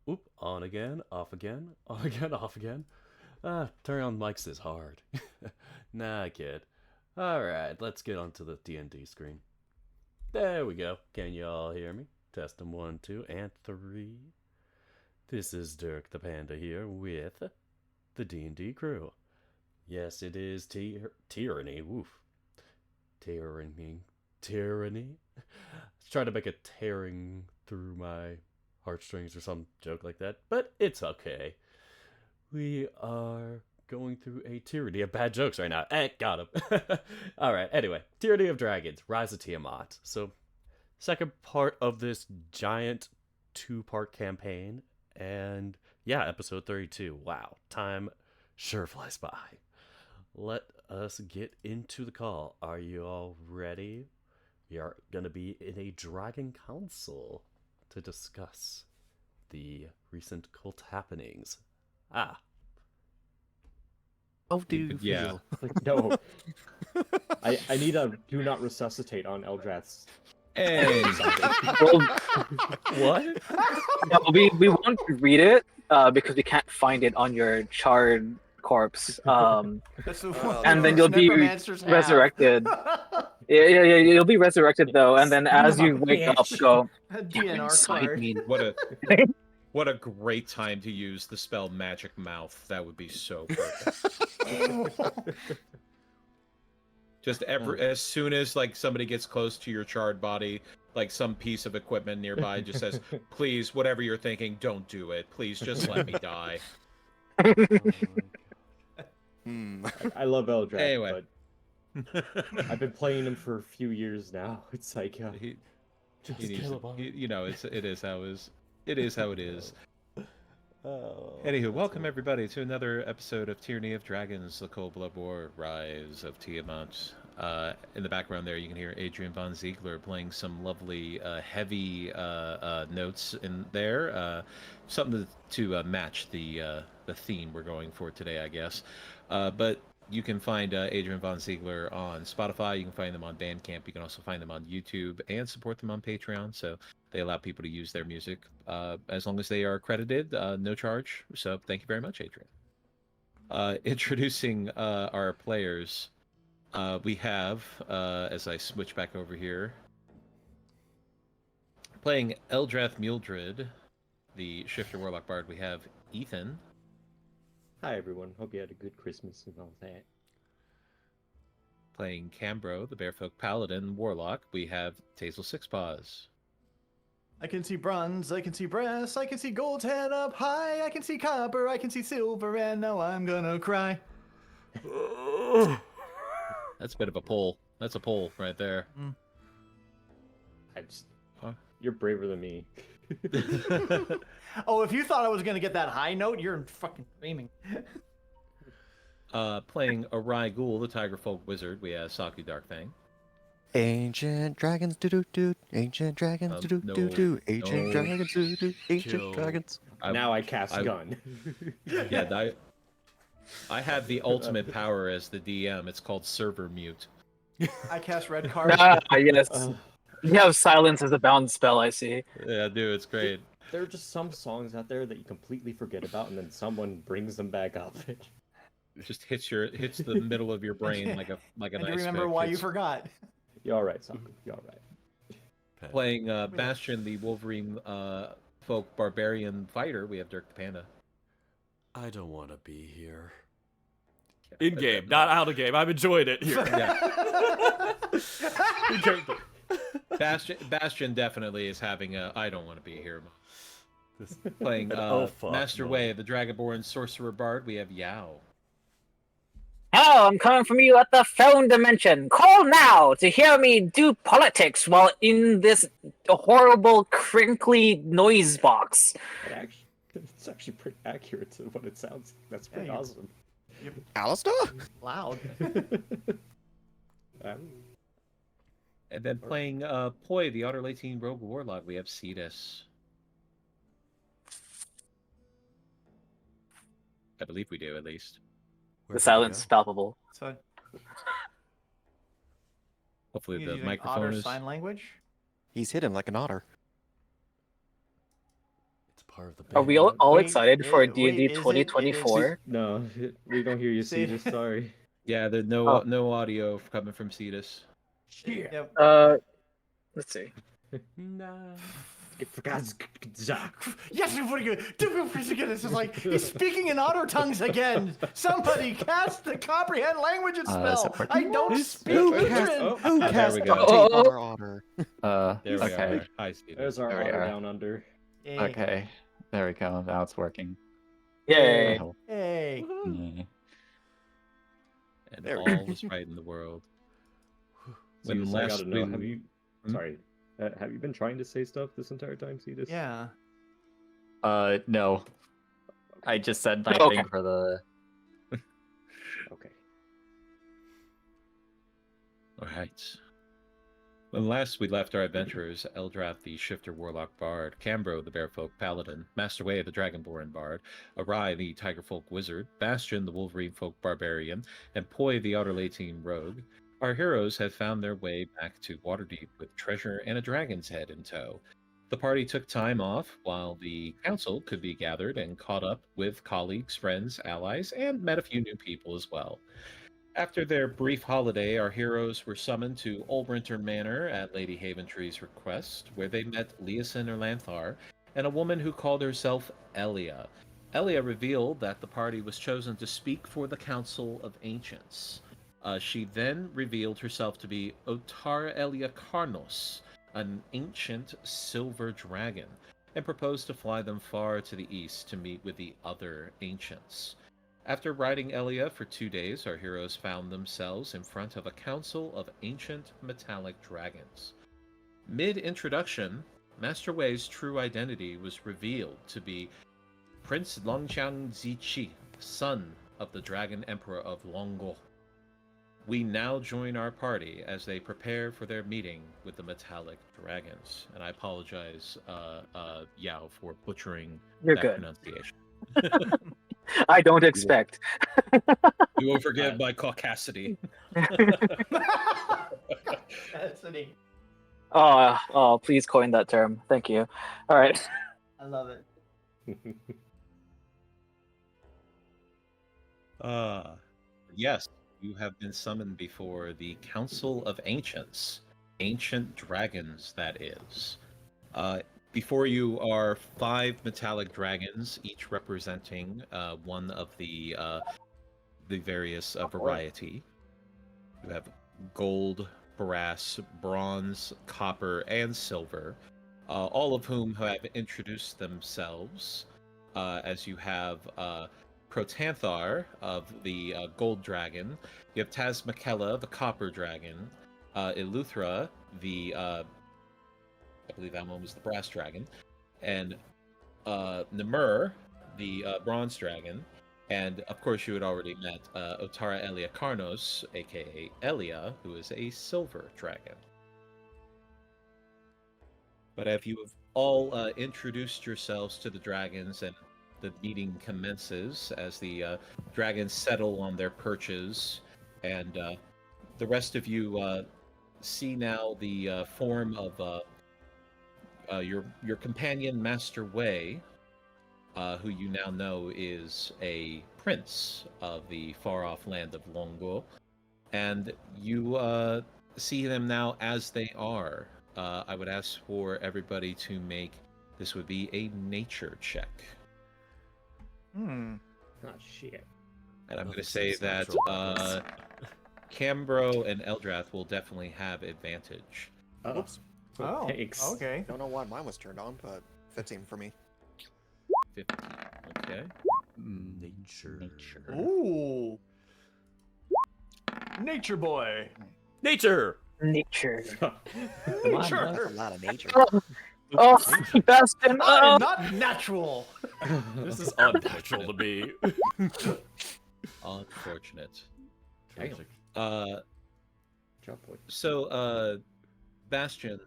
Oop, on again, off again, on again, off again. Turning on mics is hard. Nah, kid. Alright, let's get onto the D&D screen. There we go. Can you all hear me? Test them 1, 2, and 3. This is Dirk the Panda here with the D&D crew. Yes, it is tyranny. Woof. Tyranny. Let's try to make a tearing through my heartstrings or some joke like that, but it's okay. We are going through a tyranny of bad jokes right now. Got him. Alright, anyway. Tyranny of Dragons, Rise of Tiamat. So, second part of this giant 2-part campaign. And yeah, episode 32. Wow, time sure flies by. Let us get into the call. Are you all ready? We are going to be in a dragon council to discuss the recent cult happenings. Ah. How do you Yeah. feel? Like, no. I need a do not resuscitate on Eldrath's. Hey. Well, What? no, we won't read it because we can't find it on your charred corpse. That's And then you'll be necromancers have. resurrected. Yeah, you'll be resurrected though, and then as you wake up, go. A "Damn, DNR inside card. me." What a great time to use the spell Magic Mouth. That would be so perfect. Just as soon as like somebody gets close to your charred body, like some piece of equipment nearby just says, "Please, whatever you're thinking, don't do it. Please, just let me die." I love Eldrath, Anyway. but I've been playing him for a few years now. It's like, He Just needs kill to- him. you know, it is how it is. Oh, Anywho, that's welcome all. everybody to another episode of Tyranny of Dragons, the Cold Blood War, Rise of Tiamat. In the background there, you can hear Adrian von Ziegler playing some lovely, heavy notes in there. Something to match the theme we're going for today, I guess. But you can find Adrian von Ziegler on Spotify. You can find them on Bandcamp. You can also find them on YouTube and support them on Patreon. So they allow people to use their music as long as they are credited, no charge. So thank you very much, Adrian. Introducing our players, we have, as I switch back over here, playing Eldrath Myuuldrid, the Shifter Warlock Bard, we have Ethan. hi everyone. Hope you had a good Christmas and all that. Playing Cambro, the Bearfolk Paladin Warlock, we have Tazel Sixpaws. I can see bronze, I can see brass, I can see gold's head up high, I can see copper, I can see silver, and now I'm gonna cry. That's a bit of a pull. That's a pull right there. I just, Huh? you're braver than me. Oh, if you thought I was gonna get that high note, you're fucking dreaming. Playing Arai Ghoul, the Tiger Folk Wizard, we have Saku Darkfang. Ancient dragons, do do do. Ancient dragons, do do do do. Ancient no. dragons, do do. Ancient Kill. dragons. Now I cast I- gun. Yeah, I have the ultimate power as the DM. It's called Server Mute. I cast red card. Ah, yes. Uh, You have silence as a bound spell, I see. Yeah, dude, it's great. there are just some songs out there that you completely forget about, and then someone brings them back up. It just hits the middle of your brain like a I nice do remember pick. why you It's forgot. You're all right, Saku. You're all right. playing Bastion, the Wolverine folk barbarian fighter. We have Dirk the Panda. I don't want to be here. In game, not out of game. I'm enjoying it here. In character. Bastion definitely is having a I don't want to be here. This- Playing Oh, fuck, Master no. Way, the Dragonborn Sorcerer Bard. We have Yao. Hello, I'm coming from you at the phone dimension. Call now to hear me do politics while in this horrible, crinkly noise box. It's actually pretty accurate to what it sounds. That's pretty Yeah, awesome. Alistair? Loud. And then playing Poi, the Otter Latine Rogue Warlock. We have Cetus. I believe we do, at least. The silence is palpable. So Hopefully you the using microphone otter is... sign language. He's hit him like an otter. It's part of the band. Are we all Wait, excited for wait, D&D is it- 2024? No, we don't hear you, See- Cetus. Sorry. Yeah, there's Oh. no audio coming from Cetus. Yep. Let's see. Nah. Yes, we're putting it. This is like he's speaking in otter tongues again. Somebody cast the comprehend languages is spell. it I don't speak Who Lutheran. cast, Oh, who there cast we go. Oh, update our otter? There we Okay. are. Hi, Cetus. There's our There we otter are. down under. Hey. Okay, there we go. Now it's working. Yay. I hope. Hey. Yeah. And There we go. all was right in the world. Cetus, I gotta know. Have we- you? Hmm? Sorry. Have you been trying to say stuff this entire time, Cetus? Yeah. No. I just said my Okay. thing for the. Okay. All right. When last we left our adventurers, Eldrath the Shifter Warlock Bard, Cambro the Bearfolk Paladin, Masterway the Dragonborn Bard, Arai the Tigerfolk Wizard, Bastion the Wolverine Folk Barbarian, and Poi the Outer Latine Rogue, our heroes had found their way back to Waterdeep with treasure and a dragon's head in tow. The party took time off while the council could be gathered and caught up with colleagues, friends, allies, and met a few new people as well. After their brief holiday, our heroes were summoned to Ulbrinter Manor at Lady Haventree's request, where they met Leosin Erlanthar and a woman who called herself Elia. Elia revealed that the party was chosen to speak for the Council of Ancients. She then revealed herself to be Otara Elia Karnos, an ancient silver dragon, and proposed to fly them far to the east to meet with the other ancients. After riding Elia for 2 days, our heroes found themselves in front of a council of ancient metallic dragons. Mid-introduction, Master Wei's true identity was revealed to be Prince Longqiang Ziqi, son of the Dragon Emperor of Longo. We now join our party as they prepare for their meeting with the metallic dragons. And I apologize, Yao, for butchering You're that good. pronunciation. I don't expect. You will forgive my caucasity. That's neat. Oh, please coin that term. Thank you. All right. I love it. Yes, you have been summoned before the Council of Ancients. Ancient dragons, that is. Before you are 5 metallic dragons, each representing one of the various variety. You have gold, brass, bronze, copper, and silver, all of whom have introduced themselves, as you have Protanthar of the gold dragon, you have Tazmakella, the copper dragon, Eleuthera, the I believe that one was the brass dragon, and Nemur, the bronze dragon, and of course you had already met Otara Elia Karnos, aka Elia, who is a silver dragon. But if you have all introduced yourselves to the dragons, and the meeting commences as the dragons settle on their perches, and the rest of you see now the form of your companion, Master Wei, who you now know is a prince of the far-off land of Longo, and you see them now as they are. I would ask for everybody to make, this would be a nature check. Hmm. Oh shit. And I'm going to Nothing say seems that natural about this. Cambro and Eldrath will definitely have advantage. Oops. Oh, Thanks. okay. Don't know why mine was turned on, but 15 for me. 15. Okay. Nature. Ooh. Nature boy. Nature! Nature. Come on, Nature. that's a lot of nature. Oh, Bastion. I Oh. am not natural. This is unnatural to me. Unfortunate. Tragic. Jump point. So, Bastion,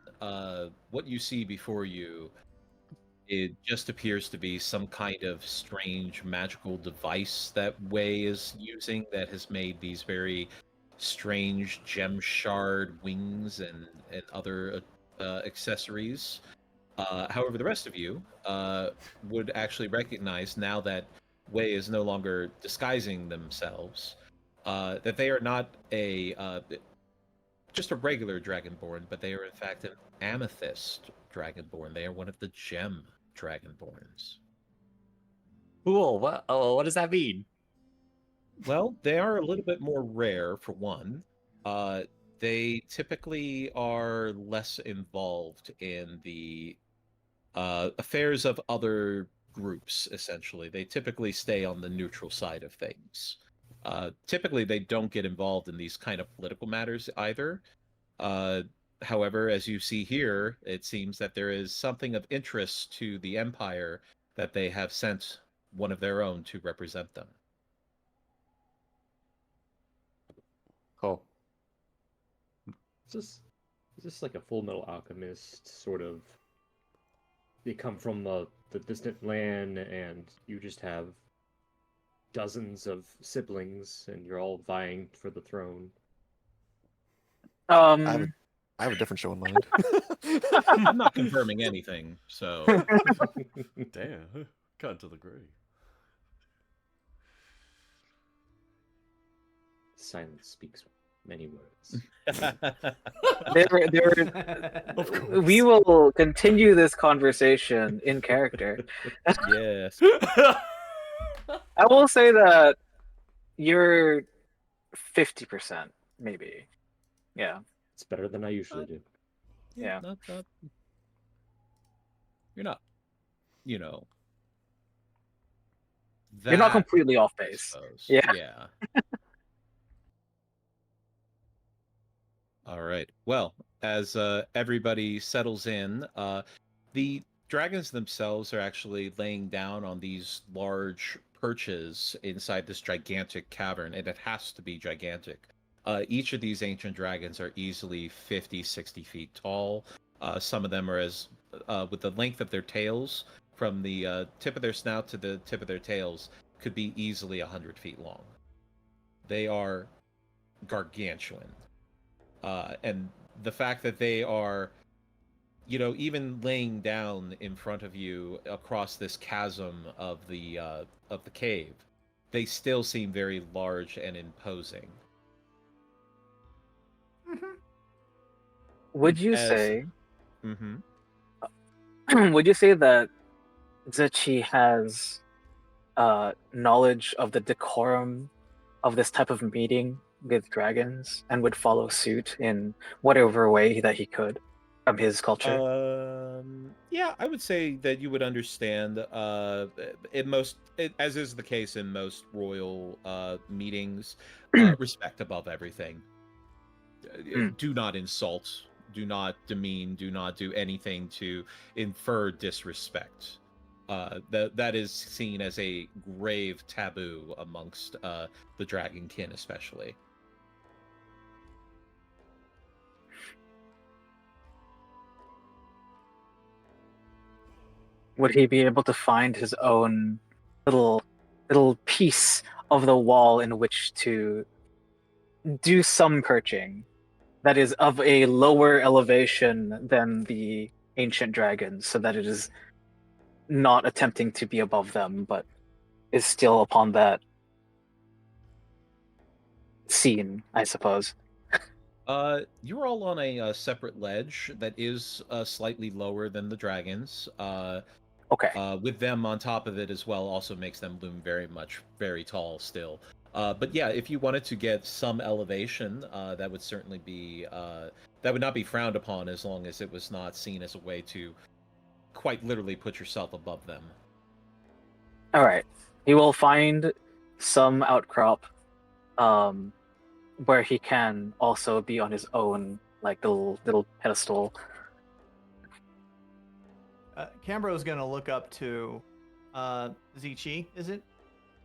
what you see before you, it just appears to be some kind of strange magical device that Wei is using that has made these very strange gem shard wings and other accessories. However, the rest of you would actually recognize now that Wei is no longer disguising themselves, that they are not just a regular Dragonborn, but they are in fact an Amethyst Dragonborn. They are one of the Gem Dragonborns. Cool. What does that mean? Well, they are a little bit more rare, for one. They typically are less involved in the affairs of other groups, essentially. They typically stay on the neutral side of things. Typically, they don't get involved in these kind of political matters either. However, as you see here, it seems that there is something of interest to the Empire that they have sent one of their own to represent them. Cool. Is this like a Full Metal Alchemist sort of? They come from the distant land, and you just have dozens of siblings, and you're all vying for the throne. I have a different show in mind. I'm not confirming anything, so Damn, cut to the grave. Silence speaks many words. Of course. We will continue this conversation in character. yes. I will say that you're 50%, maybe. Yeah. It's better than I usually do. Yeah. You're not, you know. You're not that, completely off I base. suppose. Yeah. Yeah. All right. Well, as everybody settles in, the dragons themselves are actually laying down on these large perches inside this gigantic cavern, and it has to be gigantic. Each of these ancient dragons are easily 50, 60 feet tall. Some of them are with the length of their tails, from the tip of their snout to the tip of their tails, could be easily 100 feet long. They are gargantuan. And the fact that they are, even laying down in front of you across this chasm of the cave, they still seem very large and imposing. Would you As- say Mm-hmm. would you say that Zichi has knowledge of the decorum of this type of meeting with dragons and would follow suit in whatever way that he could from his culture? Yeah, I would say that you would understand. As is the case in most royal meetings, respect above everything. Do not insult. Do not demean. Do not do anything to infer disrespect. That is seen as a grave taboo amongst the dragonkin, especially. Would he be able to find his own little piece of the wall in which to do some perching that is of a lower elevation than the ancient dragons, so that it is not attempting to be above them, but is still upon that scene, I suppose? You're all on a separate ledge that is slightly lower than the dragons. Okay. With them on top of it as well also makes them loom very tall still. But yeah, if you wanted to get some elevation, that would certainly be that would not be frowned upon, as long as it was not seen as a way to quite literally put yourself above them. All right. He will find some outcrop where he can also be on his own, like little pedestal. Cambro's gonna look up to Zichi, is it?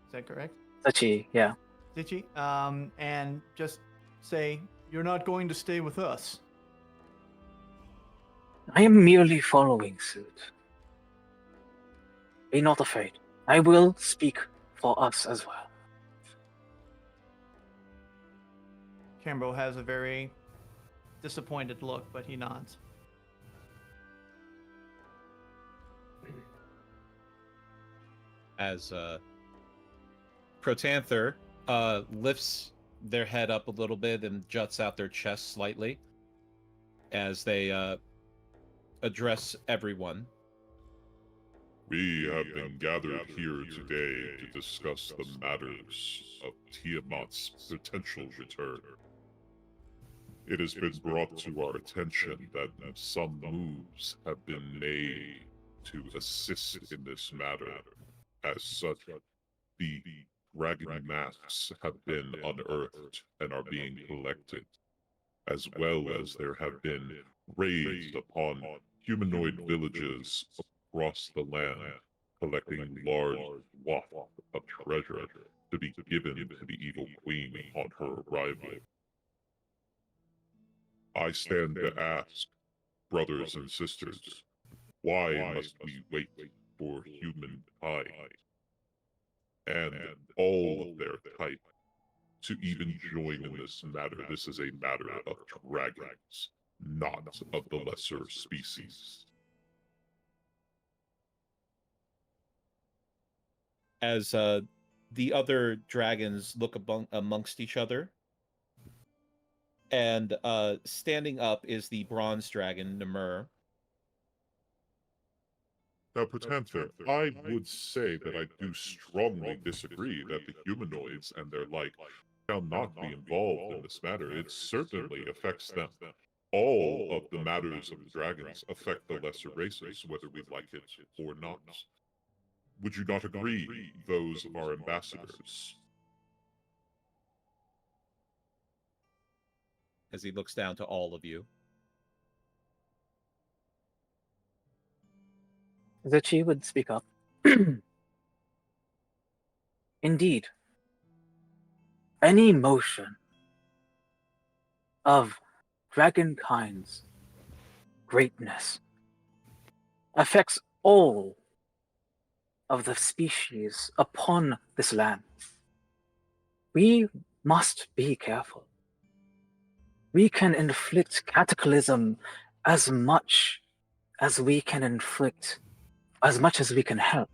Is that correct? Zichi, yeah. Zichi, and just say, "You're not going to stay with us." I am merely following suit. Be not afraid. I will speak for us as well. Cambro has a very disappointed look, but he nods. as Protanther lifts their head up a little bit and juts out their chest slightly as they address everyone. We have been gathered here today to discuss the matters of Tiamat's potential return. It has been brought to our attention that some moves have been made to assist in this matter. As such, the dragon masks have been unearthed and are being collected, as well as there have been raids upon humanoid villages across the land, collecting large swaths of treasure to be given to the evil queen upon her arrival. I stand to ask, brothers and sisters, why must we wait for humankind and all of their type to even join in this matter? This is a matter of dragons, not of the lesser species. As the other dragons look amongst each other, and standing up is the bronze dragon, Namur. Now, Protanther, I would say that I do strongly disagree that the humanoids and their like shall not be involved in this matter. It certainly affects them. All of the matters of the dragons affect the lesser races, whether we like it or not. Would you not agree, those of our ambassadors? As he looks down to all of you. Zichi would speak up. Indeed, any motion of dragonkind's greatness affects all of the species upon this land. We must be careful. We can inflict cataclysm as much as we can inflict, as much as we can help.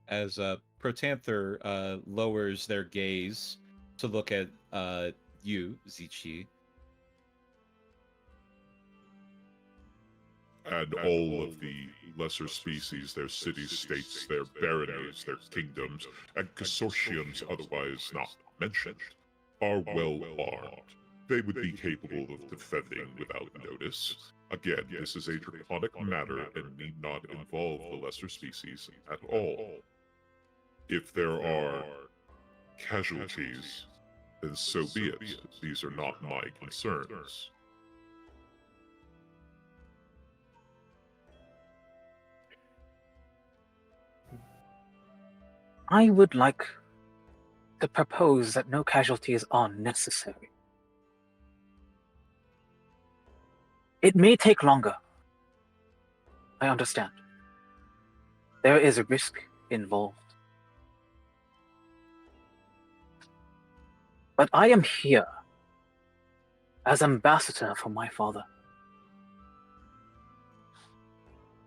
As Protanther lowers their gaze to look at you, Zichi. And all of the lesser species, their cities-states, their baronies, their kingdoms, and consortiums otherwise not mentioned, are well armed. They would be capable of defending without notice. Again, this is a draconic matter and need not involve the lesser species at all. If there are casualties, then so be it. These are not my concerns. I would like to propose that no casualties are necessary. It may take longer. I understand. There is a risk involved. But I am here as ambassador for my father.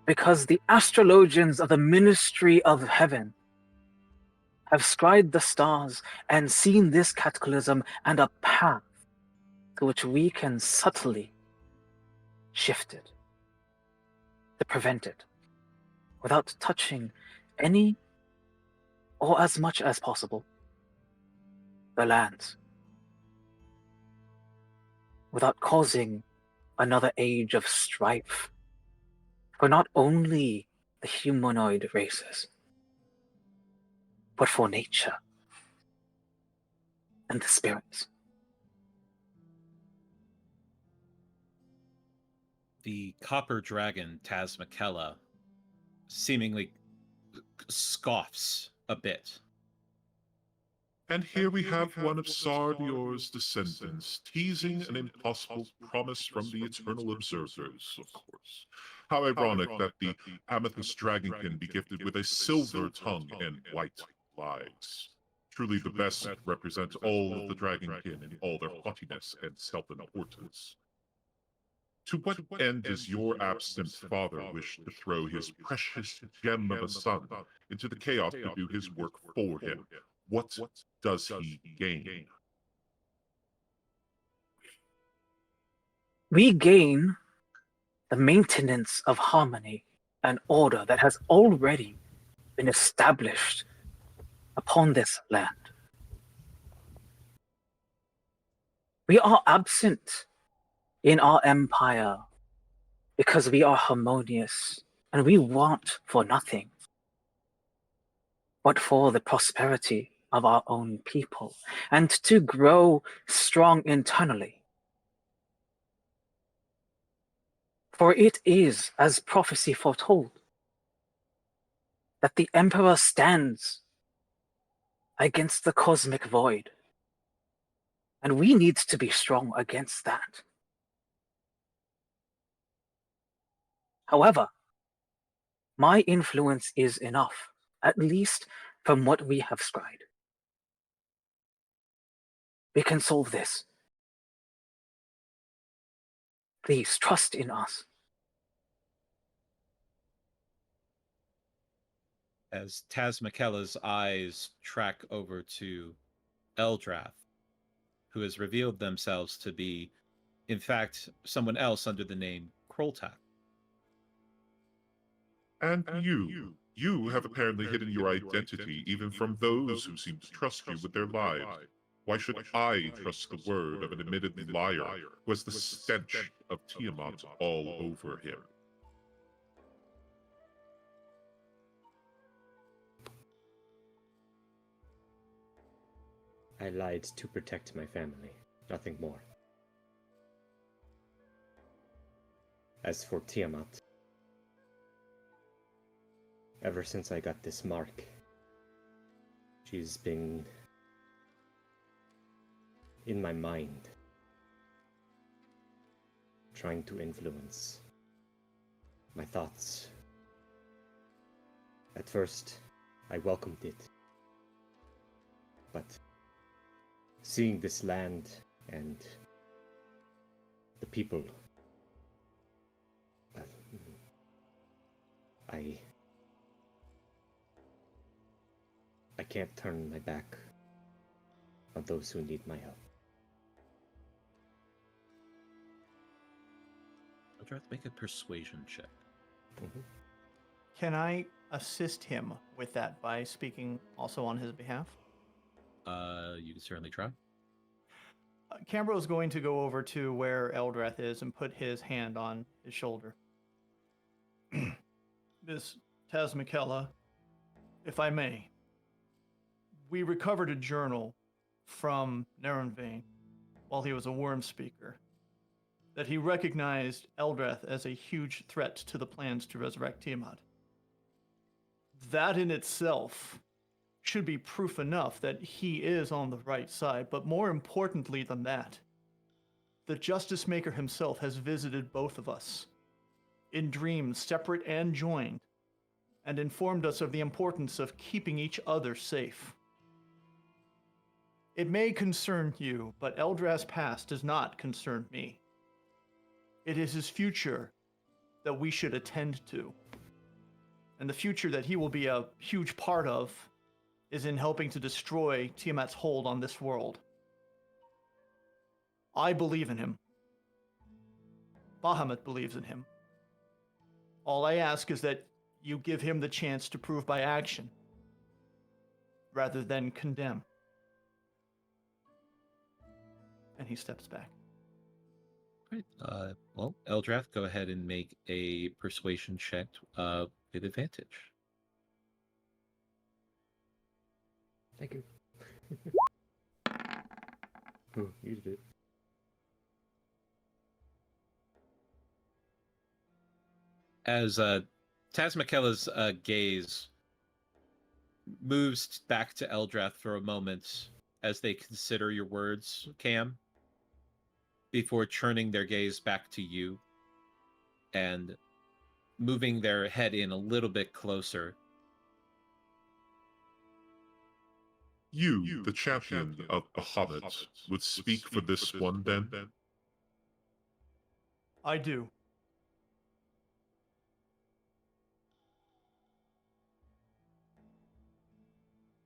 Because the astrologians of the Ministry of Heaven have scried the stars and seen this cataclysm and a path to which we can subtly shift it, to prevent it, without touching any, or as much as possible, the lands, without causing another age of strife for not only the humanoid races, but for nature and the spirits. The copper dragon, Tazmakella, seemingly scoffs a bit. And here we have one of Sardior's descendants, teasing an impossible promise from the Eternal Observers, of course. How ironic that the Amethyst Dragonkin be gifted with a silver tongue and white lies. Truly the best represent all of the Dragonkin in all their haughtiness and self-importance. To what end does your absent father wish to throw his precious gem of a son into the chaos to do his work for him? What does he gain? We gain the maintenance of harmony and order that has already been established upon this land. We are absent in our empire because we are harmonious and we want for nothing but for the prosperity of our own people and to grow strong internally. For it is, as prophecy foretold, that the Emperor stands against the cosmic void, and we need to be strong against that. However, my influence is enough, at least from what we have scried. We can solve this. Please trust in us. As Taz McKella's eyes track over to Eldrath, who has revealed themselves to be, in fact, someone else under the name Kroltak. And you have apparently hidden your identity even from those who seem to trust you with their lives. Why should I trust the word of an admitted liar who has the stench of Tiamat all over him? I lied to protect my family, nothing more. As for Tiamat, ever since I got this mark, she's been in my mind, trying to influence my thoughts. At first, I welcomed it, but seeing this land and the people, I can't turn my back on those who need my help. Eldrath, make a persuasion check. Can I assist him with that by speaking also on his behalf? You can certainly try. Cambro is going to go over to where Eldrath is and put his hand on his shoulder. Miss Taz McKella, if I may, we recovered a journal from Narenvain while he was a worm speaker that he recognized Eldrath as a huge threat to the plans to resurrect Tiamat. That in itself should be proof enough that he is on the right side, but more importantly than that, the Justice Maker himself has visited both of us in dreams, separate and joined, and informed us of the importance of keeping each other safe. It may concern you, but Eldrath's past does not concern me. It is his future that we should attend to. And the future that he will be a huge part of is in helping to destroy Tiamat's hold on this world. I believe in him. Bahamut believes in him. All I ask is that you give him the chance to prove by action, rather than condemn. And he steps back. Right. Well, Eldrath, go ahead and make a persuasion check with advantage. Thank you. Oh, you did it. As Taz McKella's gaze moves back to Eldrath for a moment as they consider your words, Cam, before turning their gaze back to you and moving their head in a little bit closer. You, the champion of Bahamut, would speak for this one then? I do.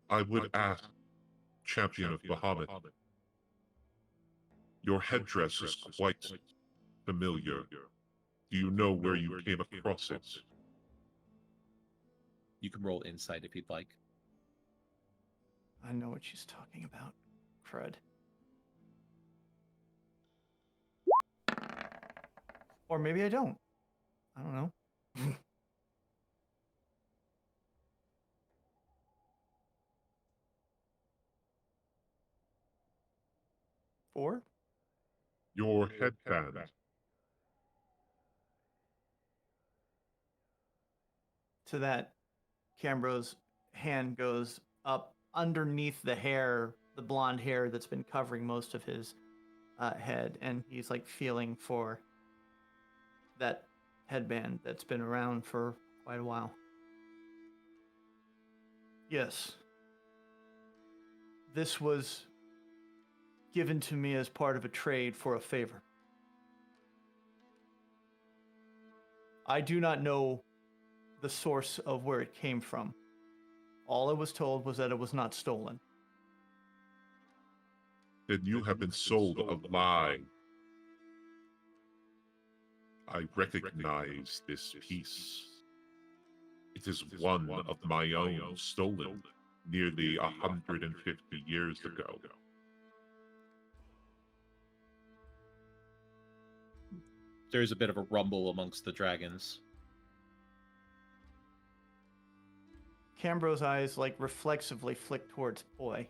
I would ask, Champion of Bahamut, your headdress is quite familiar. Do you know where you came across it? You can roll insight if you'd like. I know what she's talking about. Crud. Or maybe I don't. I don't know. 4? Your headband. To that, Cambro's hand goes up underneath the hair, the blonde hair that's been covering most of his head, and he's like feeling for that headband that's been around for quite a while. Yes. This was given to me as part of a trade for a favor. I do not know the source of where it came from. All I was told was that it was not stolen. Then you have been sold a lie. I recognize this piece. It is one of my own, stolen nearly 150 years ago. There's a bit of a rumble amongst the dragons. Cambro's eyes like reflexively flick towards Boy.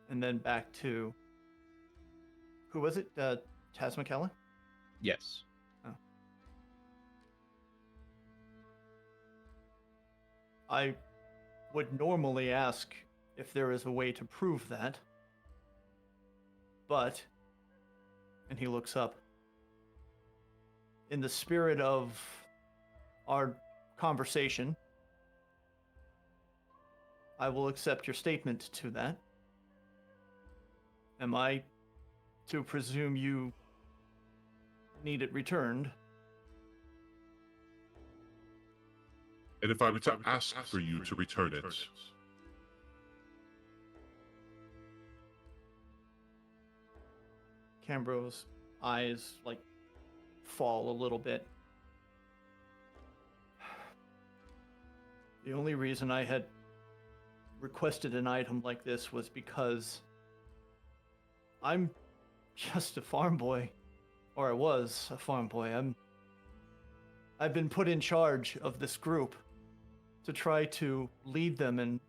And then back to... Who was it? Taz McKella? Yes. Oh. I would normally ask if there is a way to prove that. But... And he looks up. In the spirit of our conversation, I will accept your statement to that. Am I to presume you need it returned? And if I were to ask for you to return it, Cambro's eyes like fall a little bit. The only reason I had requested an item like this was because I'm just a farm boy, or I was a farm boy. I've been put in charge of this group to try to lead them and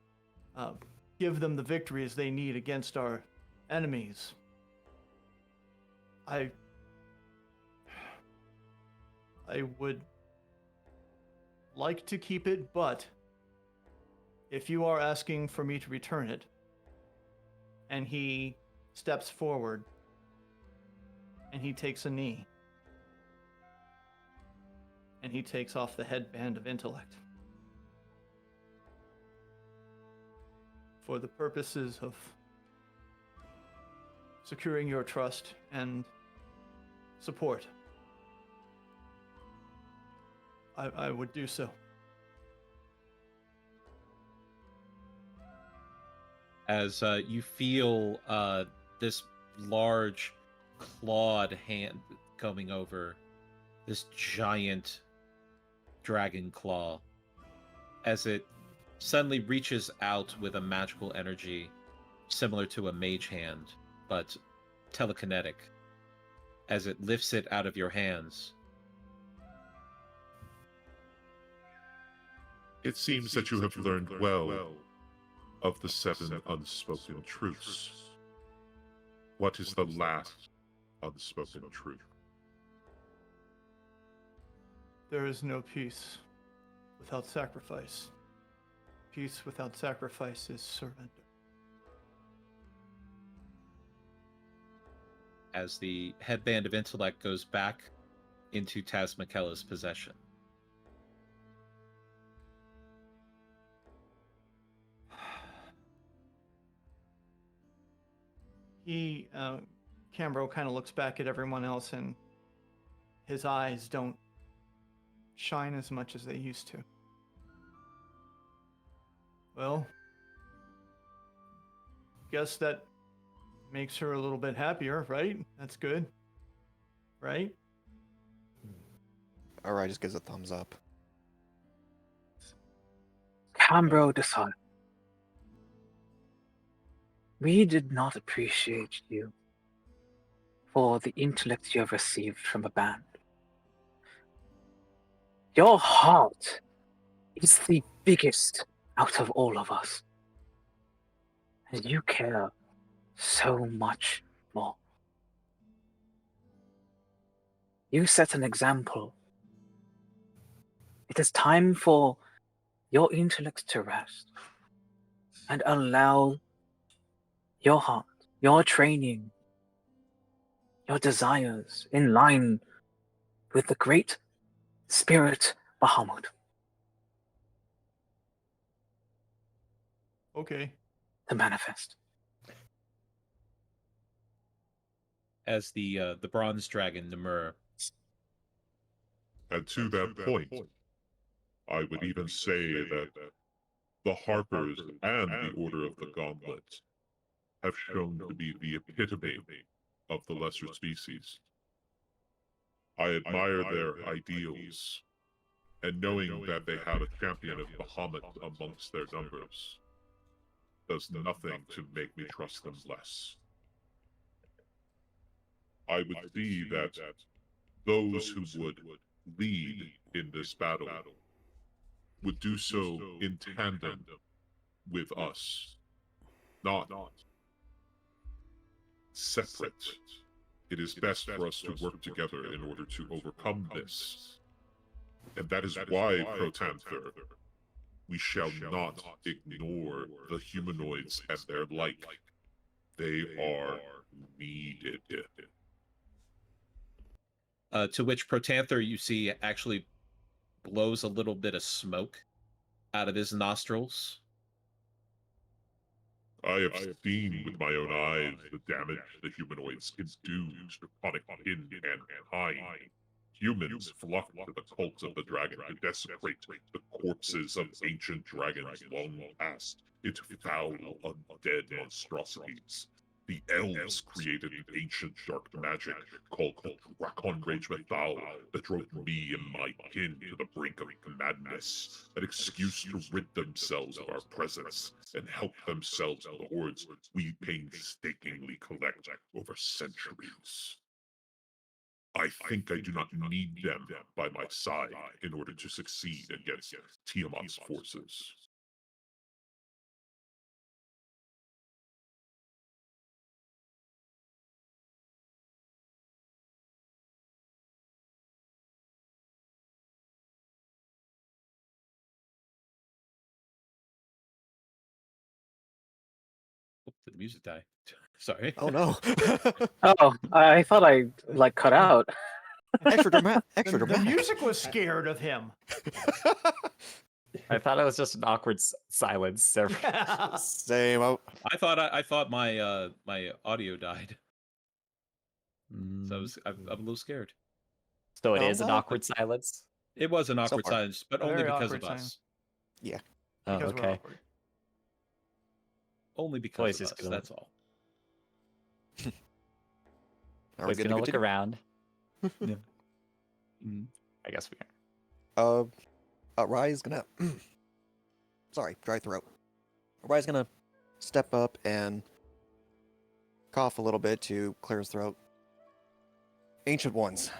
give them the victories they need against our enemies. I would like to keep it, but if you are asking for me to return it, and he steps forward, and he takes a knee, and he takes off the headband of intellect. For the purposes of securing your trust and support, I would do so. As you feel this large clawed hand coming over, this giant dragon claw, as it suddenly reaches out with a magical energy similar to a mage hand, but telekinetic, as it lifts it out of your hands. it seems that you have learned well of the 7 unspoken truths. What is the last unspoken truth? There is no peace without sacrifice. Peace without sacrifice is surrender. As the headband of intellect goes back into Taz McKella's possession. He Cambro kind of looks back at everyone else, and his eyes don't shine as much as they used to. Well, guess that makes her a little bit happier, right? That's good, right? Alright, just gives a thumbs up. Cambro de Sol, we did not appreciate you for the intellect you have received from a band. Your heart is the biggest out of all of us. And you care so much more. You set an example. It is time for your intellect to rest and allow your heart, your training, your desires in line with the great spirit Bahamut Okay. to manifest. As the bronze dragon Namur. And to that point, I would even say that the Harpers and the Order of the Gauntlet have shown to be the epitome of the lesser species. I admire their ideals, and knowing that they have a champion of Bahamut amongst their numbers does nothing to make me trust them less. I would see that those who would lead in this battle would do so in tandem with us, not separate. It is best for us to work together in order to overcome this. And that is why, Protanther, we shall not ignore the humanoids and their like. They are needed. To which Protanther, you see, actually blows a little bit of smoke out of his nostrils. I have seen with my own eyes the damage the humanoids can do to Chronic Pin and Pine. Humans flock to the cult of the dragon to desecrate the corpses of ancient dragons long past into foul, undead monstrosities. The elves created an ancient dark magic called the Drakon Rage Methal that drove me and my kin to the brink of madness, an excuse to rid themselves of our presence and help themselves to the hordes we painstakingly collect over centuries. I think I do not need them by my side in order to succeed against Tiamat's forces. Oh, did the music die? Sorry. Oh no. Oh, I thought I cut out. Extra The dramatic. music was scared of him. I thought it was just an awkward silence. Same. I thought my my audio died, so I'm a little scared. So it No, is an awkward silence. It was an So awkward far. silence, but A only very because awkward of us. Yeah. Oh, Because we're okay. awkward. Only because Boy's of just us. gonna- That's all. Are we Boy's good to gonna look continue? around. Yeah. I guess we are. Rye's gonna. Sorry, dry throat. Rye's gonna step up and cough a little bit to clear his throat. Ancient Ones.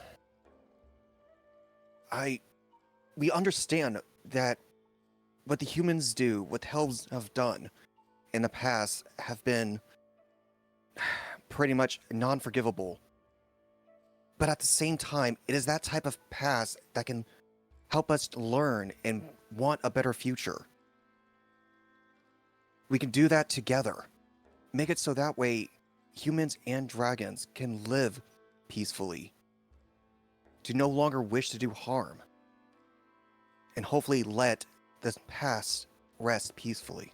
We understand that what the humans do, what the elves have done in the past, have been pretty much non-forgivable. But at the same time, it is that type of past that can help us learn and want a better future. We can do that together. Make it so that way humans and dragons can live peacefully. To no longer wish to do harm. And hopefully let this past rest peacefully.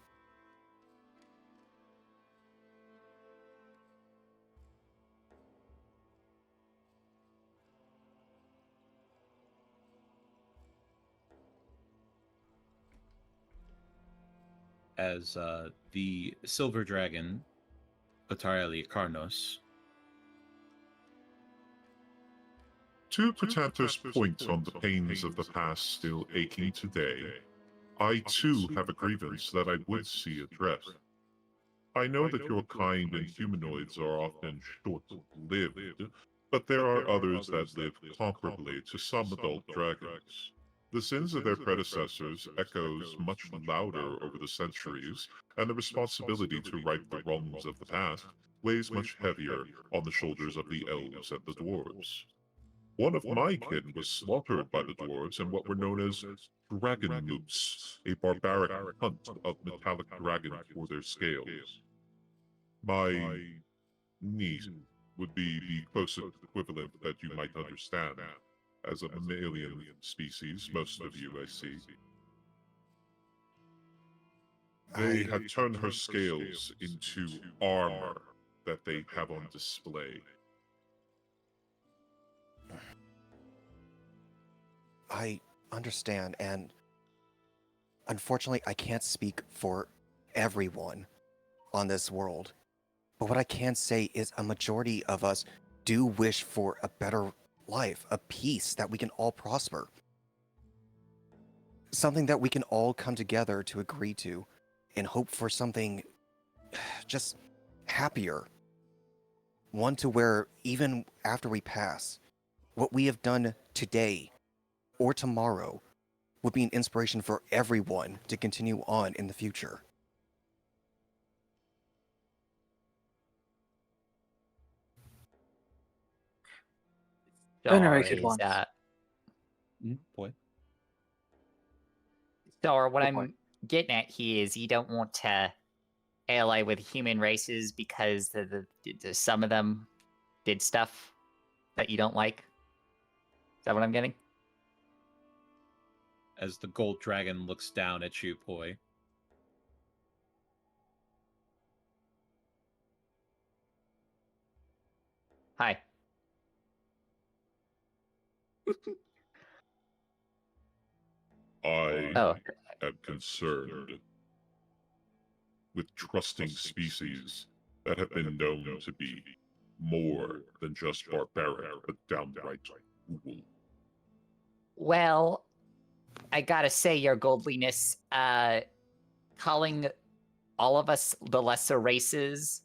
as the silver dragon, Otariali Karnos. To Patanthus' point on the pains of the past still aching today, I too have a grievance that I would see addressed. I know that your kind and humanoids are often short-lived, but there are others that live comparably to some adult dragons. The sins of their predecessors echoes much louder over the centuries, and the responsibility to right the wrongs of the past weighs much heavier on the shoulders of the elves and the dwarves. One of my kin was slaughtered by the dwarves in what were known as dragon moose, a barbaric hunt of metallic dragons for their scales. My niece would be the closest equivalent that you might understand. As a mammalian species, most of you, I see. They had turned her scales into armor that they have on display. I understand, and unfortunately, I can't speak for everyone on this world. But what I can say is a majority of us do wish for a better life, a peace that we can all prosper. Something that we can all come together to agree to and hope for something just happier. One to where even after we pass, what we have done today or tomorrow would be an inspiration for everyone to continue on in the future. Venerated is, ones. Boy. So what Good I'm point. getting at here is you don't want to ally with human races because some of them did stuff that you don't like. Is that what I'm getting? As the gold dragon looks down at you, Poi. Hi. I Oh, am concerned with trusting species that have been known to be more than just barbaric, but downright cruel. well, I gotta say, Your Goldliness, calling all of us the lesser races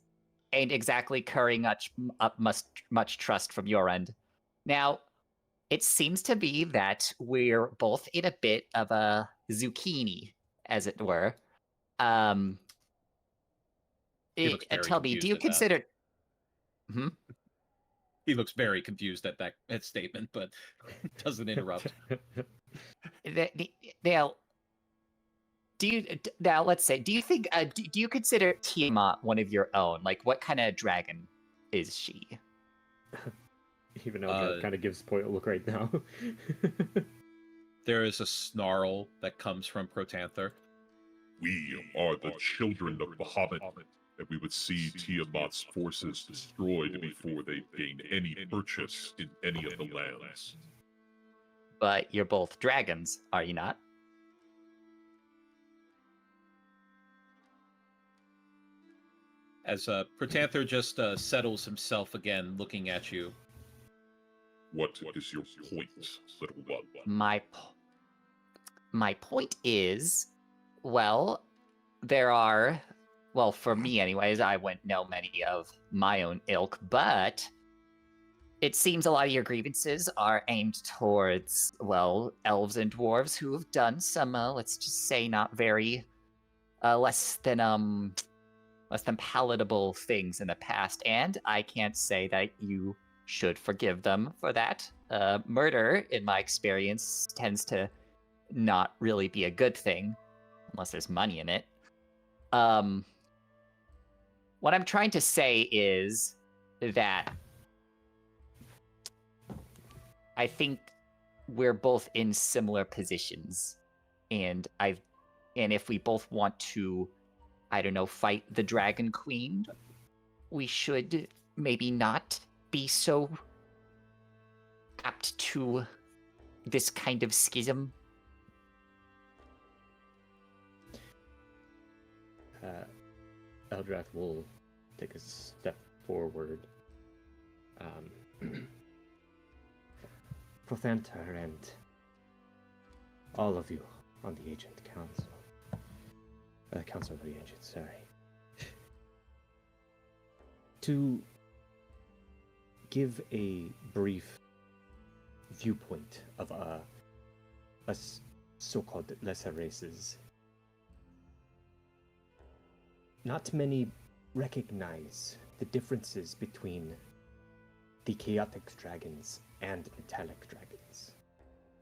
ain't exactly currying up much trust from your end. Now, it seems to be that we're both in a bit of a zucchini, as it were. He looks very Tell me, do confused you at that. consider? Hmm? He looks very confused at that statement, but doesn't interrupt. Now, now let's say, do you think? Do you consider Tiamat one of your own? Like, what kind of dragon is she? Even Eldrath kind of gives Poi a look right now. There is a snarl that comes from Protanther. We are the children of Bahamut, and we would see Tiamat's forces destroyed before they gain any purchase in any of the lands. But you're both dragons, are you not? As Protanther just settles himself again, looking at you. What is your point, little one? My point is, well, there are, well, for me anyways, I wouldn't know many of my own ilk, but it seems a lot of your grievances are aimed towards, well, elves and dwarves who have done some, let's just say, not very, less than palatable things in the past, and I can't say that you should forgive them for that. Murder, in my experience, tends to not really be a good thing, unless there's money in it. What I'm trying to say is that I think we're both in similar positions, and if we both want to, I don't know, fight the Dragon Queen, we should maybe not be so apt to this kind of schism. Eldrath will take a step forward. Prothantar and all of you on the Agent Council. Council of the Agents, sorry. To give a brief viewpoint of us so-called lesser races. Not many recognize the differences between the chaotic dragons and metallic dragons.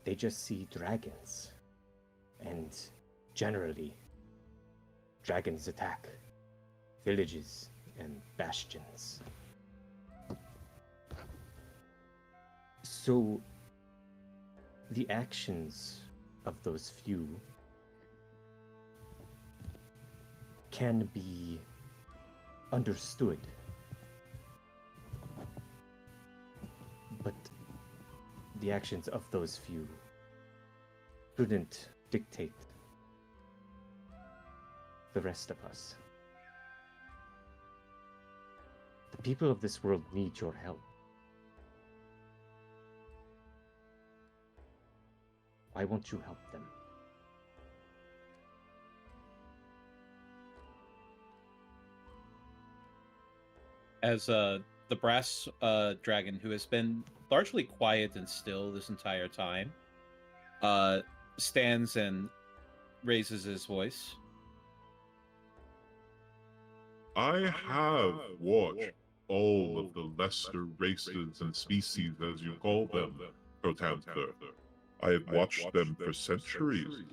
They just see dragons, and generally, dragons attack villages and bastions. So, the actions of those few can be understood, but the actions of those few shouldn't dictate the rest of us. The people of this world need your help. Why won't you help them? As the brass dragon, who has been largely quiet and still this entire time, stands and raises his voice. I have watched all of the lesser races and species, as you call them, Protanther. I have watched them for centuries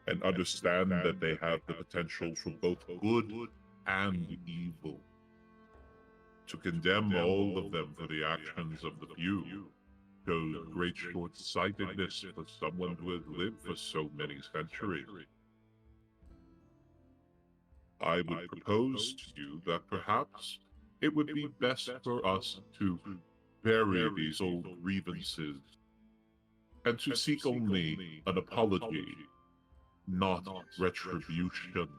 and understand that they have the potential for both good and evil. To condemn all of them for the actions of the few shows great short-sightedness for someone who has lived for so many centuries. I would propose to you that perhaps it would be best for us to bury these old grievances and to seek only an apology, not retribution.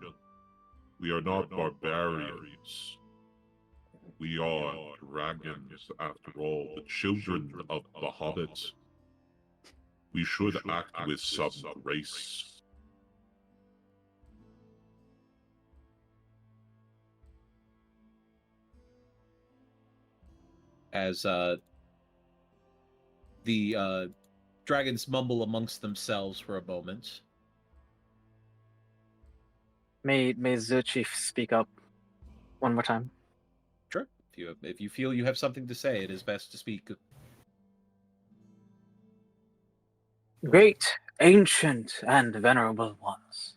We are not barbarians. We are dragons, after all, the children of the hobbits. We should act with some grace. As the dragons mumble amongst themselves for a moment. May Zurchief speak up one more time. Sure. If you feel you have something to say, it is best to speak. Great, ancient, and venerable ones.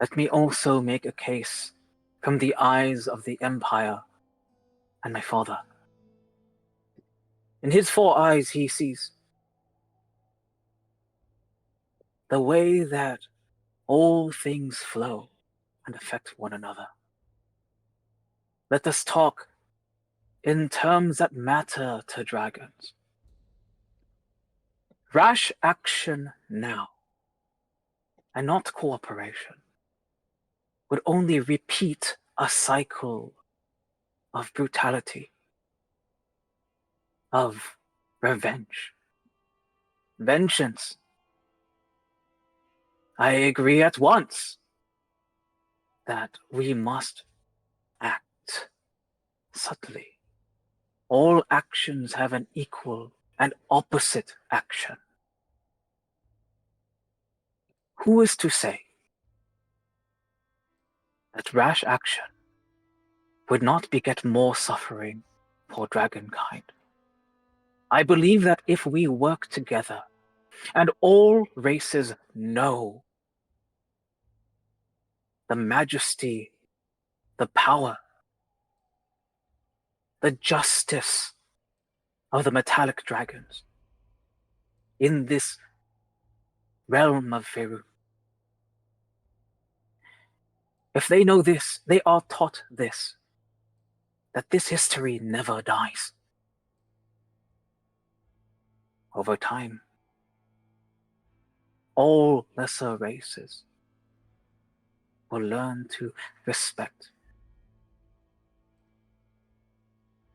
Let me also make a case from the eyes of the Empire and my father. In his 4 eyes he sees the way that all things flow and affect one another. Let us talk in terms that matter to dragons. Rash action now, and not cooperation, would only repeat a cycle of brutality, of revenge, vengeance. I agree at once that we must act subtly. All actions have an equal and opposite action. Who is to say that rash action would not beget more suffering for dragonkind? I believe that if we work together, and all races know the majesty, the power, the justice of the metallic dragons in this realm of Faerun. If they know this, they are taught this, that this history never dies. Over time, all lesser races will learn to respect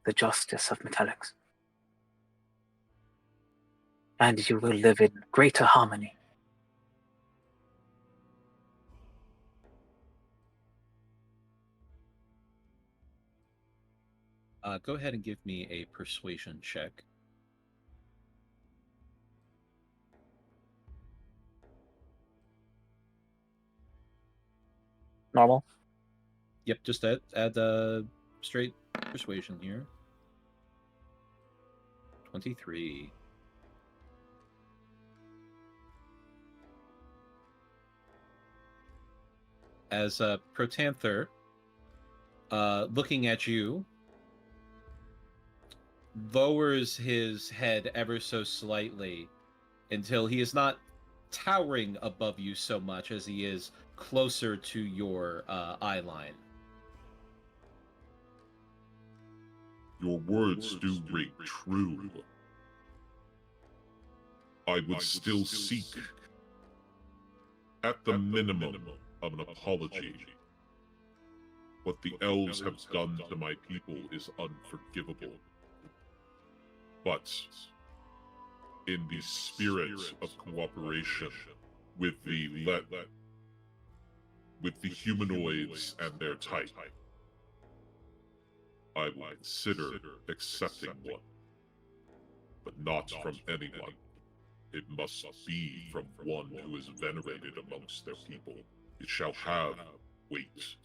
the justice of metallics. And you will live in greater harmony. Go ahead and give me a persuasion check. Normal? Yep, just add straight persuasion here. 23. As Protanther, looking at you, lowers his head ever so slightly until he is not towering above you so much as he is closer to your eye line. Your words do ring true. I would still seek, at the minimum, of an apology. What the elves have done to my people is unforgivable. But, in the spirit of cooperation with the humanoids and their type, I will consider accepting one, but not from anyone. It must be from one who is venerated amongst their people. It shall have weight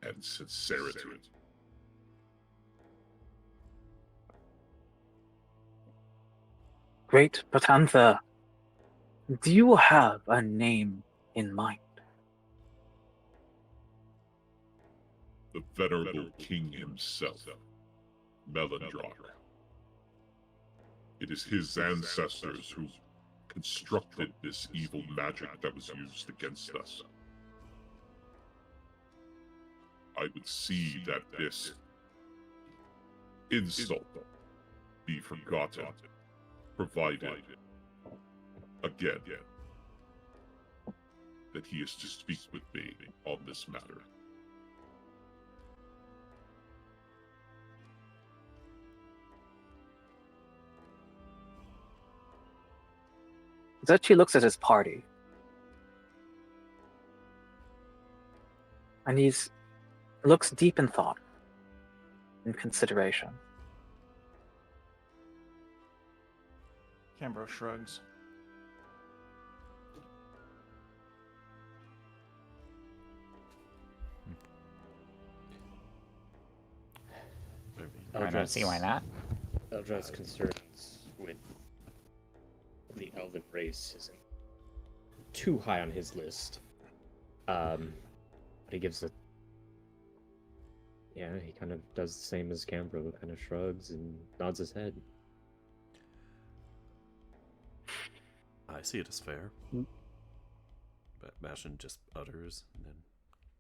and sincerity. Great Patantha, do you have a name in mind? The venerable king himself, Melandrock. It is his ancestors who constructed this evil magic that was used against us. I would see that this insult be forgotten, provided, again, that he is to speak with me on this matter. Zetchi looks at his party. And he looks deep in thought, in consideration. Cambro shrugs. I don't see why not. Eldrath's concerns with the elven race isn't too high on his list. But he gives he kind of does the same as Cambro, kind of shrugs and nods his head. I see it as fair. But Bastion just utters and then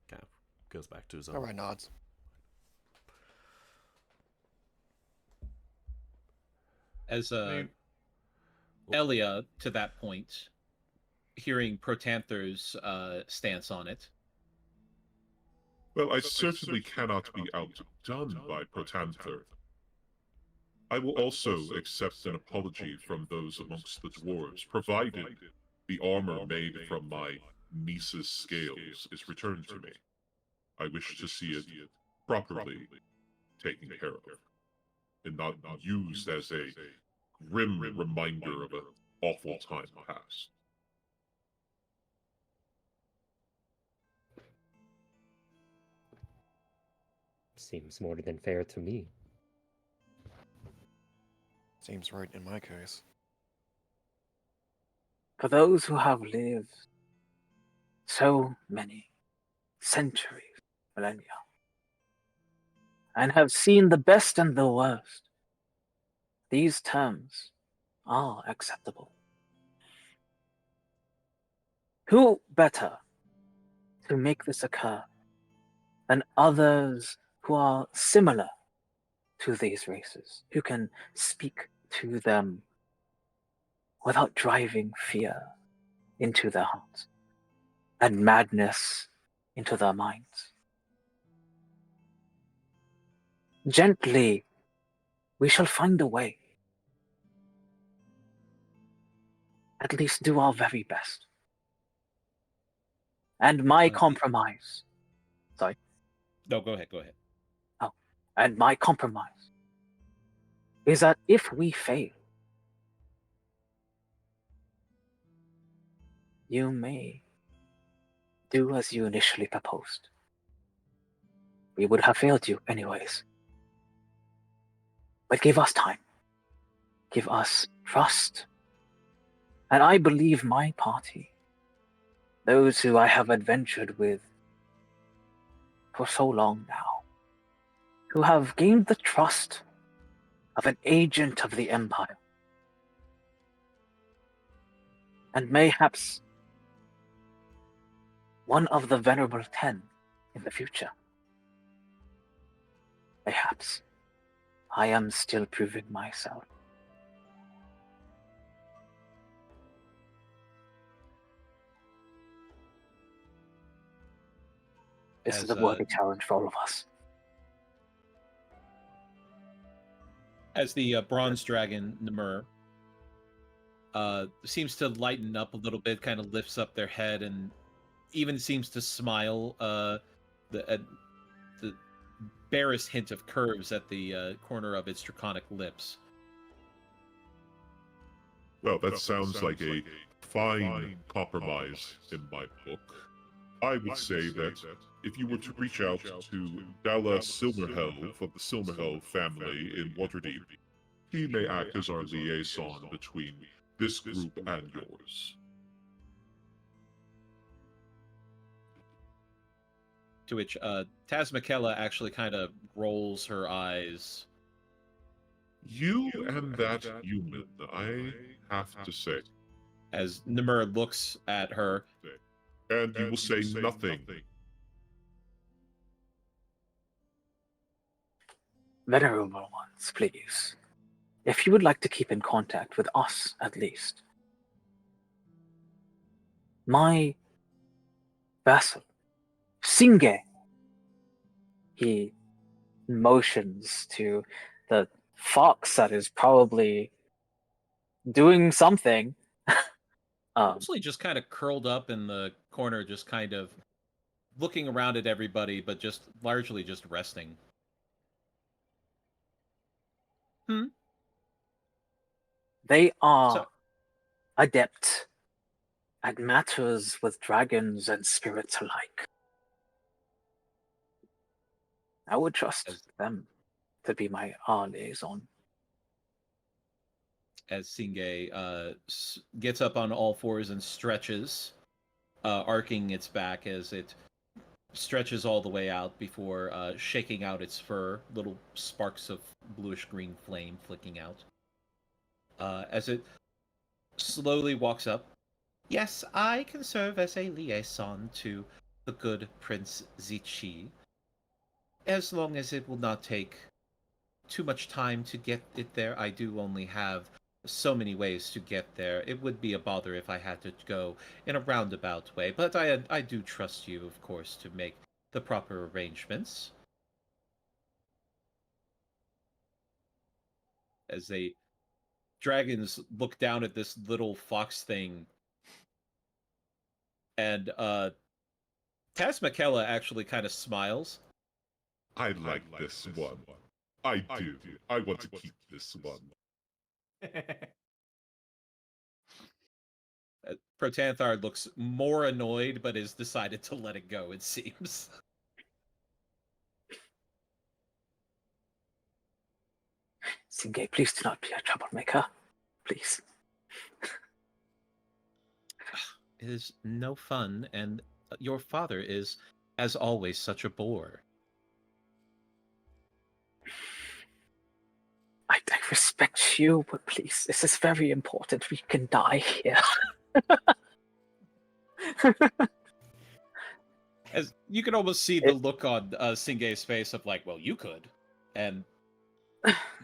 kind of goes back to his own. Alright, nods. As Elia, to that point, hearing Protanther's stance on it. Well, I certainly cannot be outdone by Protanther. I will also accept an apology from those amongst the dwarves, provided the armor made from my niece's scales is returned to me. I wish to see it properly taken care of, and not used as a grim reminder of an awful time past. Seems more than fair to me. Seems right in my case. For those who have lived so many centuries, millennia, and have seen the best and the worst, these terms are acceptable. Who better to make this occur than others who are similar to these races, who can speak to them without driving fear into their hearts and madness into their minds. Gently, we shall find a way. At least do our very best. And my compromise. Sorry. No, go ahead. Go ahead. Oh, and my compromise is that if we fail, you may do as you initially proposed. We would have failed you anyways. But give us time. Give us trust. And I believe my party, those who I have adventured with for so long now, who have gained the trust of an agent of the Empire, and mayhaps one of the Venerable Ten in the future. Perhaps I am still proving myself. This is a worthy challenge for all of us. As the bronze dragon Namur seems to lighten up a little bit, kind of lifts up their head, and even seems to smile. The barest hint of curves at the corner of its draconic lips. Well, that sounds like a fine compromise in my book. I would say that if you were to reach out to Dalla Silmerhelve of the Silmerhelve family in Waterdeep, he may act as our liaison between this group and yours. To which Tazmikella actually kind of rolls her eyes. You and that human, I have to say. As Namur looks at her. And you will say nothing. Venerable ones, please. If you would like to keep in contact with us, at least. My vassal, Singe. He motions to the fox that is probably doing something. Mostly just kind of curled up in the corner, just kind of looking around at everybody, but just largely just resting. They are adept at matters with dragons and spirits alike. I would trust them to be our liaison. As Singe gets up on all fours and stretches, arcing its back as it stretches all the way out before shaking out its fur, little sparks of bluish-green flame flicking out. As it slowly walks up, yes, I can serve as a liaison to the good Prince Zichi, as long as it will not take too much time to get it there. I do only have so many ways to get there. It would be a bother if I had to go in a roundabout way, but I do trust you, of course, to make the proper arrangements. As the dragons look down at this little fox thing, and Tazmikella actually kind of smiles. I like this one. I do. I want to keep this one. Protanthar looks more annoyed, but has decided to let it go, it seems. Singe, please do not be a troublemaker. Please. It is no fun, and your father is, as always, such a bore. I respect you, but please, this is very important. We can die here. As you can almost see the look on Singe's face of like, well, you could, and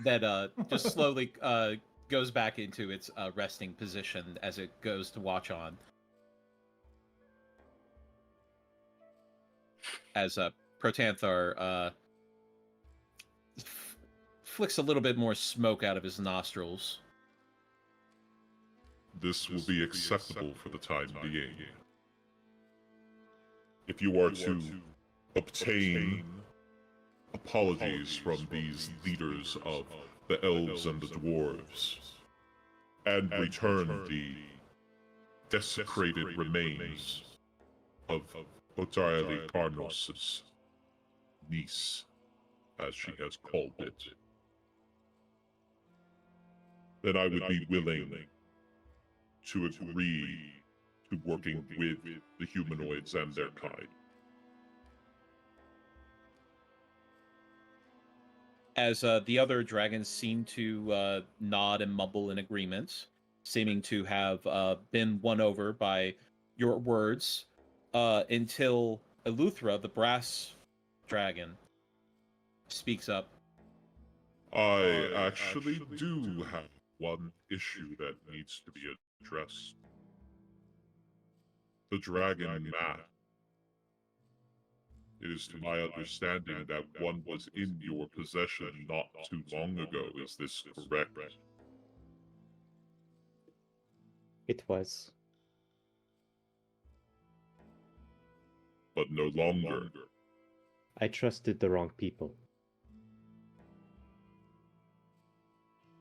then just slowly goes back into its resting position as it goes to watch on. as Protanthar flicks a little bit more smoke out of his nostrils. This will be acceptable for the time being. If you are to obtain apologies from these leaders of the elves and the dwarves, and return the desecrated remains of Otaili Carnos' niece, as she has called it, then I would be willing to agree to working with the humanoids and their kind. As the other dragons seem to nod and mumble in agreement, seeming to have been won over by your words, until Eleuthera, the brass dragon, speaks up. I actually do have one issue that needs to be addressed. The dragon map. It is to my understanding that one was in your possession not too long ago. Is this correct? It was. But no longer. I trusted the wrong people.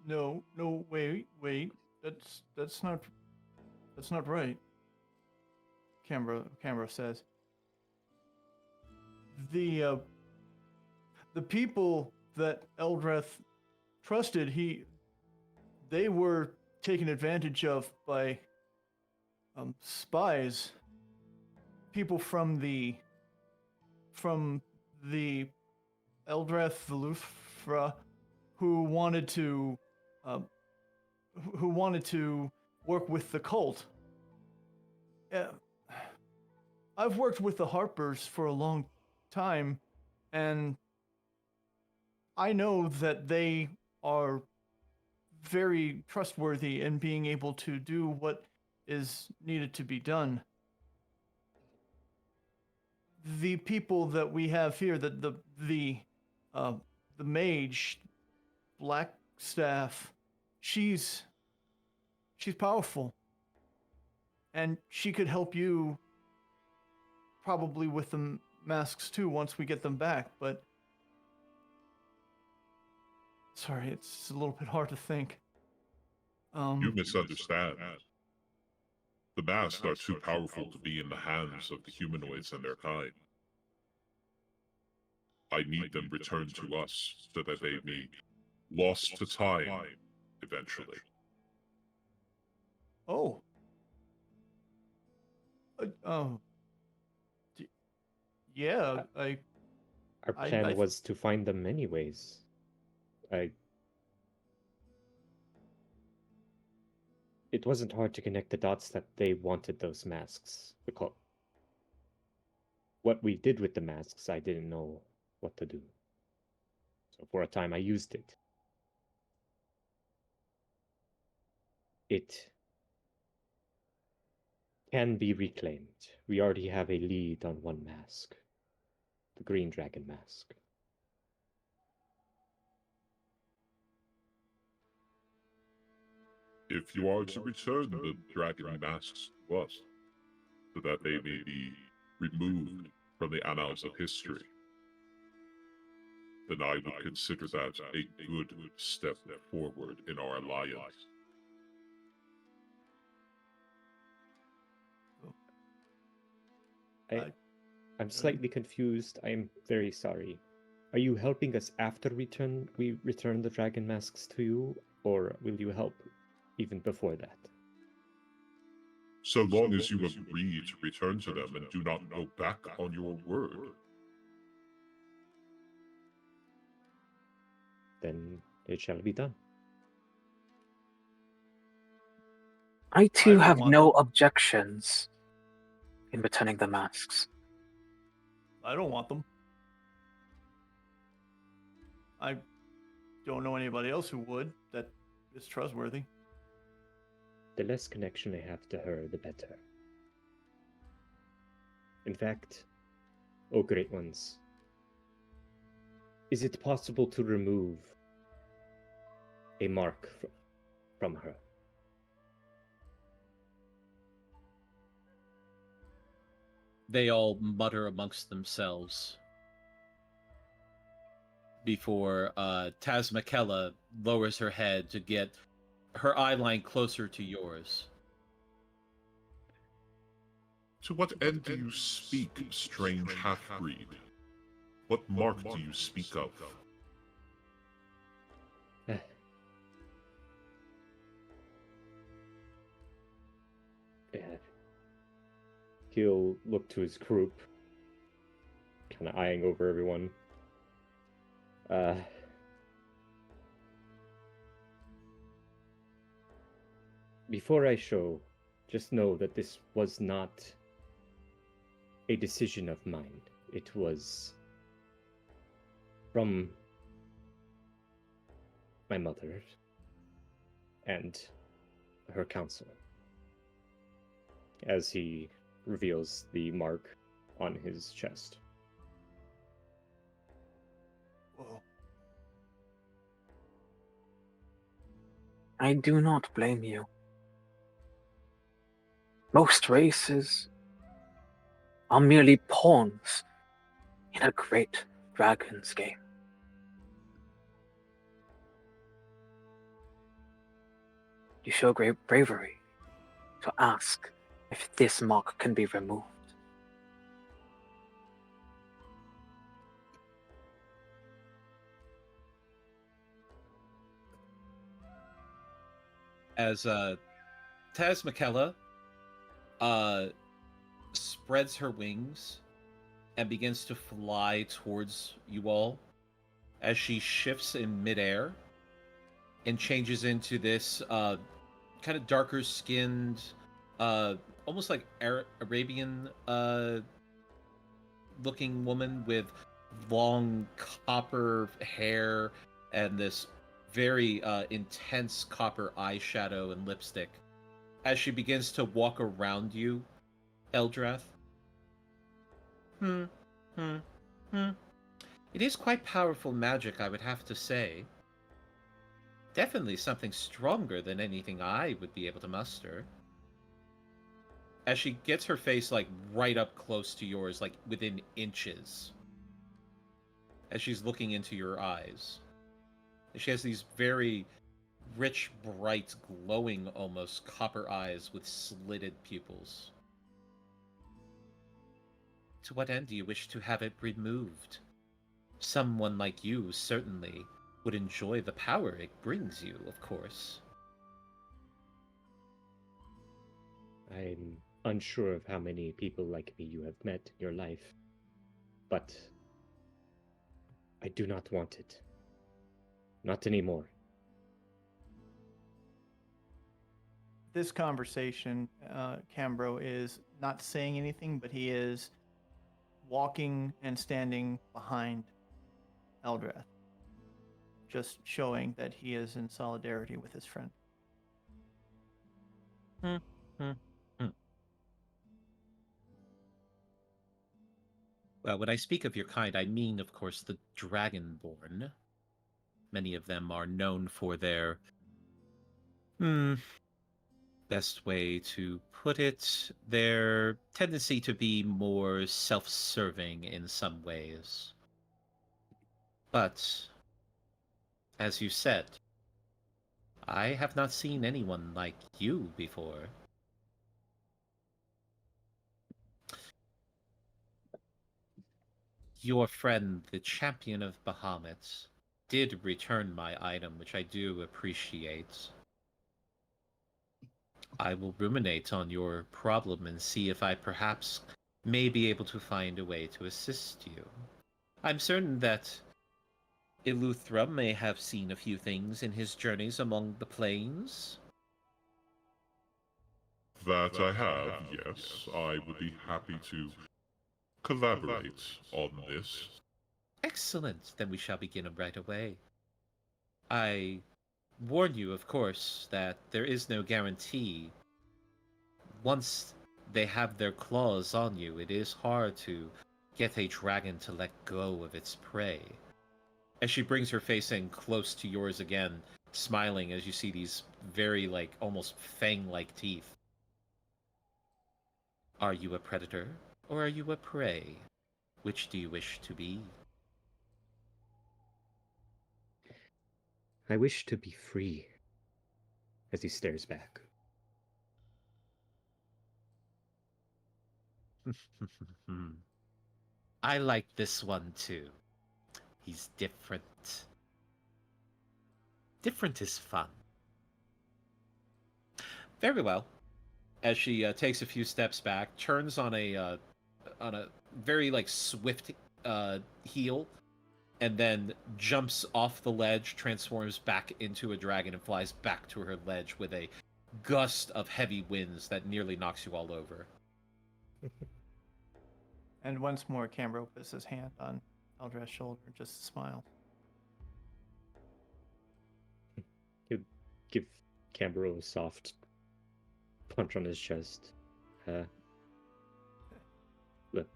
No, wait. That's not right. Canberra says. The people that Eldrath trusted, they were taken advantage of by spies, people from the Eldrath Velufra, who wanted to work with the cult. I've worked with the Harpers for a long time, and I know that they are very trustworthy in being able to do what is needed to be done. The people that we have here, the mage, Blackstaff, she's powerful, and she could help you probably with the masks too once we get them back, but sorry, it's a little bit hard to think. You misunderstand. The masks are too powerful to be in the hands of the humanoids and their kind. I need them returned to us so that they be lost to time eventually. Oh. Yeah, Our plan was to find them anyways. It wasn't hard to connect the dots that they wanted those masks. Because what we did with the masks, I didn't know what to do. So for a time, I used it. It can be reclaimed. We already have a lead on one mask. The green dragon mask. If you are to return the dragon masks to us, so that they may be removed from the annals of history, then I would consider that a good step forward in our alliance. I'm slightly confused. I'm very sorry. Are you helping us after we return the dragon masks to you, or will you help even before that? So long as you agree to return to them and do not go back on your word. Then it shall be done. I too don't have want no them. objections in returning the masks. I don't want them. I don't know anybody else who would that is trustworthy. The less connection I have to her, the better. In fact, O great ones. Is it possible to remove a mark from her? They all mutter amongst themselves before Tazmakella lowers her head to get her eye line closer to yours. To what end do you speak, strange half-breed? What mark do you speak of? He'll look to his group, kind of eyeing over everyone. Before I show, just know that this was not a decision of mine. It was from my mother and her counsel, as he reveals the mark on his chest. Whoa. I do not blame you. Most races are merely pawns in a great dragon's game. You show great bravery to ask if this mark can be removed. As Tazmakella spreads her wings and begins to fly towards you all, as she shifts in midair and changes into this kind of darker skinned, almost like Arabian looking woman with long copper hair and this very intense copper eyeshadow and lipstick. As she begins to walk around you, Eldrath. It is quite powerful magic, I would have to say. Definitely something stronger than anything I would be able to muster. As she gets her face, like, right up close to yours, like, within inches. As she's looking into your eyes. She has these very rich, bright, glowing almost copper eyes with slitted pupils. To what end do you wish to have it removed? Someone like you certainly would enjoy the power it brings you, of course. I'm unsure of how many people like me you have met in your life, but I do not want it. Not anymore. This conversation, Cambro is not saying anything, but he is walking and standing behind Eldrath, just showing that he is in solidarity with his friend. Well, when I speak of your kind, I mean, of course, the Dragonborn. Many of them are known for their... best way to put it, their tendency to be more self-serving in some ways. But, as you said, I have not seen anyone like you before. Your friend, the champion of Bahamut, did return my item, which I do appreciate. I will ruminate on your problem and see if I perhaps may be able to find a way to assist you. I'm certain that Eleuthera may have seen a few things in his journeys among the plains. That I have, yes. I would be happy to collaborate on this. Excellent. Then we shall begin right away. I warn you, of course, that there is no guarantee. Once they have their claws on you, it is hard to get a dragon to let go of its prey? As she brings her face in close to yours again, smiling as you see these very, like, almost fang-like teeth. Are you a predator, or are you a prey? Which do you wish to be? I wish to be free. As he stares back. I like this one too. He's different. Different is fun. Very well. As she takes a few steps back, turns on a very like swift heel, and then jumps off the ledge, transforms back into a dragon, and flies back to her ledge with a gust of heavy winds that nearly knocks you all over. And once more, Cambro puts his hand on Eldrath's shoulder and just smiles. He'll give Cambro a soft punch on his chest. Look,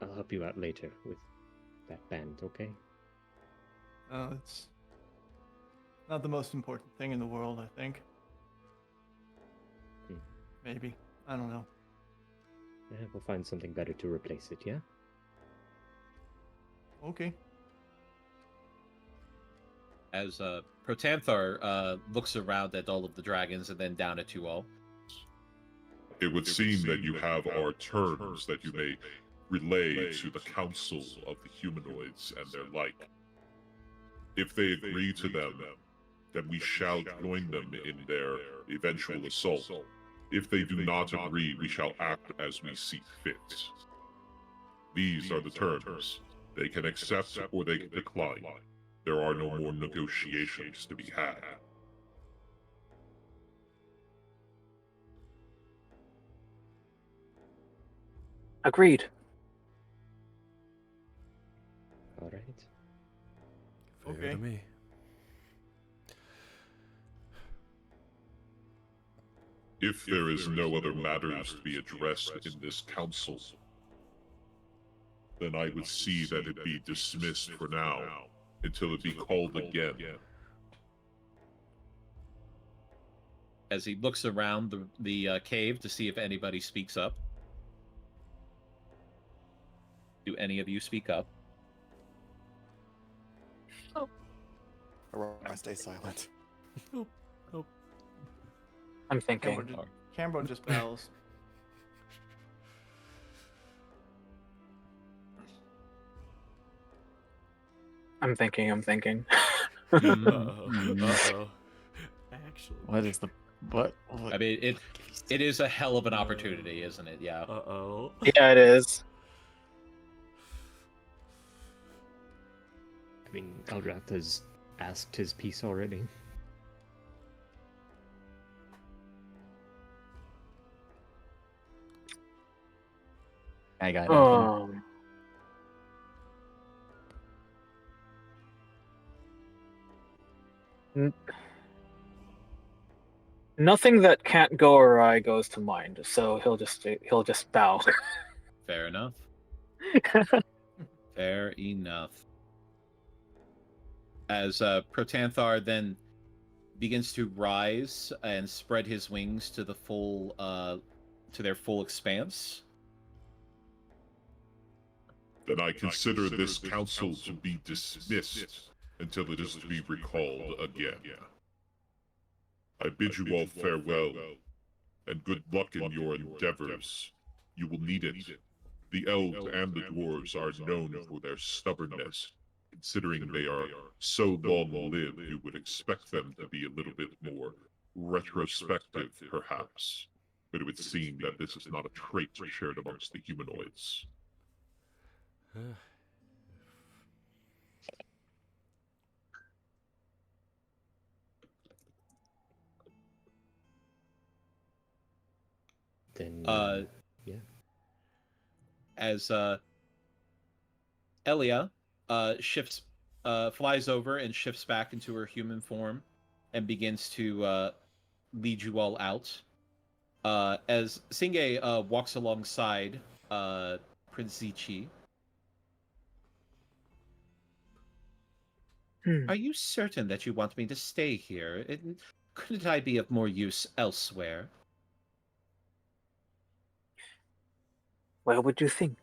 I'll help you out later with that band, okay? It's not the most important thing in the world, I think. Maybe. I don't know. Yeah, we'll find something better to replace it, yeah? Okay. As Protanthar looks around at all of the dragons and then down at you all. It would seem that you have our terms that you may relay to the Council of the Humanoids and their like. If they agree to them, then we shall join them in their eventual assault. If they do not agree, we shall act as we see fit. These are the terms. They can accept or they can decline. There are no more negotiations to be had. Agreed. All right. Fair Okay. to me. If there is no other matters to be addressed in this council, then I would see that it be dismissed for now, until it be called again. As he looks around the cave to see if anybody speaks up. Do any of you speak up? Or I stay silent. I'm thinking. Cambro just bows. I'm thinking. Uh-oh. Actually. What is the what? I mean, it is a hell of an opportunity, isn't it? Yeah. Uh-oh. Yeah, it is. I mean, Eldrath has asked his piece already. I got nothing. Nothing that can't go awry goes to mind, so he'll just bow. Fair enough. Fair enough. As Protanthar then begins to rise and spread his wings to the full, to their full expanse. Then I consider this council to be dismissed until it is to be recalled again. I bid you all farewell, and good luck in your endeavors. You will need it. The elves and the dwarves are known for their stubbornness. Considering they are so long-lived, you would expect them to be a little bit more retrospective, perhaps. But it would seem that this is not a trait shared amongst the humanoids. Then, yeah. As Elia shifts, flies over and shifts back into her human form and begins to lead you all out. As Singe walks alongside Prince Zichi, Hmm. are you certain that you want me to stay here? Couldn't I be of more use elsewhere? Where would you think?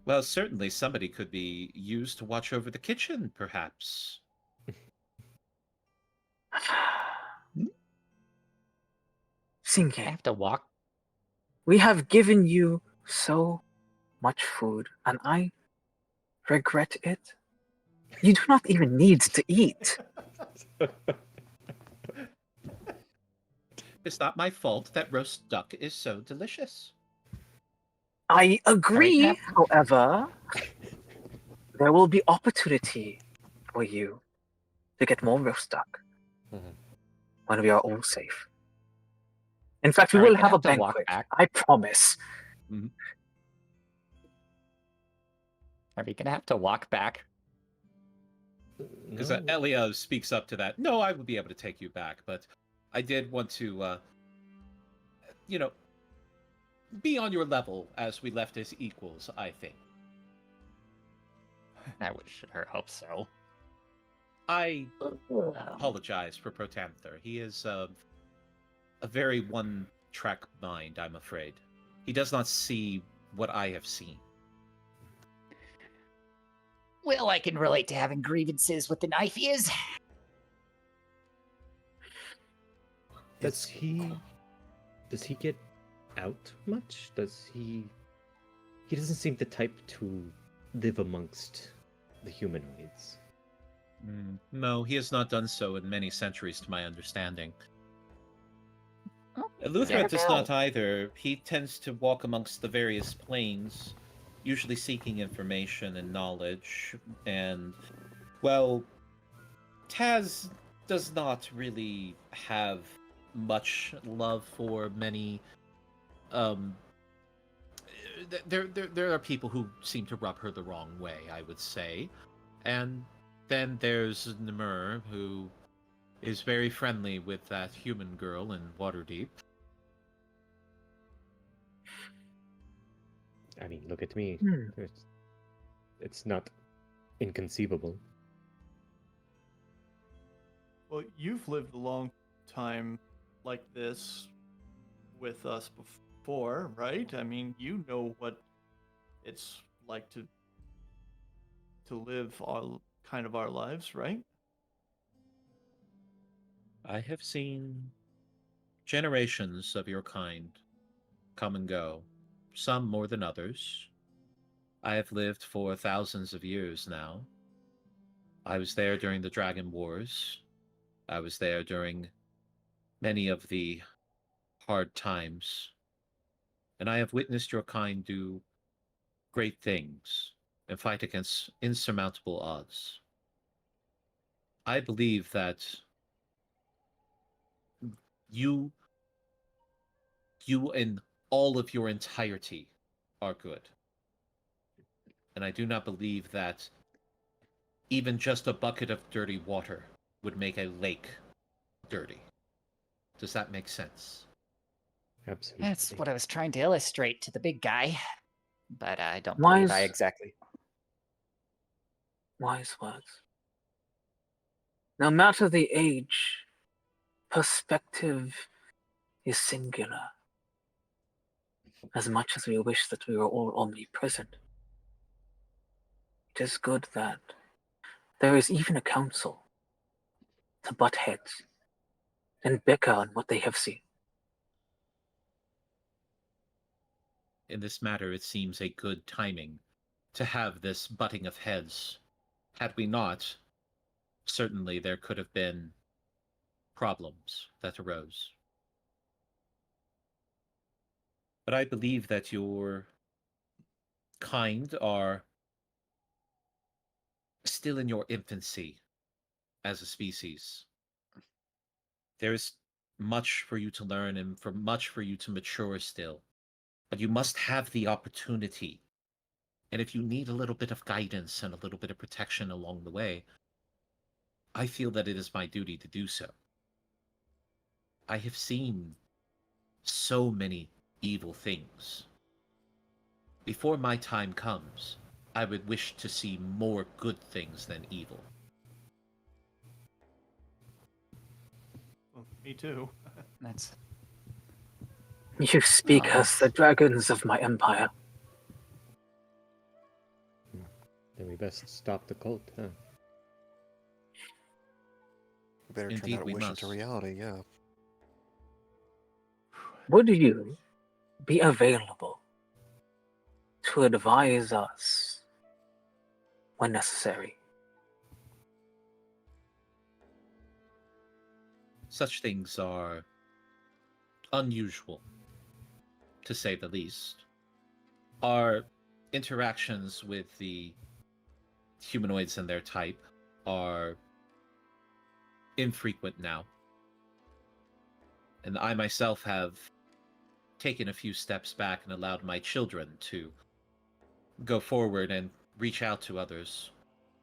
Well, certainly somebody could be used to watch over the kitchen, perhaps. I Singe, have to walk. we have given you so much food, and I regret it. You do not even need to eat. It's not my fault that roast duck is so delicious. I Are we agree, gonna however, there will be opportunity for you to get more roast duck Mhm. when we are all safe. In fact, we Are we will gonna have a have to walk banquet. back? I promise. Are we gonna have to walk back? Because No. Elia speaks up to that. No, I would be able to take you back, but I did want to, be on your level as we left as equals, I think. I would sure hope so. I apologize for Protanther. He is a very one-track mind, I'm afraid. He does not see what I have seen. Well, I can relate to having grievances with the knifeies. Does he get out much? He doesn't seem the type to live amongst the humanoids. No, he has not done so in many centuries, to my understanding. Luthra Never does know. not either. He tends to walk amongst the various planes, usually seeking information and knowledge, and, well, Taz does not really have much love for many. There are people who seem to rub her the wrong way, I would say, and then there's Nemur, who is very friendly with that human girl in Waterdeep. I mean, look at me. Hmm. It's not inconceivable. Well, you've lived a long time like this with us before, right? I mean, you know what it's like to live our lives, right? I have seen generations of your kind come and go, some more than others. I have lived for thousands of years now. I was there during the Dragon Wars. I was there during many of the hard times. And I have witnessed your kind do great things and fight against insurmountable odds. I believe that you in all of your entirety are good. And I do not believe that even just a bucket of dirty water would make a lake dirty. Does that make sense? Absolutely. That's what I was trying to illustrate to the big guy, but I don't Why believe I is- exactly. Wise words. No matter the age, perspective is singular. As much as we wish that we were all omnipresent, it is good that there is even a council to butt heads and bicker on what they have seen. In this matter, it seems a good timing to have this butting of heads. Had we not, certainly there could have been problems that arose. But I believe that your kind are still in your infancy as a species. There is much for you to learn and much for you to mature still. But you must have the opportunity. And if you need a little bit of guidance and a little bit of protection along the way, I feel that it is my duty to do so. I have seen so many evil things. Before my time comes, I would wish to see more good things than evil. Well, me too. That's You speak Oh. as the dragons of my empire. Then we best stop the cult, huh? We better turn Indeed, that we wish must. into reality, yeah. Would you be available to advise us when necessary? Such things are unusual, to say the least. Our interactions with the humanoids and their type are infrequent now. And I myself have taken a few steps back and allowed my children to go forward and reach out to others.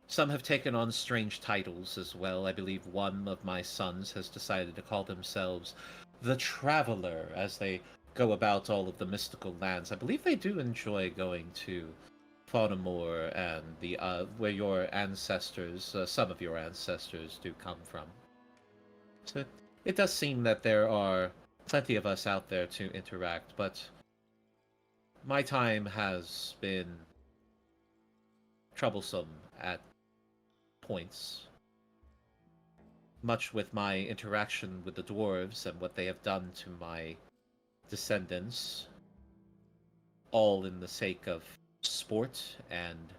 Some have taken on strange titles as well. I believe one of my sons has decided to call themselves the Traveler as they go about all of the mystical lands. I believe they do enjoy going to Faunamore and the where your ancestors, some of your ancestors, do come from. So it does seem that there are plenty of us out there to interact, but my time has been troublesome at points. Much with my interaction with the dwarves and what they have done to my descendants, all in the sake of sport and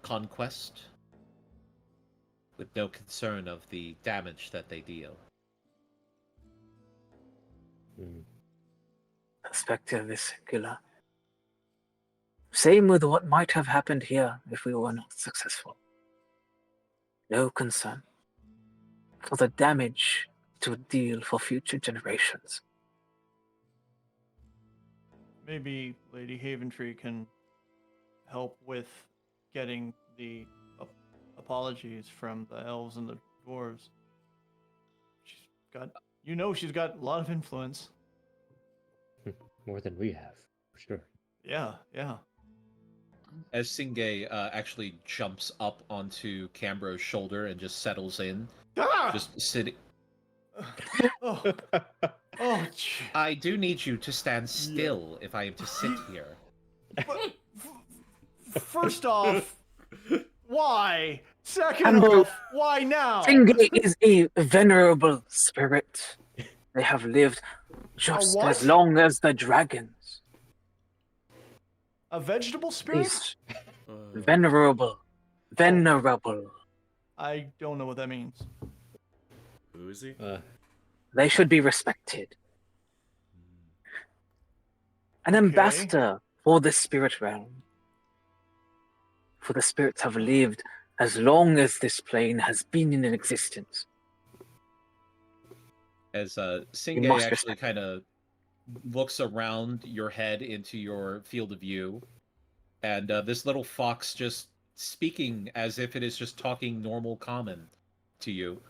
conquest, with no concern of the damage that they deal. Perspective is singular. Same with what might have happened here if we were not successful. No concern for the damage to deal for future generations. Maybe Lady Haventree can help with getting the apologies from the elves and the dwarves. She's got a lot of influence. More than we have, for sure. Yeah. As Singay actually jumps up onto Cambro's shoulder and just settles in, Ah! just sitting. Oh, oh, gee. I do need you to stand still if I am to sit here. First off, why? Second Campbell, off, why now? Singay is a venerable spirit. They have lived just what? as long as the dragons. A vegetable spirit? He's venerable. Venerable. I don't know what that means. Who is he? They should be respected. An Okay. ambassador for the spirit realm. For the spirits have lived as long as this plane has been in existence. As You Singay must actually respect. kind of looks around your head into your field of view, and this little fox just speaking as if it is just talking normal common to you.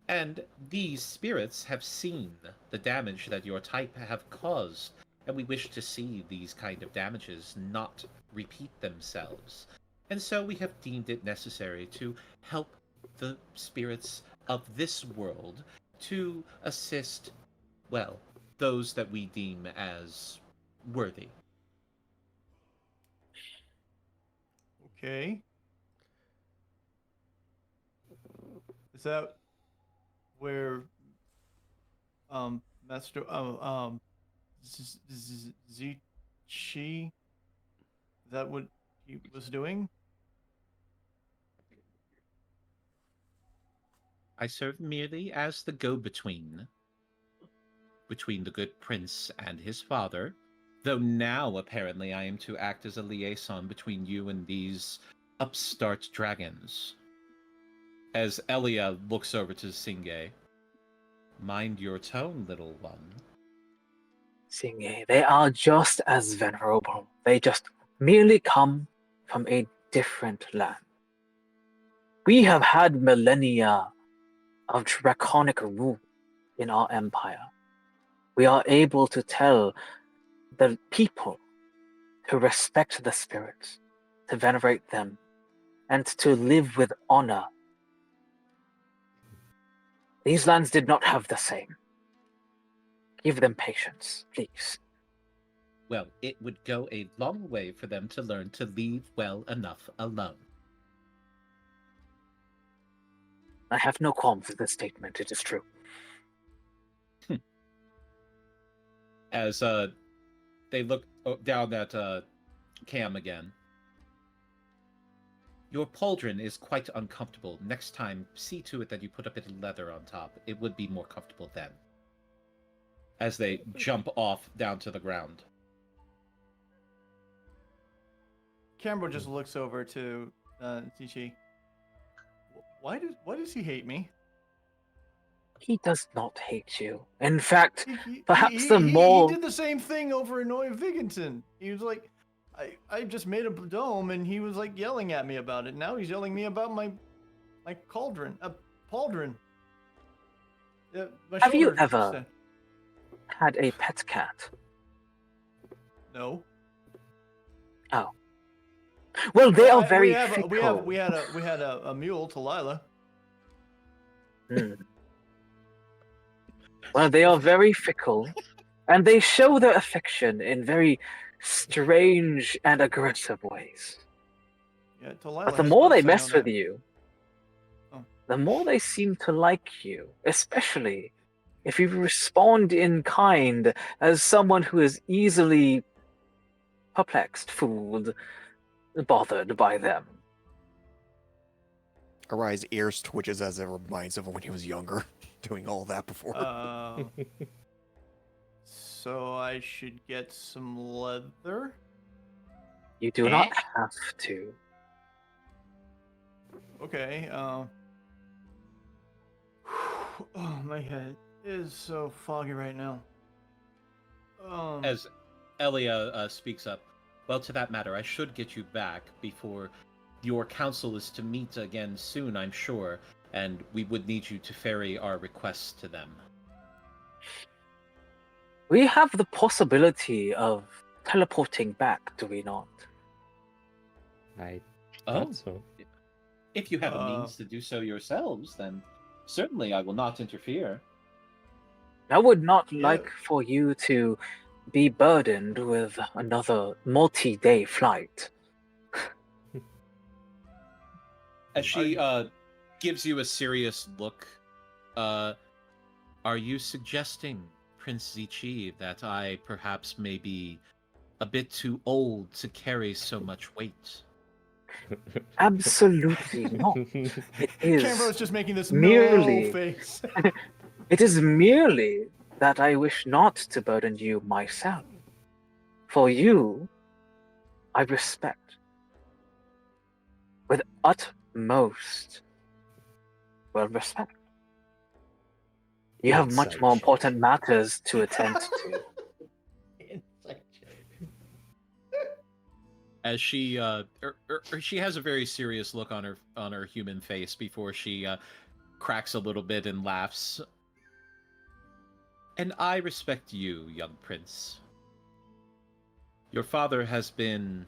And these spirits have seen the damage that your type have caused, and we wish to see these kind of damages not repeat themselves. And so we have deemed it necessary to help the spirits of this world to assist, well, those that we deem as worthy. Okay. Is that where Master Zichi, is that what he was doing? I serve merely as the go-between between the good prince and his father, though now apparently I am to act as a liaison between you and these upstart dragons. As Elia looks over to Singay, mind your tone, little one. Singay, they are just as venerable. They just merely come from a different land. We have had millennia of draconic rule in our empire, we are able to tell the people to respect the spirits, to venerate them, and to live with honor. These lands did not have the same. Give them patience, please. Well, it would go a long way for them to learn to leave well enough alone. I have no qualms with this statement, it is true. As they look down at Cam again. Your pauldron is quite uncomfortable. Next time, see to it that you put a bit of leather on top. It would be more comfortable then. As they jump off down to the ground. Cambro just looks over to Tichi. Why does he hate me? He does not hate you. In fact, He perhaps the more... He did the same thing over in Noy Vigenton. He was like, I just made a dome, and he was like yelling at me about it. Now he's yelling at me about my pauldron. Yeah, Have you shoulder ever said- had a pet cat? No. Oh. Well, they are very we fickle. had a mule, Talila. Hmm. Well, they are very fickle, and they show their affection in very strange and aggressive ways. Yeah, Talila. But the has more those, they I know mess with that. you, Oh. the more they seem to like you, especially if you respond in kind as someone who is easily perplexed, fooled, bothered by them. Arai's ears twitches as it reminds him of when he was younger, doing all that before. So I should get some leather? You do not have to. Okay, oh, my head is so foggy right now. As Elia speaks up, well, to that matter, I should get you back before your council is to meet again soon, I'm sure, and we would need you to ferry our requests to them. We have the possibility of teleporting back, do we not? I Oh, thought so. if you have a means to do so yourselves, then certainly I will not interfere. I would not like for you to be burdened with another multi-day flight. As she gives you a serious look, are you suggesting, Prince Zichi, that I perhaps may be a bit too old to carry so much weight? Absolutely not. It is Cambro's just making this merely, no face. it is merely that I wish not to burden you myself. For you, I respect. With utmost respect. You have much Insight more check. important matters to attend to. Insight check. As she she has a very serious look on her human face before she cracks a little bit and laughs. And I respect you, young prince. Your father has been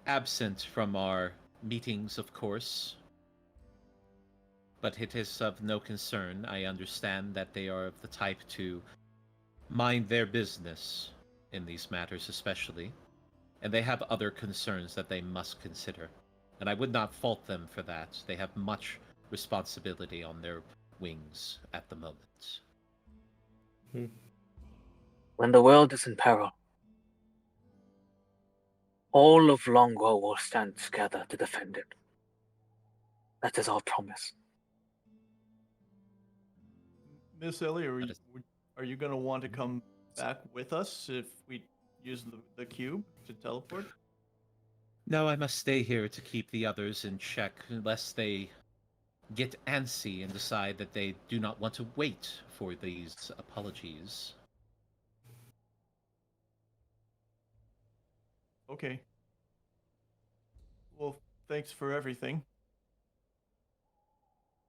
absent from our meetings, of course. But it is of no concern. I understand that they are of the type to mind their business in these matters especially. And they have other concerns that they must consider. And I would not fault them for that. They have much responsibility on their wings at the moment. When the world is in peril, all of Longwoe will stand together to defend it. That is our promise. Miss Ellie, are you going to want to come back with us if we use the cube to teleport? No, I must stay here to keep the others in check, lest they get antsy and decide that they do not want to wait for these apologies. Okay. Well, thanks for everything.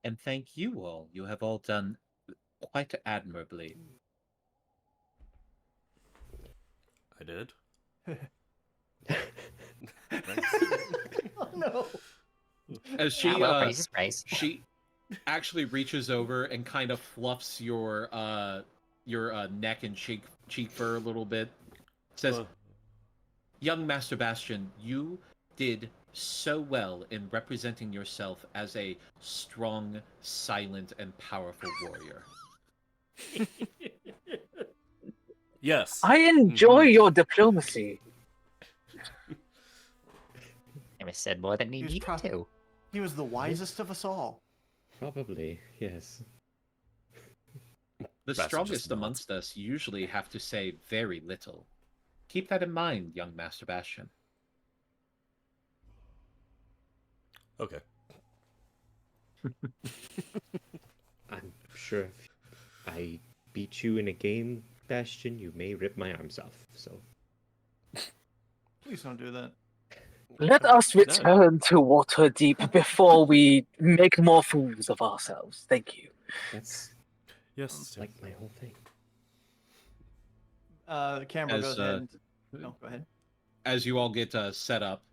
And thank you all. You have all done quite admirably. I did. Oh no. As she well, praise is praise. she actually reaches over and kind of fluffs your neck and cheek fur a little bit. Says, Uh, "Young Master Bastion, you did so well in representing yourself as a strong, silent, and powerful warrior." yes. I enjoy your diplomacy. Never said more than he He's needed to. He was the wisest of us all. Probably, yes. The Bastard strongest just nods. amongst us usually have to say very little. Keep that in mind, young Master Bastion. Okay. I'm sure if I beat you in a game, Bastion, you may rip my arms off. So Please don't do that. Let us return to Waterdeep before we make more fools of ourselves. Thank you. that's Yes. like my whole thing. The camera As, goes ahead. And... Oh, go ahead. As you all get set up,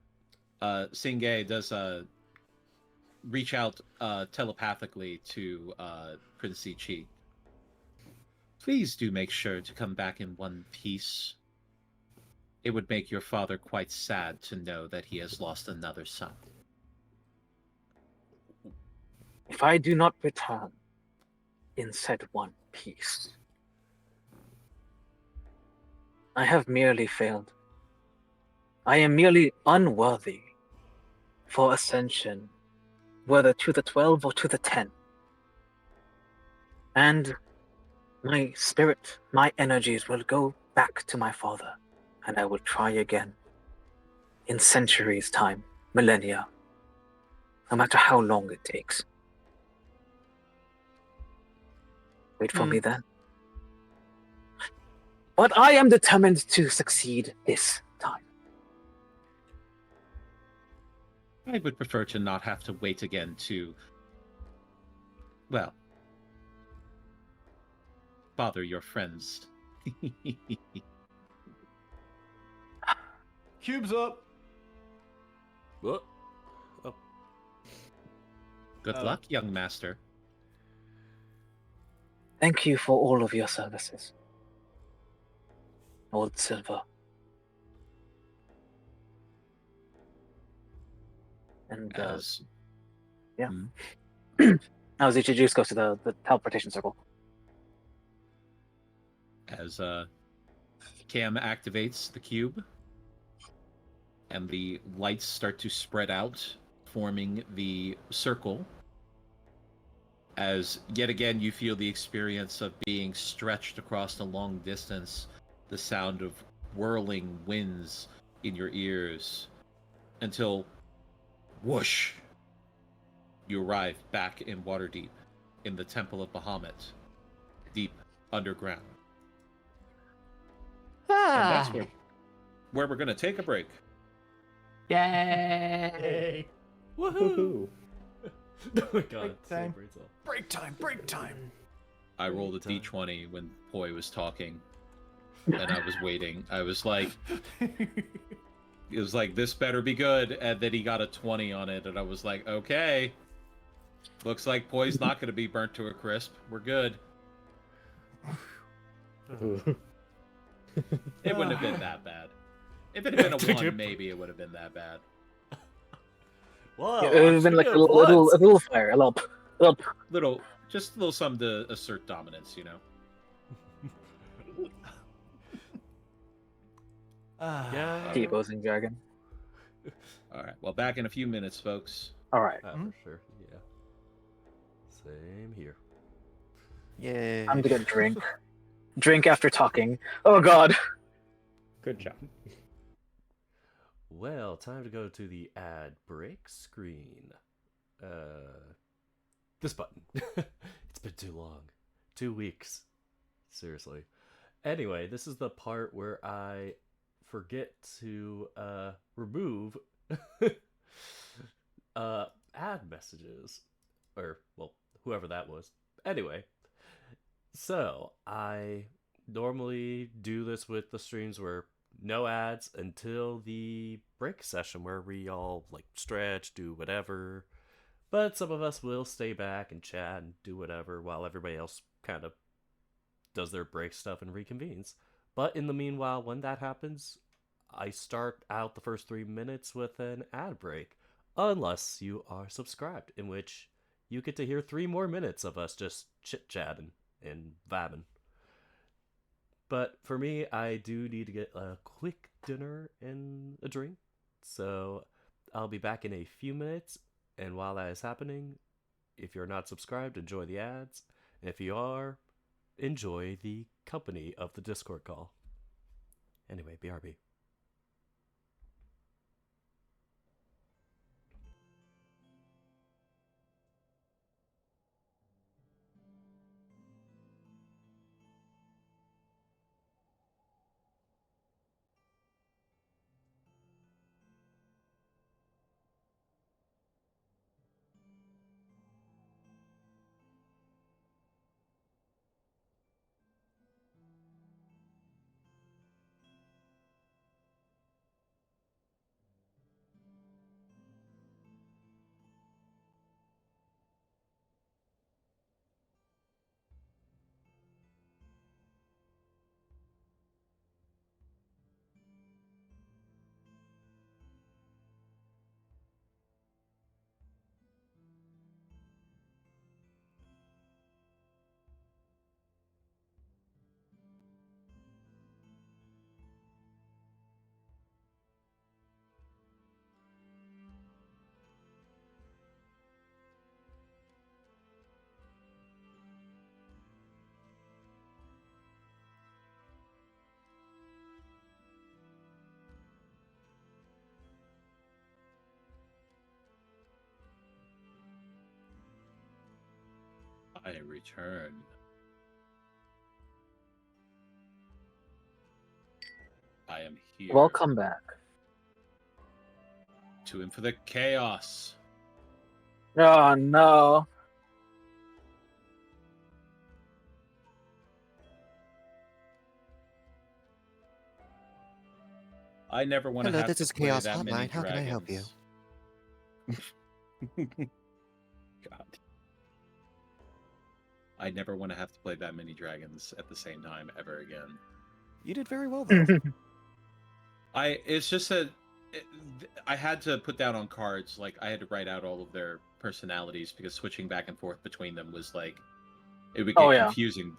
Singay does reach out telepathically to Prince Chi. Please do make sure to come back in one piece. It would make your father quite sad to know that he has lost another son. If I do not return in said one piece, I have merely failed. I am merely unworthy for ascension, whether to the 12 or to the 10. And my spirit, my energies will go back to my father, and I will try again. In centuries' time, millennia, no matter how long it takes. Wait for me then. But I am determined to succeed this time. I would prefer to not have to wait again to, well, bother your friends. Cube's up. What? Oh, Good luck, young master. Thank you for all of your services, Old Silver. And As yeah. Hmm? As Ichiju's goes to the teleportation circle. As Cam activates the cube, and the lights start to spread out, forming the circle. As yet again you feel the experience of being stretched across a long distance, the sound of whirling winds in your ears, until whoosh, you arrive back in Waterdeep, in the Temple of Bahamut, deep underground. And that's where we're going to take a break. Yay! Yay. woohoo! Oh my god. Break time. Celebrates all. Break time. Break time. I rolled a Time. d20 when Poi was talking, and I was waiting. I was like, it was like, this better be good, and then he got a 20 on it, and I was like, okay. Looks like Poi's not going to be burnt to a crisp. We're good. It wouldn't have been that bad. If it had been a 1, maybe it would have been that bad. Whoa, Yeah, it would have been like a little fire, a little. Just a little something to assert dominance, you know? Yeah. Deep Ocean Dragon. Alright, well, back in a few minutes, folks. All right. For sure. Yeah. Same here. Yay. I'm gonna drink. Drink after talking. Oh god. Good job. Well, time to go to the ad break screen. This button. It's been too long. 2 weeks. Seriously. Anyway, this is the part where I forget to remove ad messages. or well, whoever that was. Anyway, so I normally do this with the streams where no ads until the break session where we all like stretch, do whatever. But some of us will stay back and chat and do whatever while everybody else kind of does their break stuff and reconvenes. But in the meanwhile, when that happens, I start out the first 3 minutes with an ad break. Unless you are subscribed, in which you get to hear 3 more minutes of us just chit chatting and vabbing. But for me, I do need to get a quick dinner and a drink. So I'll be back in a few minutes. And while that is happening, if you're not subscribed, enjoy the ads. And if you are, enjoy the company of the Discord call. Anyway, BRB. I return. I am here. Welcome back. To infinite chaos. Oh no. I never want to Hello, have this to is play Chaos that many Hotline. How can I help you? dragons. God. I never want to have to play that many dragons at the same time ever again. You did very well, though. It's just that I had to put down on cards, like I had to write out all of their personalities because switching back and forth between them was like, it would get confusing.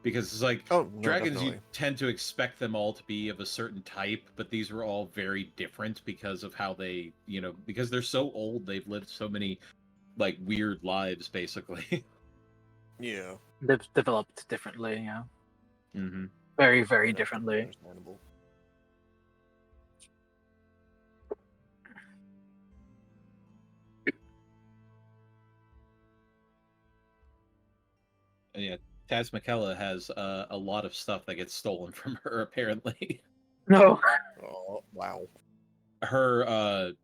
Because it's like, Oh, no, dragons, definitely. you tend to expect them all to be of a certain type, but these were all very different because of how they, because they're so old, they've lived so many, like, weird lives, basically. Yeah. They've developed differently, yeah. Mm-hmm. Very, very Yeah, that's differently. understandable. And yeah, Taz McKella has a lot of stuff that gets stolen from her, apparently. No. Oh, wow. Her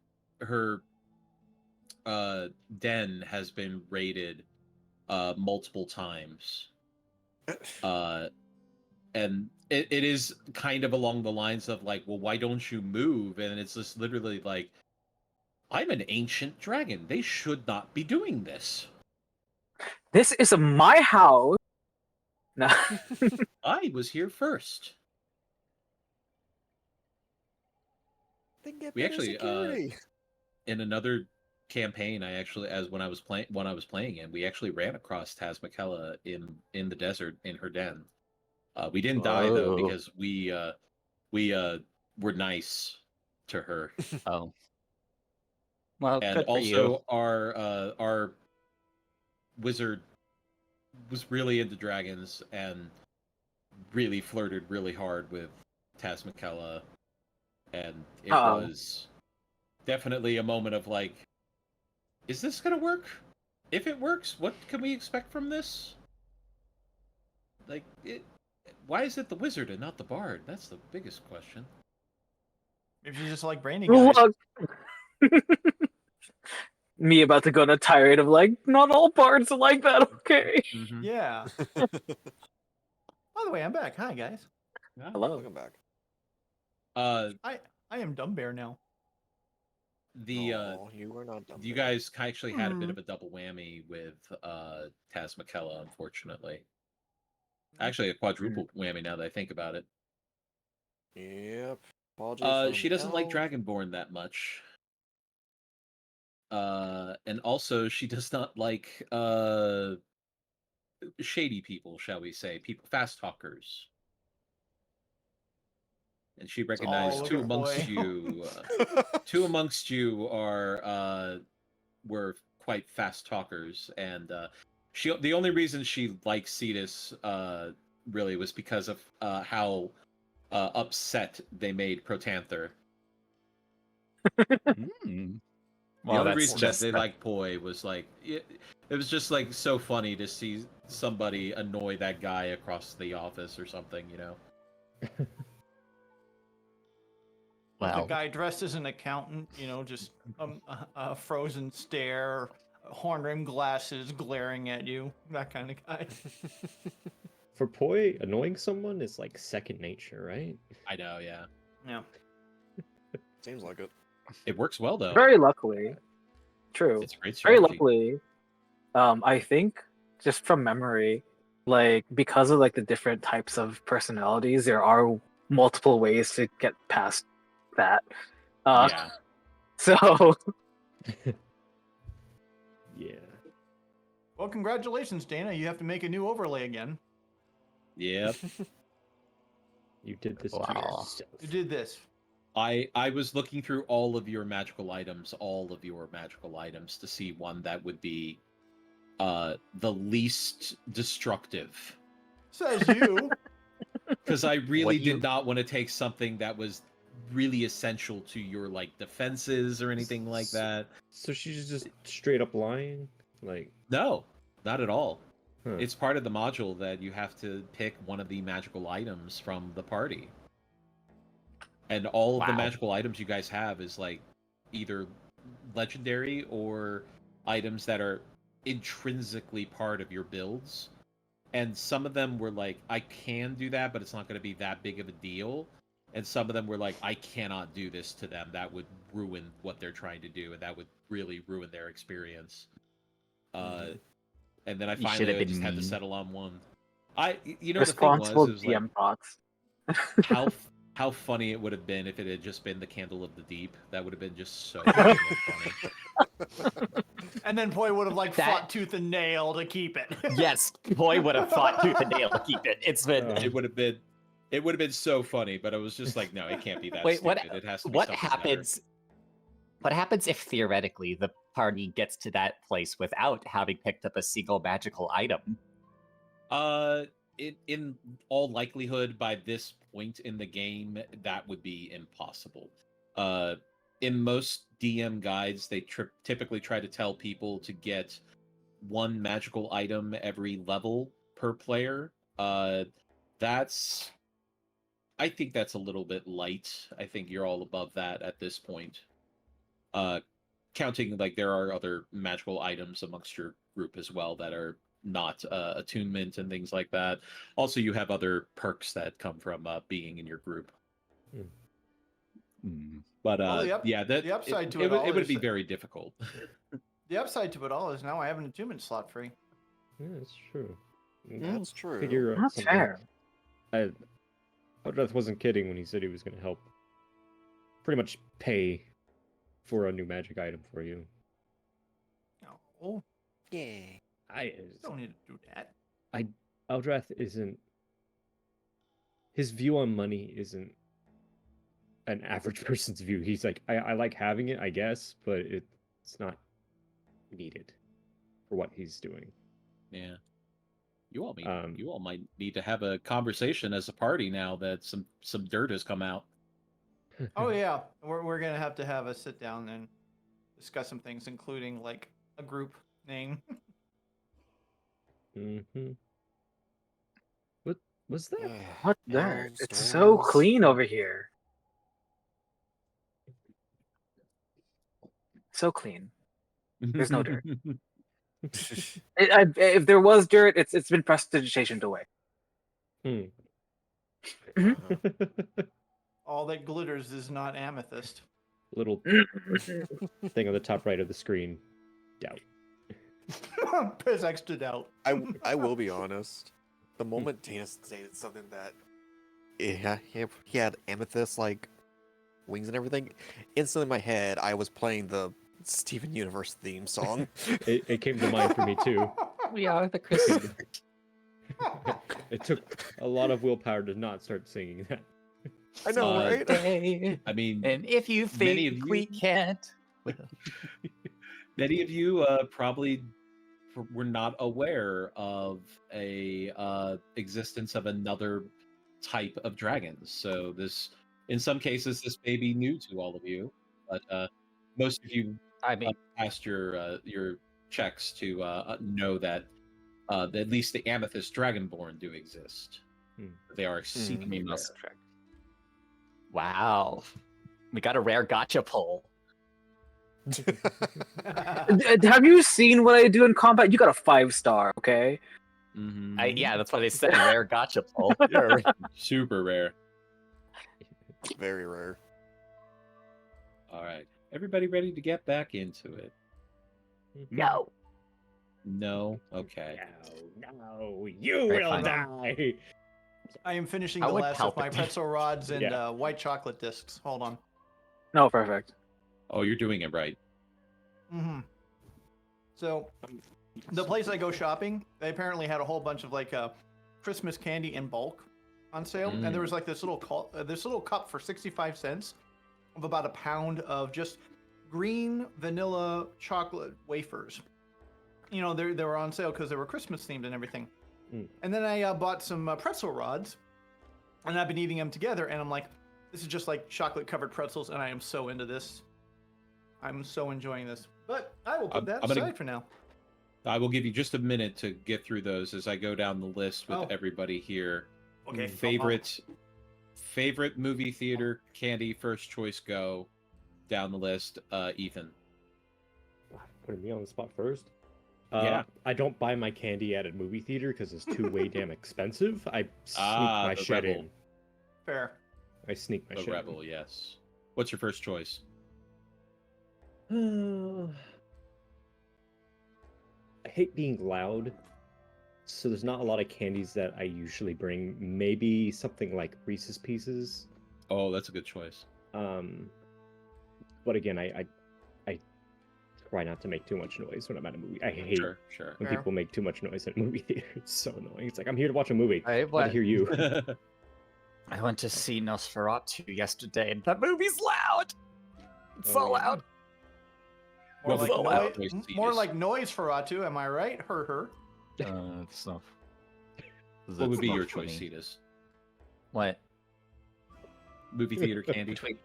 den has been raided multiple times. And it is kind of along the lines of like, well, why don't you move? And it's just literally like, I'm an ancient dragon. They should not be doing this. This is my house. No. I was here first. Then get We better actually security. in another campaign, I actually, as when I was playing in, we actually ran across Taz McKella in the desert in her den. We didn't die though Oh. because we were nice to her. Oh. Well, And good for you. also our wizard was really into dragons and really flirted really hard with Taz McKella, and it was definitely a moment of like, is this gonna work? If it works, what can we expect from this? Like, why is it the wizard and not the bard? That's the biggest question. Maybe you just like brainy guys. Look. me about to go on a tirade of like, not all bards are like that, okay? Mhm. Yeah. By the way, I'm back. Hi guys. Hello. Welcome back. I am Dumb Bear now. No, you were not dumb. You Bear. guys actually had a bit of a double whammy with Taz McKella, unfortunately. Actually, a quadruple whammy now that I think about it. Yep. Apologies from She doesn't like hell. Dragonborn that much. And also she does not like shady people, shall we say, people, fast talkers. And she recognized look two at amongst boy. you, were quite fast talkers, and the only reason she liked Cetus really was because of how upset they made Protanther. Hmm. The Well, only that's reason that just they liked Poi was like it was just like so funny to see somebody annoy that guy across the office or something, you know. The well. guy dressed as an accountant, you know, just a frozen stare, horn rimmed glasses glaring at you, that kind of guy. For Poi, annoying someone is like second nature, right? I know, yeah. Yeah. Seems like it. It works well though. Very luckily. True. It's a great Very strategy. luckily. I think just from memory, like because of like the different types of personalities, there are multiple ways to get past that. Yeah. So Yeah. Well, congratulations, Dana. You have to make a new overlay again. Yep. You did this to Wow. yourself. You did this. I was looking through all of your magical items to see one that would be the least destructive. Says you. Because I really What do you- did not want to take something that was really essential to your like defenses or anything like that. So she's just straight up lying? Like, No, not at all. huh. It's part of the module that you have to pick one of the magical items from the party. And all of the Wow. magical items you guys have is like either legendary or items that are intrinsically part of your builds. And some of them were like, I can do that, but it's not going to be that big of a deal. And some of them were like, I cannot do this to them. That would ruin what they're trying to do, and that would really ruin their experience. And then I You should finally have just been had to mean. settle on one. The responsible thing was, it was DM like, thoughts. how funny it would have been if it had just been the Candle of the Deep. That would have been just so funny. And then Poi would have like That- fought tooth and nail to keep it. Yes, boy would have fought tooth and nail to keep it. It's been. It would have been so funny, but I was just like, no, it can't be that Wait, stupid. what? It has to be What something better. happens? What happens if theoretically the party gets to that place without having picked up a single magical item? In all likelihood, by this point in the game, that would be impossible. In most DM guides, they typically try to tell people to get one magical item every level per player. I think that's a little bit light. I think you're all above that at this point. Counting like there are other magical items amongst your group as well that are not attunement and things like that. Also, you have other perks that come from being in your group. But Well, the upside to it it would, all it would is be that- very difficult. The upside to it all is now I have an attunement slot free. Yeah, that's true. That's true. Figure out That's something. fair. Eldrath wasn't kidding when he said he was going to help pretty much pay for a new magic item for you. No, Yay. don't need to do that. Eldrath isn't. His view on money isn't an average person's view. He's like, I like having it, I guess, but it's not needed for what he's doing. Yeah. You all might need to have a conversation as a party now that some dirt has come out. Oh yeah, we're gonna have to have a sit down and discuss some things, including like a group name. Mm-hmm. What was that? What the? Elves, It's so dwarves. clean over here. So clean. There's no dirt. If there was dirt, it's been prestigitationed away. Hmm. All that glitters is not amethyst. Little thing on the top right of the screen. Doubt. Piss extra doubt. I will be honest. The moment Dana stated something that he had amethyst like wings and everything, instantly in my head I was playing the Steven Universe theme song. It came to mind for me too. We are the Christmas. It took a lot of willpower to not start singing that. I know, right? Day. I mean, And if you Many think of we you- can't, many of you probably were not aware of a existence of another type of dragons. So this, in some cases, this may be new to all of you, but most of you I mean, passed your checks to know that at least the amethyst dragonborn do exist. They are exceedingly rare. must check. Wow, we got a rare gotcha pull. Have you seen what I do in combat? You got a 5-star, okay? Mhm. Yeah, that's why they said rare gotcha pull. Super rare. Very rare. All right, everybody ready to get back into it? No. No. Okay. No, you Very will fine. die. I am finishing I the would last of my palpitate. pretzel rods and Yeah. white chocolate discs. Hold on. No, perfect. Oh, you're doing it right. Mm-hmm. So, the place I go shopping, they apparently had a whole bunch of like Christmas candy in bulk on sale, and there was like this little cup for 65 cents of about a pound of just green vanilla chocolate wafers. You know, they were on sale because they were Christmas themed and everything. And then I bought some pretzel rods, and I've been eating them together, and I'm like, this is just like chocolate covered pretzels, and I am so into this. I'm so enjoying this. But I will put that I'm gonna- aside for now. I will give you just a minute to get through those as I go down the list with Oh. everybody here. Okay. Favorite movie theater candy, first choice, go down the list. Ethan. Putting me on the spot first. Yeah. I don't buy my candy at a movie theater because it's too way damn expensive. I sneak my the shit Rebel. in. Fair. I sneak my The shit Rebel, yes. What's your first choice? in. I hate being loud, so there's not a lot of candies that I usually bring. Maybe something like Reese's Pieces. Oh, that's a good choice. But again, I try not to make too much noise when I'm at a movie. I hate Sure. when Fair. people make too much noise at a movie theater. It's so annoying. It's like, I'm here to watch a movie. I Not to went, hear you. I went to see Nosferatu yesterday, and that movie's loud. It's so Oh, yeah. loud. More, Well, like, so like, loud. noise more seats. like noise Ferratu, am I right? Her. It's not. What would be it's your not for choice, me. Cetus? What? Movie theater candy? Between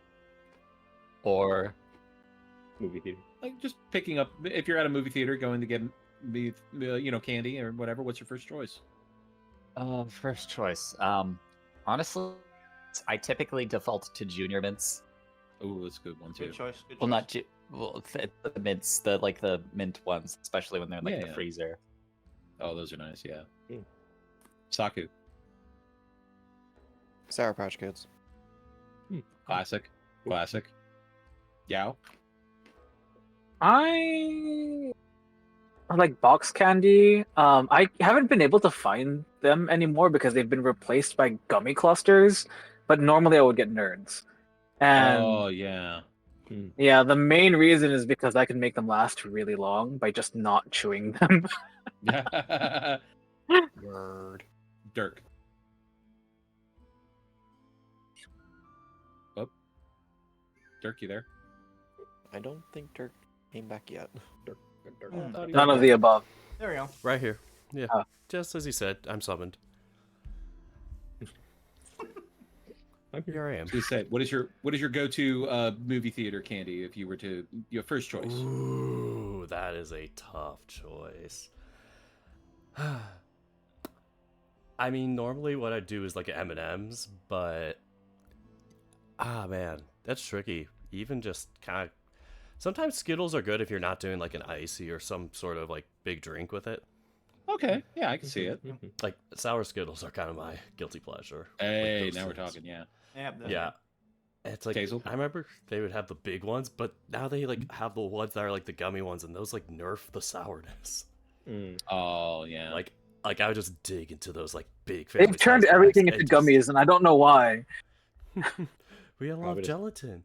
or Movie theater. Like just picking up, if you're at a movie theater going to get candy or whatever, what's your first choice? first choice. Honestly, I typically default to junior mints. Oh, that's a good one too. Good choice. Good Well, choice. not the mints, the mint ones, especially when they're like in Yeah. the freezer. Oh, those are nice, yeah. Mm. Saku, Sour Patch Kids. classic. Yao, I like box candy. I haven't been able to find them anymore because they've been replaced by gummy clusters. But normally I would get nerds. And oh yeah. yeah, the main reason is because I can make them last really long by just not chewing them. Word. Dirk. Oh. Dirk, you there? I don't think Dirk came back yet. None of the above. There we go. Right here. Yeah. Oh. Just as he said, I'm summoned. I'm here. Here I am. So you said, what is your go-to movie theater candy if you were to your first choice? Ooh, that is a tough choice. I mean, normally what I do is like M&Ms, but man, that's tricky. Even just kind of Sometimes Skittles are good if you're not doing like an icy or some sort of like big drink with it. Okay, yeah, I can see it. Like sour Skittles are kind of my guilty pleasure. Hey, those now we're things. talking, yeah. Yeah. It's like Hazel? I remember they would have the big ones, but now they like have the ones that are like the gummy ones, and those like nerf the sourness. Oh, yeah. Like I would just dig into those like big. They've turned family-sized everything bags into and just- gummies, and I don't know why. We all love Probably just- gelatin.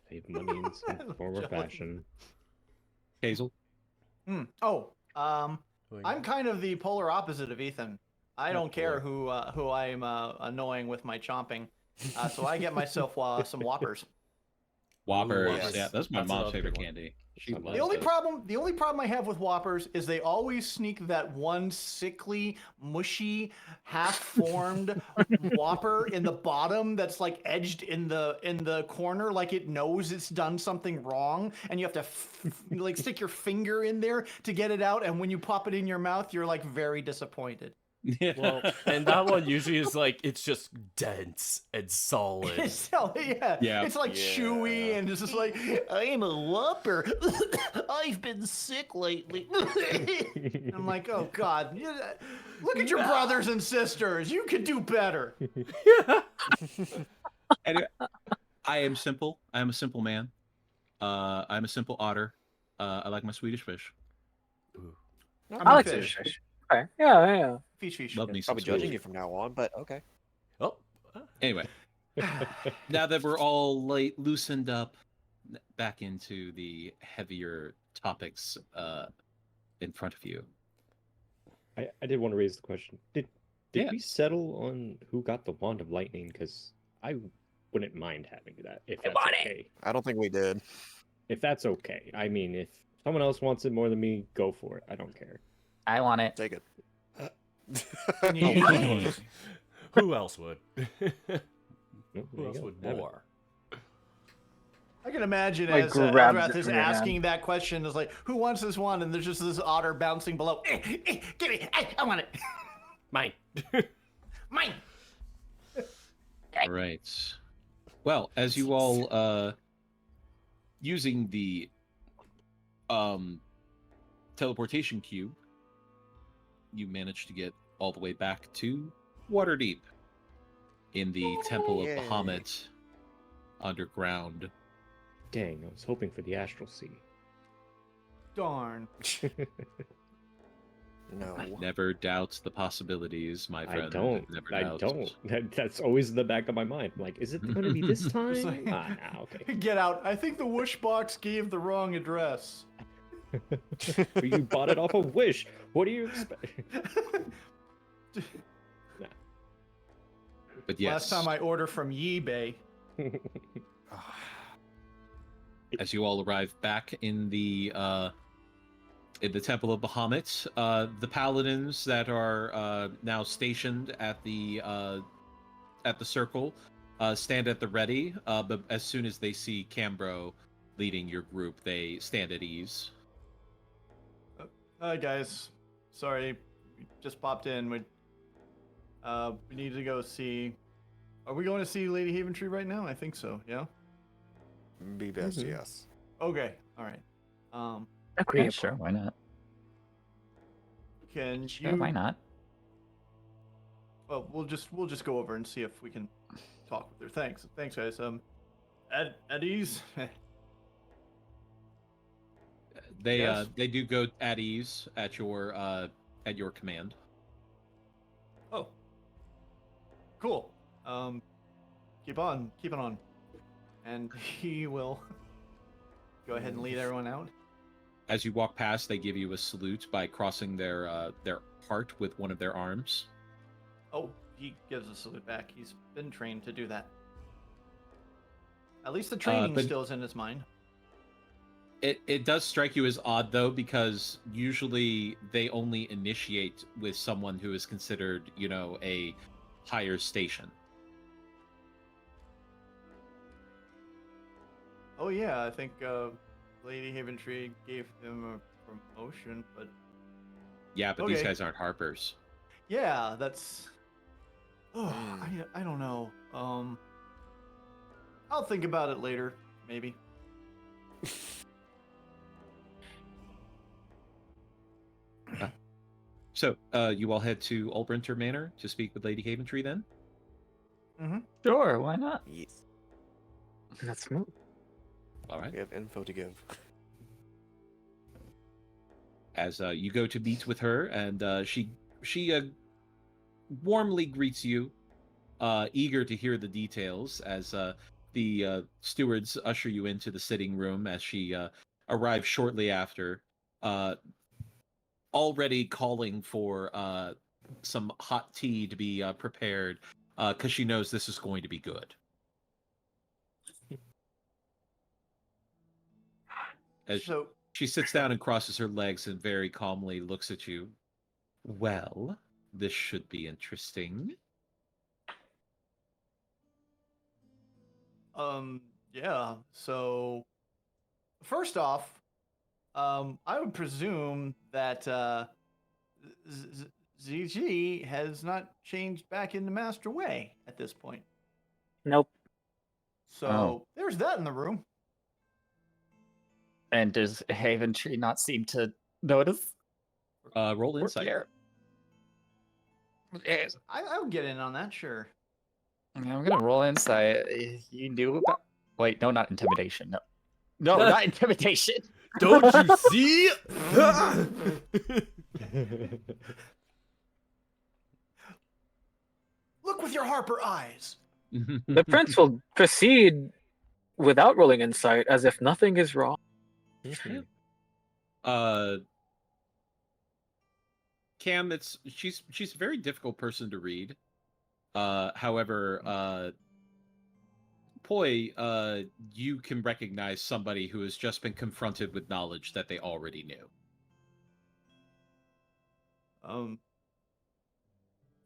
Save money in some form or fashion. Hazel? Oh, I'm kind of the polar opposite of Ethan. I don't care who I'm annoying with my chomping, so I get myself some Whoppers. Whoppers. yes. Yeah, that's my That's mom's another favorite good one. candy. She The loves The only it. problem I have with Whoppers is they always sneak that one sickly, mushy, half-formed Whopper in the bottom that's like edged in the corner, like it knows it's done something wrong, and you have to like stick your finger in there to get it out. And when you pop it in your mouth, you're like very disappointed. Yeah. Well, and that one usually is like it's just dense and solid. Yeah. It's like chewy and it's just like I am a Whopper. I've been sick lately. I'm like, oh God, look at your brothers and sisters. You could do better. Anyway, I am simple. I am a simple man. I'm a simple otter. I like my Swedish fish. I like fish. Okay. Yeah. Fish. Love me some Probably judging Swedish. you from now on, but okay. Oh, Anyway, now that we're all loosened up, back into the heavier topics in front of you. I did want to raise the question. Did Yeah. we settle on who got the Wand of Lightning? Because I wouldn't mind having that if that's okay. I don't think we did. If that's okay. I mean, if someone else wants it more than me, go for it. I don't care. I want it. Take it. who else would? No, there Who you else go. would Have it. more? I can imagine Like, as grabs Eldrath it is from your hand. asking that question, is like, who wants this one? And there's just this otter bouncing below. Give me, I want it. Mine. Mine. All right. Well, as you all using the teleportation cube, you managed to get all the way back to Waterdeep in the Temple of Yay. Bahamut underground. Dang, I was hoping for the Astral Sea. Darn. No. Never doubt the possibilities, my friend. I don't. Never I doubt. don't. That's always in the back of my mind. I'm like, is it going to be this time? It's like- Nah, okay. Get out. I think the whoosh box gave the wrong address. But you bought it off of Wish. What do you expect? But yes, Last time I order from eBay. as you all arrive back in the Temple of Bahamut, the paladins that are now stationed at the circle stand at the ready. But as soon as they see Cambro leading your group, they stand at ease. Hi guys. Sorry, we just popped in. We need to go see. Are we going to see Lady Haventree right now? I think so. Yeah. Be best, Mhm. yes. Okay. All right. Yeah, sure, why not? Can Sure, you? why not? Well, we'll just go over and see if we can talk with her. Thanks, guys. At ease. They Yes? they do go at ease at your command. Oh. Cool. Keep on. And he will go ahead and lead everyone out. As you walk past, they give you a salute by crossing their heart with one of their arms. Oh, he gives a salute back. He's been trained to do that. At least the training but- still is in his mind. It does strike you as odd though, because usually they only initiate with someone who is considered, a higher station. Oh yeah, I think Lady Haventree gave him a promotion, but Yeah, but these Okay. guys aren't harpers. yeah, that's. Oh, Hmm. I don't know. I'll think about it later, maybe. So, you all head to Ulbrinter Manor to speak with Lady Haventree then? Sure, why not? Yes. Let's move. All right. We have info to give. As you go to meet with her, and she warmly greets you, eager to hear the details, as the stewards usher you into the sitting room as she arrives shortly after, already calling for some hot tea to be prepared, because she knows this is going to be good. As So, she sits down and crosses her legs and very calmly looks at you. Well, this should be interesting. yeah. So, first off, I would presume that ZG has not changed back into Master Way at this point. Nope. So there's that in the room. And does Haventree not seem to notice? Roll insight. Yes. I would get in on that, sure. I'm gonna roll insight. You knew about. Wait, no, not intimidation. No, not intimidation. Don't you see? Look with your Harper eyes. The prince will proceed without rolling insight as if nothing is wrong. Cam, she's a very difficult person to read. However, Poi, you can recognize somebody who has just been confronted with knowledge that they already knew.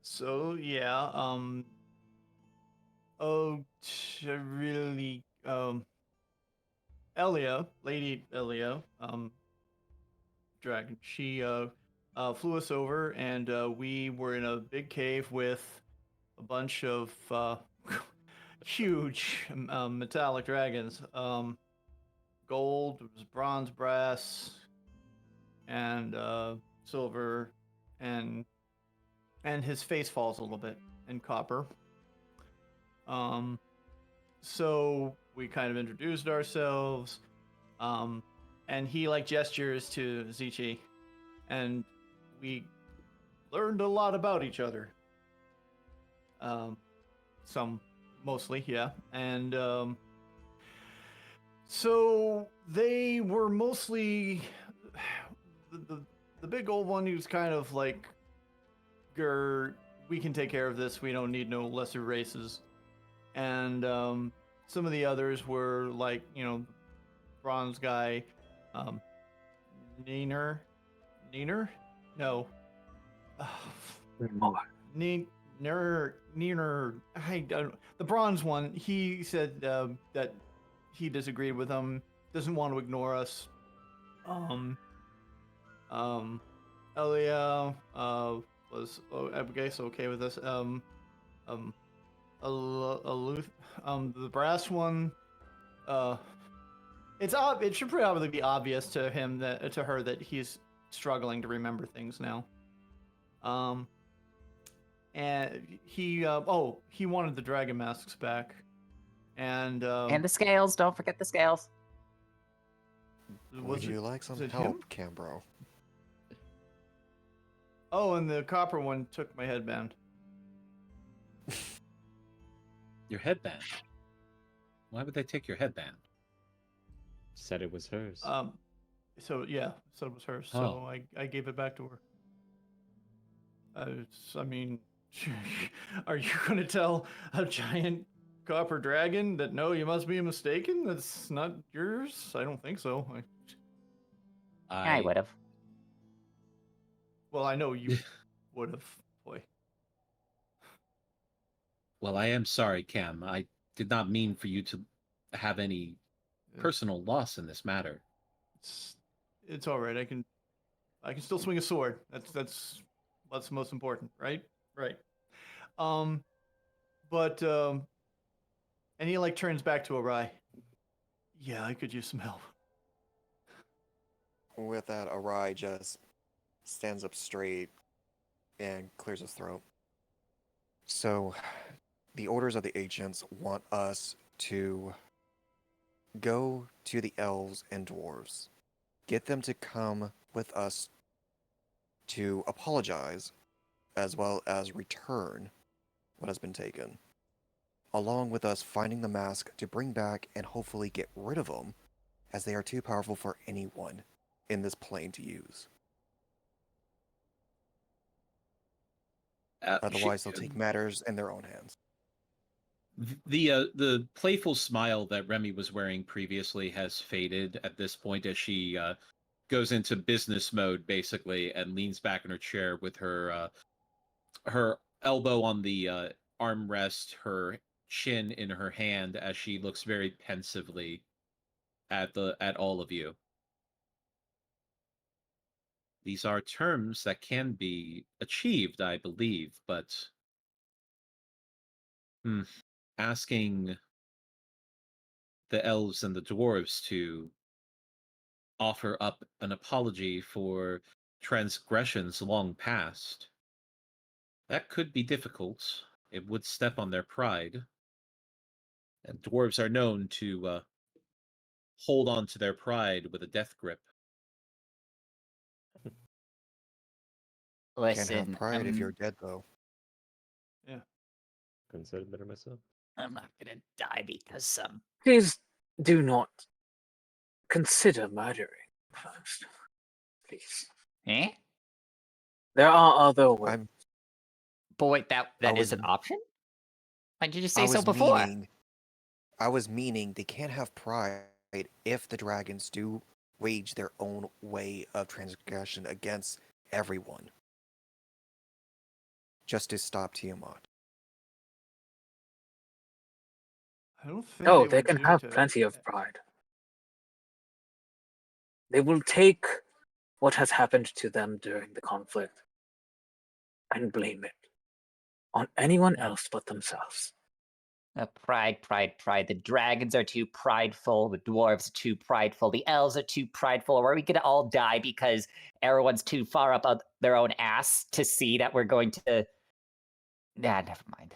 So yeah, really, Elia, Lady Elia, dragon, she flew us over, and we were in a big cave with a bunch of huge metallic dragons. Gold, it was bronze, brass, and silver, and his face falls a little bit, and copper. So we kind of introduced ourselves, and he like gestures to Zichi, and we learned a lot about each other. Mostly, yeah, and so they were mostly the big old one who's kind of like, we can take care of this. We don't need no lesser races. And some of the others were like, bronze guy, Neener? No. Neener. I don't. The bronze one. He said that he disagreed with him. Doesn't want to ignore us. Elia was, I guess, okay with us. The brass one, it should probably be obvious to her that he's struggling to remember things now. And he wanted the dragon masks back, and the scales. Don't forget the scales. Would you like some help, Cambro? Oh, and the copper one took my headband. Your headband? Why would they take your headband? Said it was hers. So it was hers. Oh. So I gave it back to her. I mean, are you going to tell a giant copper dragon that no, you must be mistaken? That's not yours? I don't think so. I would have. Well, I know you would have, boy. Well, I am sorry, Cam. I did not mean for you to have any personal loss in this matter. It's all right. I can still swing a sword. That's what's most important, right? Right. But and he like turns back to Arai. Yeah, I could use some help. With that, Arai just stands up straight, and clears his throat. So, the orders of the ancients want us to go to the elves and dwarves, get them to come with us to apologize, as well as return what has been taken, along with us finding the mask to bring back and hopefully get rid of them, as they are too powerful for anyone in this plane to use. Otherwise, they'll take matters in their own hands. The playful smile that Remy was wearing previously has faded at this point as she goes into business mode basically and leans back in her chair with her her elbow on the armrest, her chin in her hand as she looks very pensively at all of you. These are terms that can be achieved, I believe, but asking the elves and the dwarves to offer up an apology for transgressions long past, that could be difficult. It would step on their pride. And dwarves are known to hold on to their pride with a death grip. Can't have Listen, pride if you're dead, though. Yeah. Couldn't say it better myself. I'm not gonna die because some. Please do not consider murdering first. Please. Eh? There are other ways. I'm. But wait, I that was- is an option? Why did you just I say so was before? I was meaning they can't have pride if the dragons do wage their own way of transgression against everyone. Just to stop Tiamat. I don't think No, they they would can do have to- plenty of pride. They will take what has happened to them during the conflict and blame it on anyone else but themselves. Pride. The dragons are too prideful. The dwarves are too prideful. The elves are too prideful. Or are we gonna all die because everyone's too far up their own ass to see that we're going to? Nah, never mind.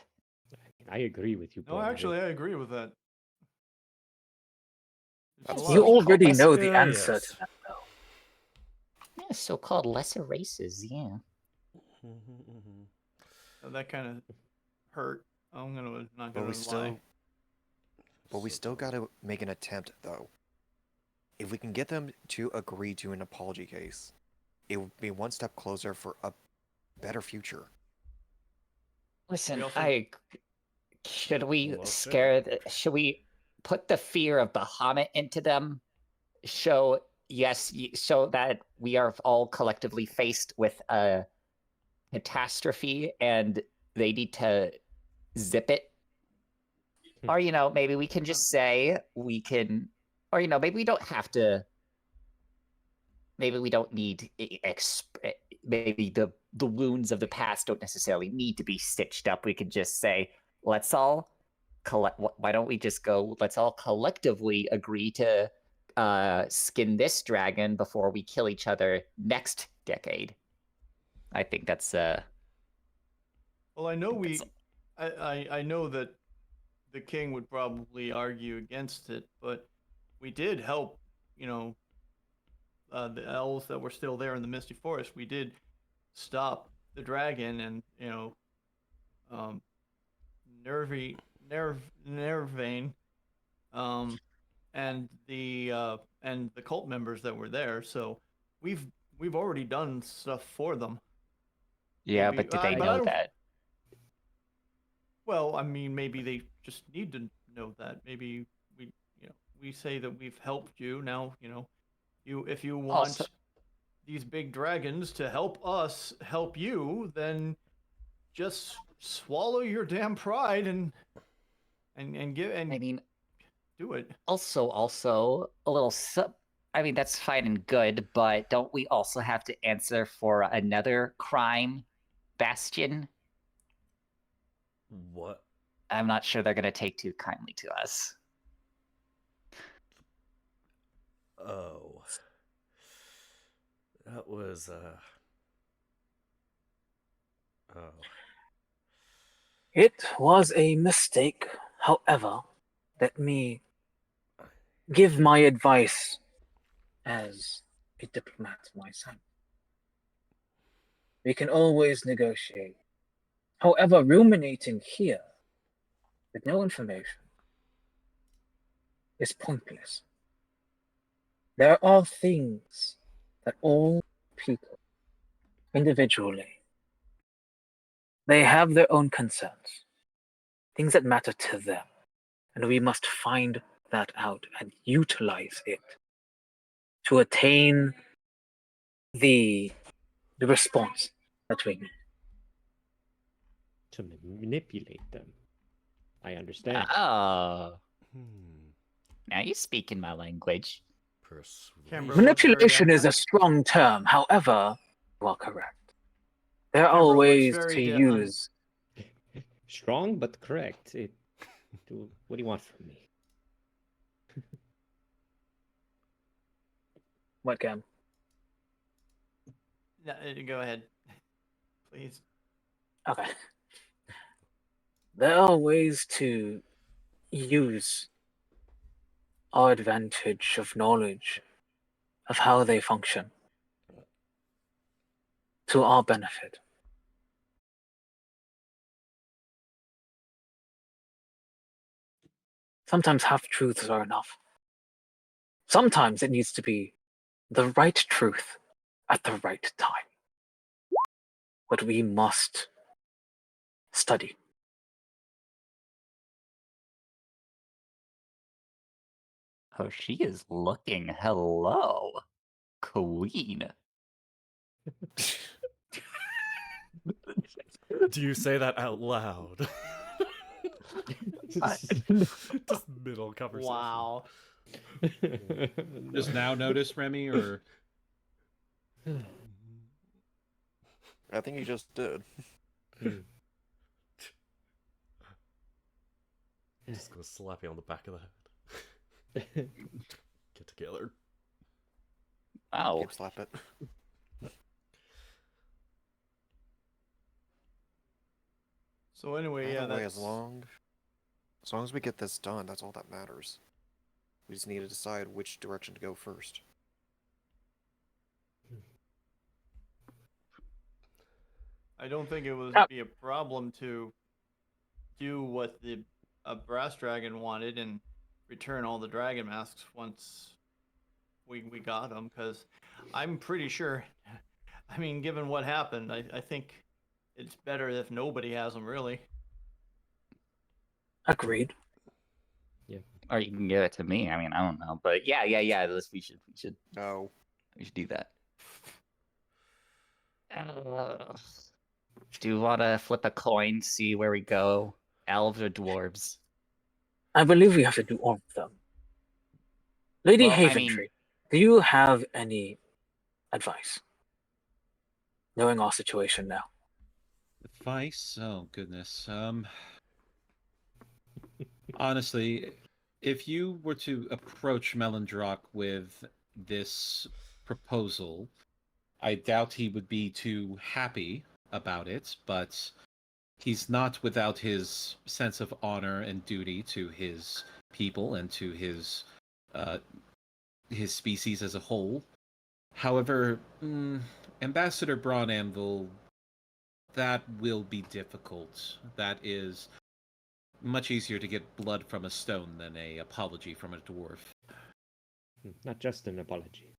I agree with you. No, Boy. actually, I agree with that. There's a Yes, lot You of- already less- know the Yeah, answer yes. to that, though. Yeah, so-called lesser races. Yeah. that kind of hurt. I'm not But gonna we lie. still. But we still gotta make an attempt, though. If we can get them to agree to an apology case, it would be one step closer for a better future. Listen, also- should we Well scare? said. Should we put the fear of Bahamut into them? Show so that we are all collectively faced with a catastrophe and they need to zip it. Or maybe we can just say we can, or maybe we don't have to. Maybe we don't need maybe the wounds of the past don't necessarily need to be stitched up. We could just say, let's all why don't we just go, let's all collectively agree to skin this dragon before we kill each other next decade. I think that's Well, I know that's- I know that the king would probably argue against it, but we did help, the elves that were still there in the Misty Forest. We did stop the dragon, and Nervane, and the cult members that were there. So we've already done stuff for them. yeah, maybe- but did they but I know don't- that? Well, I mean, maybe they just need to know that. Maybe we say that we've helped you. Now, if you want Also- these big dragons to help us help you, then just swallow your damn pride and give and I mean, do it. also a little I mean, that's fine and good, but don't we also have to answer for another crime, Bastion? What? I'm not sure they're gonna take too kindly to us. Oh. That was Oh. It was a mistake. However, let me give my advice as a diplomat myself. We can always negotiate. However, ruminating here with no information is pointless. There are things that all people, individually, they have their own concerns, things that matter to them, and we must find that out and utilize it to attain the response that we need. To manipulate them. I understand. Oh, Hmm. now you speak in my language. Persuasion. Canberra looks very Manipulation is a active. strong term. However, you are correct. There are Canberra looks ways very to un- use. Strong but correct. What do you want from me? What, Cam? No, go ahead, please. Okay. There are ways to use our advantage of knowledge of how they function to our benefit. Sometimes half truths are enough. Sometimes it needs to be the right truth at the right time. What we must study. Oh, she is looking. Hello, queen. Do you say that out loud? Just middle conversation. Wow. Just now notice, Remy, or I think you just did. Just gonna slap you on the back of the head. Get together. Oh, Keep slap it. So anyway, yeah, Either way, that's as long as we get this done, that's all that matters. We just need to decide which direction to go first. I don't think it would be a problem to do what the brass dragon wanted and return all the dragon masks once we got them, because I'm pretty sure. I mean, given what happened, I think it's better if nobody has them, really. Agreed. or you can give it to me. I mean, I don't know, but yeah. We should No. do that. Do you want to flip a coin, see where we go? Elves or dwarves? I believe we have to do all of them. Lady Well, I Haventree, mean- do you have any advice? Knowing our situation now. advice? Oh goodness. Honestly, if you were to approach Melendrock with this proposal, I doubt he would be too happy about it, but he's not without his sense of honor and duty to his people and to his species as a whole. However, Ambassador Braun Anvil, that will be difficult. That is much easier to get blood from a stone than a apology from a dwarf. Not just an apology.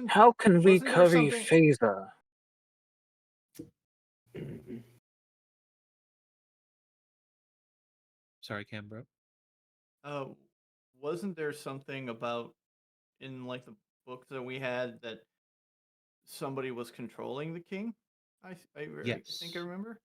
How can we wasn't there curry something- favor? Sorry, Cambro. Wasn't there something about in like the book that we had that somebody was controlling the king? I Yes. think I remember.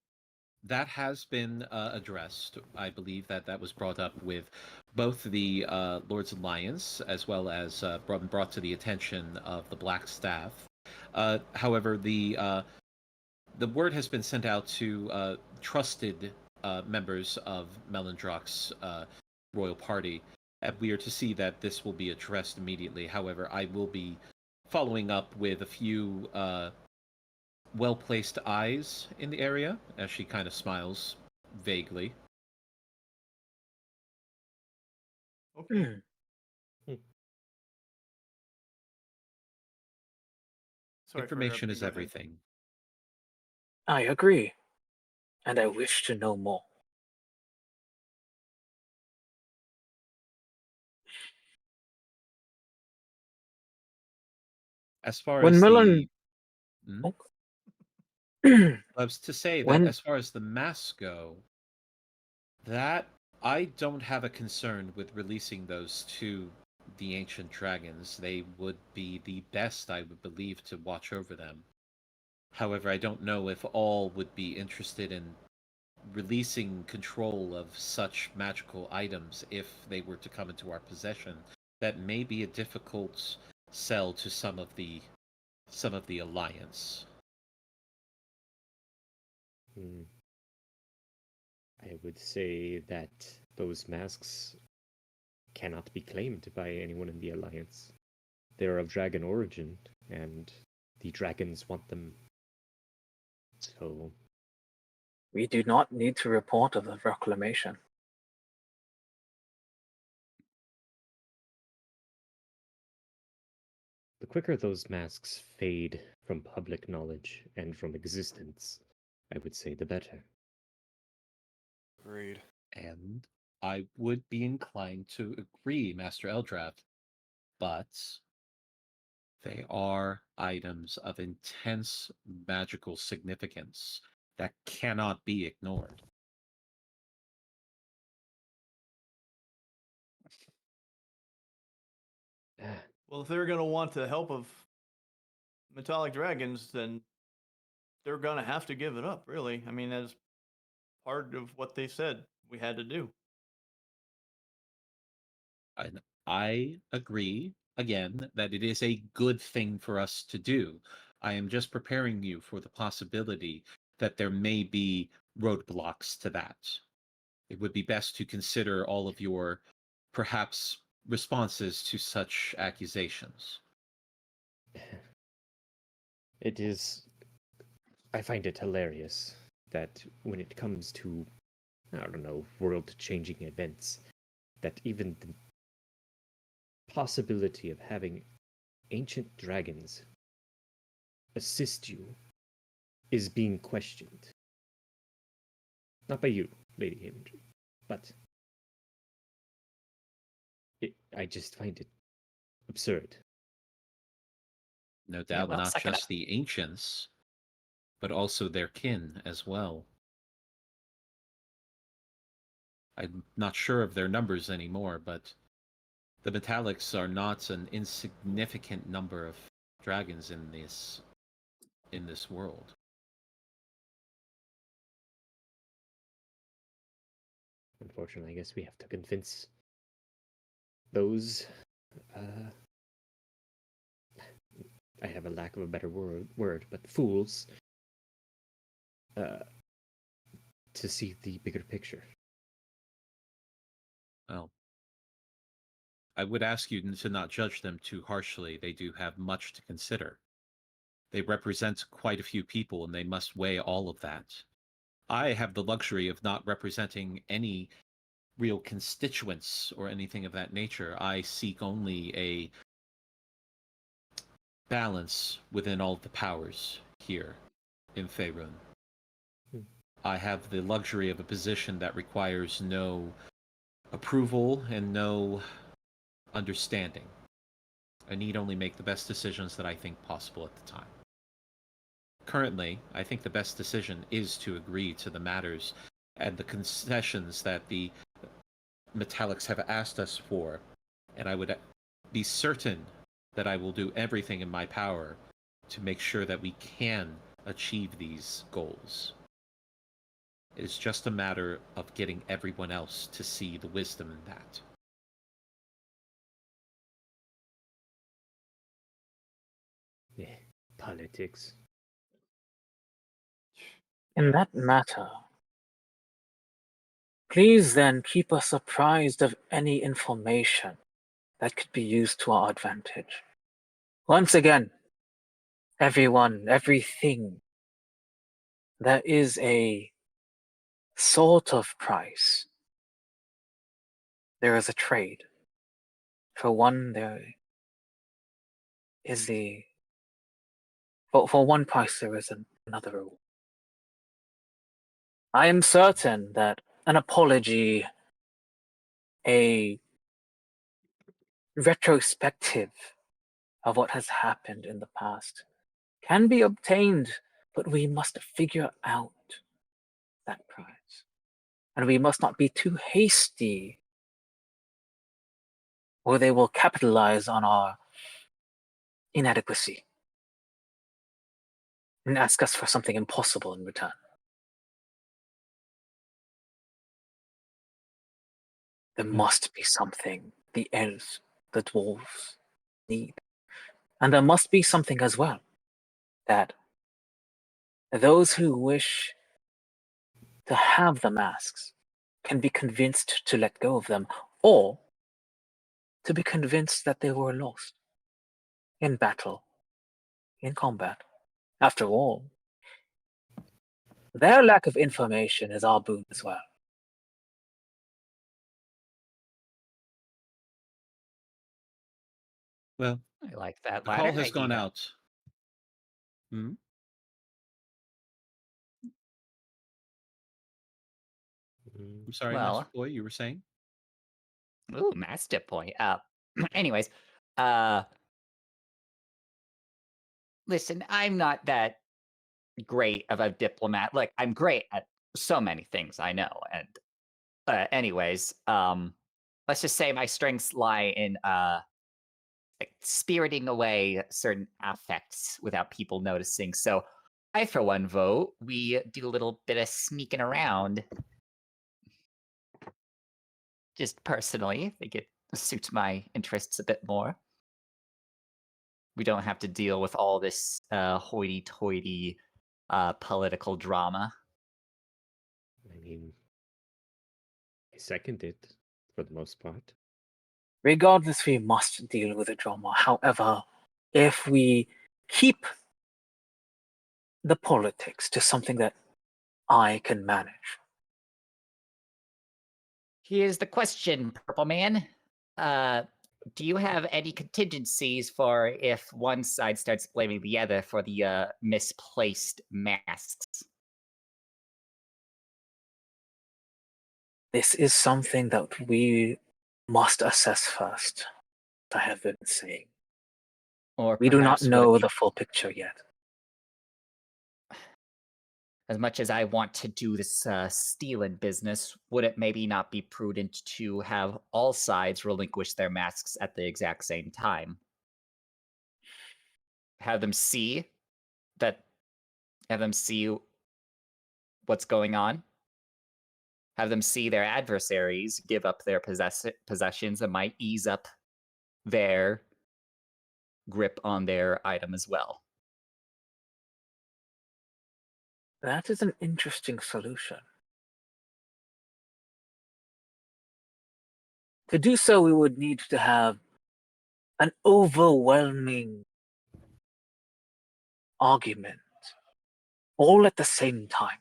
That has been addressed. I believe that was brought up with both the Lords Alliance as well as brought to the attention of the Black Staff. However, the word has been sent out to trusted members of Melendrock's royal party, and we are to see that this will be addressed immediately. However, I will be following up with a few well-placed eyes in the area as she kind of smiles vaguely. Okay. Hmm. Sorry for Information interrupting, is go ahead. everything. I agree, and I wish to know more. As far When as Merlin, Hmm? oh. I was to say that when as far as the masks go, that I don't have a concern with releasing those to the ancient dragons. They would be the best, I would believe, to watch over them. However, I don't know if all would be interested in releasing control of such magical items if they were to come into our possession. That may be a difficult sell to some of the alliance. Hmm. I would say that those masks cannot be claimed by anyone in the Alliance. They're of dragon origin, and the dragons want them. So, we do not need to report of the reclamation. the quicker those masks fade from public knowledge and from existence, I would say the better. Agreed. And I would be inclined to agree, Master Eldrath, but they are items of intense magical significance that cannot be ignored. Well, if they're gonna want the help of metallic dragons, then they're gonna have to give it up, really. I mean, that's part of what they said we had to do. And I agree, again, that it is a good thing for us to do. I am just preparing you for the possibility that there may be roadblocks to that. It would be best to consider all of your, perhaps, responses to such accusations. It is. I find it hilarious that when it comes to, I don't know, world changing events, that even the possibility of having ancient dragons assist you is being questioned. Not by you, Lady Hammondry, but I just find it absurd. No Yeah, doubt, well, not suck it up. just the ancients, but also their kin as well. I'm not sure of their numbers anymore, but the metallics are not an insignificant number of dragons in this world. Unfortunately, I guess we have to convince those. I have a lack of a better word, but fools. To see the bigger picture. Well, I would ask you to not judge them too harshly. They do have much to consider. They represent quite a few people, and they must weigh all of that. I have the luxury of not representing any real constituents or anything of that nature. I seek only a balance within all the powers here in Faerun. I have the luxury of a position that requires no approval and no understanding. I need only make the best decisions that I think possible at the time. Currently, I think the best decision is to agree to the matters and the concessions that the Metallics have asked us for, and I would be certain that I will do everything in my power to make sure that we can achieve these goals. It's just a matter of getting everyone else to see the wisdom in that. Yeah, politics. In that matter, please then keep us apprised of any information that could be used to our advantage. Once again, everyone, everything, there is a sort of price. There is a trade. For one, there is the... For one price, there is another rule. I am certain that an apology, a retrospective of what has happened in the past, can be obtained, but we must figure out that price. And we must not be too hasty, or they will capitalize on our inadequacy and ask us for something impossible in return. There must be something the elves, the dwarves need. And there must be something as well that those who wish to have the masks can be convinced to let go of them, or to be convinced that they were lost in battle, in combat. After all, their lack of information is our boon as well. Well, I like that the latter call has gone idea. out. Hmm? I'm sorry, Well- Master Boy, you were saying? Ooh, master point. Anyways, listen, I'm not that great of a diplomat. Like, I'm great at so many things, I know. And anyways, let's just say my strengths lie in like spiriting away certain affects without people noticing. So I, for one, vote we do a little bit of sneaking around. Just personally, I think it suits my interests a bit more. We don't have to deal with all this hoity-toity political drama. I mean, I second it for the most part. Regardless, we must deal with the drama. However, if we keep the politics to something that I can manage, Here's the question, Purple Man. Do you have any contingencies for if one side starts blaming the other for the misplaced masks? this is something that we must assess first, I have been saying. Or We do not perhaps would it know be, the full picture yet. as much as I want to do this stealing business, would it maybe not be prudent to have all sides relinquish their masks at the exact same time? Have them see what's going on. Have them see their adversaries give up their possessions and might ease up their grip on their item as well. That is an interesting solution. To do so, we would need to have an overwhelming argument all at the same time.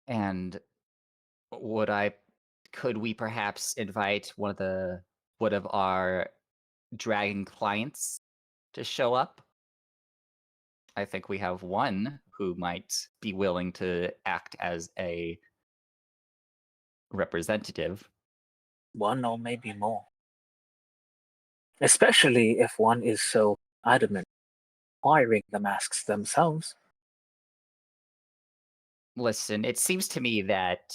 And could we perhaps invite one of our dragon clients to show up? I think we have one who might be willing to act as a representative. One or maybe more. Especially if one is so adamant acquiring the masks themselves. Listen, it seems to me that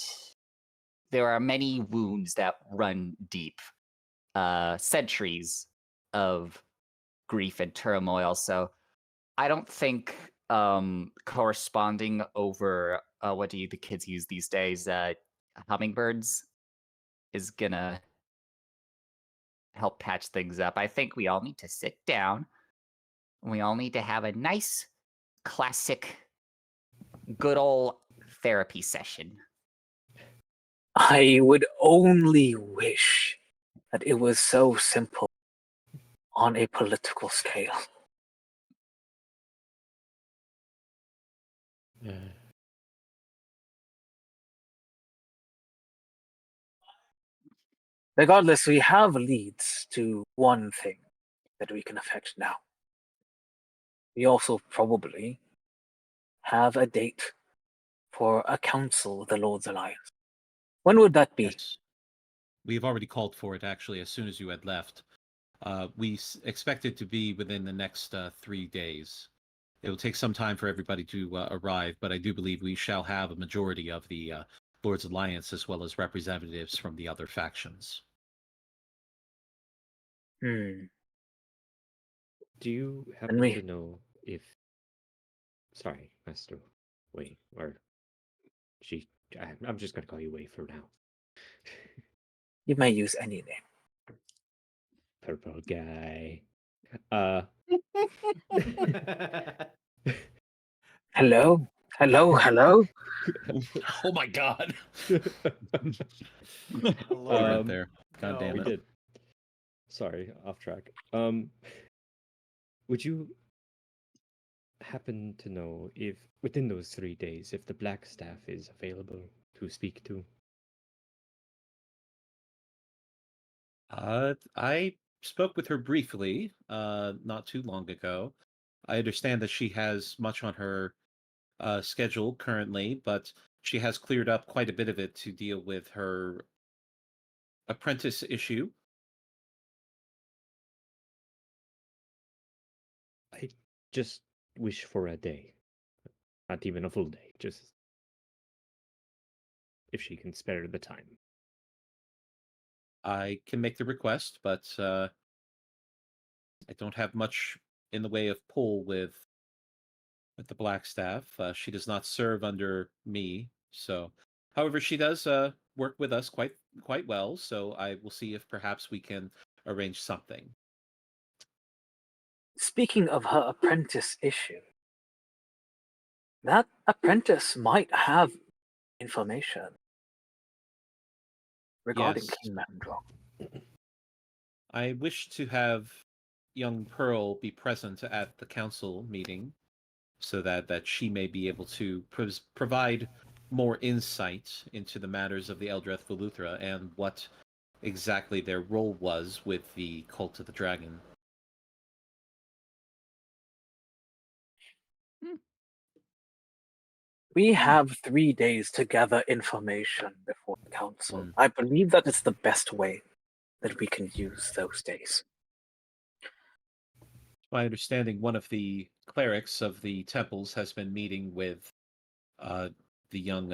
there are many wounds that run deep, centuries of grief and turmoil. So I don't think corresponding over what do the kids use these days, hummingbirds, is gonna help patch things up. I think we all need to sit down. We all need to have a nice, classic, good old therapy session. I would only wish that it was so simple. on a political scale. Regardless, we have leads to one thing that we can affect now. We also probably have a date for a council of the Lord's Alliance. When would that be? Yes. We've already called for it, actually, as soon as you had left. We expect it to be within the next 3 days. It will take some time for everybody to arrive, but I do believe we shall have a majority of the Lord's Alliance as well as representatives from the other factions. Hmm. Do you And happen we- to know if... Sorry, Master Wei, or she... I'm just gonna call you Wei for now. You may use any name. Purple guy. Hello? Hello? Hello? Oh my god! Hello. We went there. God No. damn We it. did. Sorry, off track. Would you happen to know if within those 3 days, if the Black Staff is available to speak to? I spoke with her briefly, not too long ago. I understand that she has much on her schedule currently, but she has cleared up quite a bit of it to deal with her apprentice issue. I just wish for a day. Not even a full day, just if she can spare the time. I can make the request, but I don't have much in the way of pull with the Black Staff. She does not serve under me, so however, she does work with us quite well. So I will see if perhaps we can arrange something. Speaking of her apprentice issue, that apprentice might have information regarding Yes. King Mandrel. I wish to have young Pearl be present at the council meeting so that she may be able to provide more insight into the matters of the Eldrath Veluthra and what exactly their role was with the Cult of the Dragon. We have 3 days to gather information before the council. Hmm. I believe that is the best way that we can use those days. My understanding, one of the clerics of the temples has been meeting with uh, the young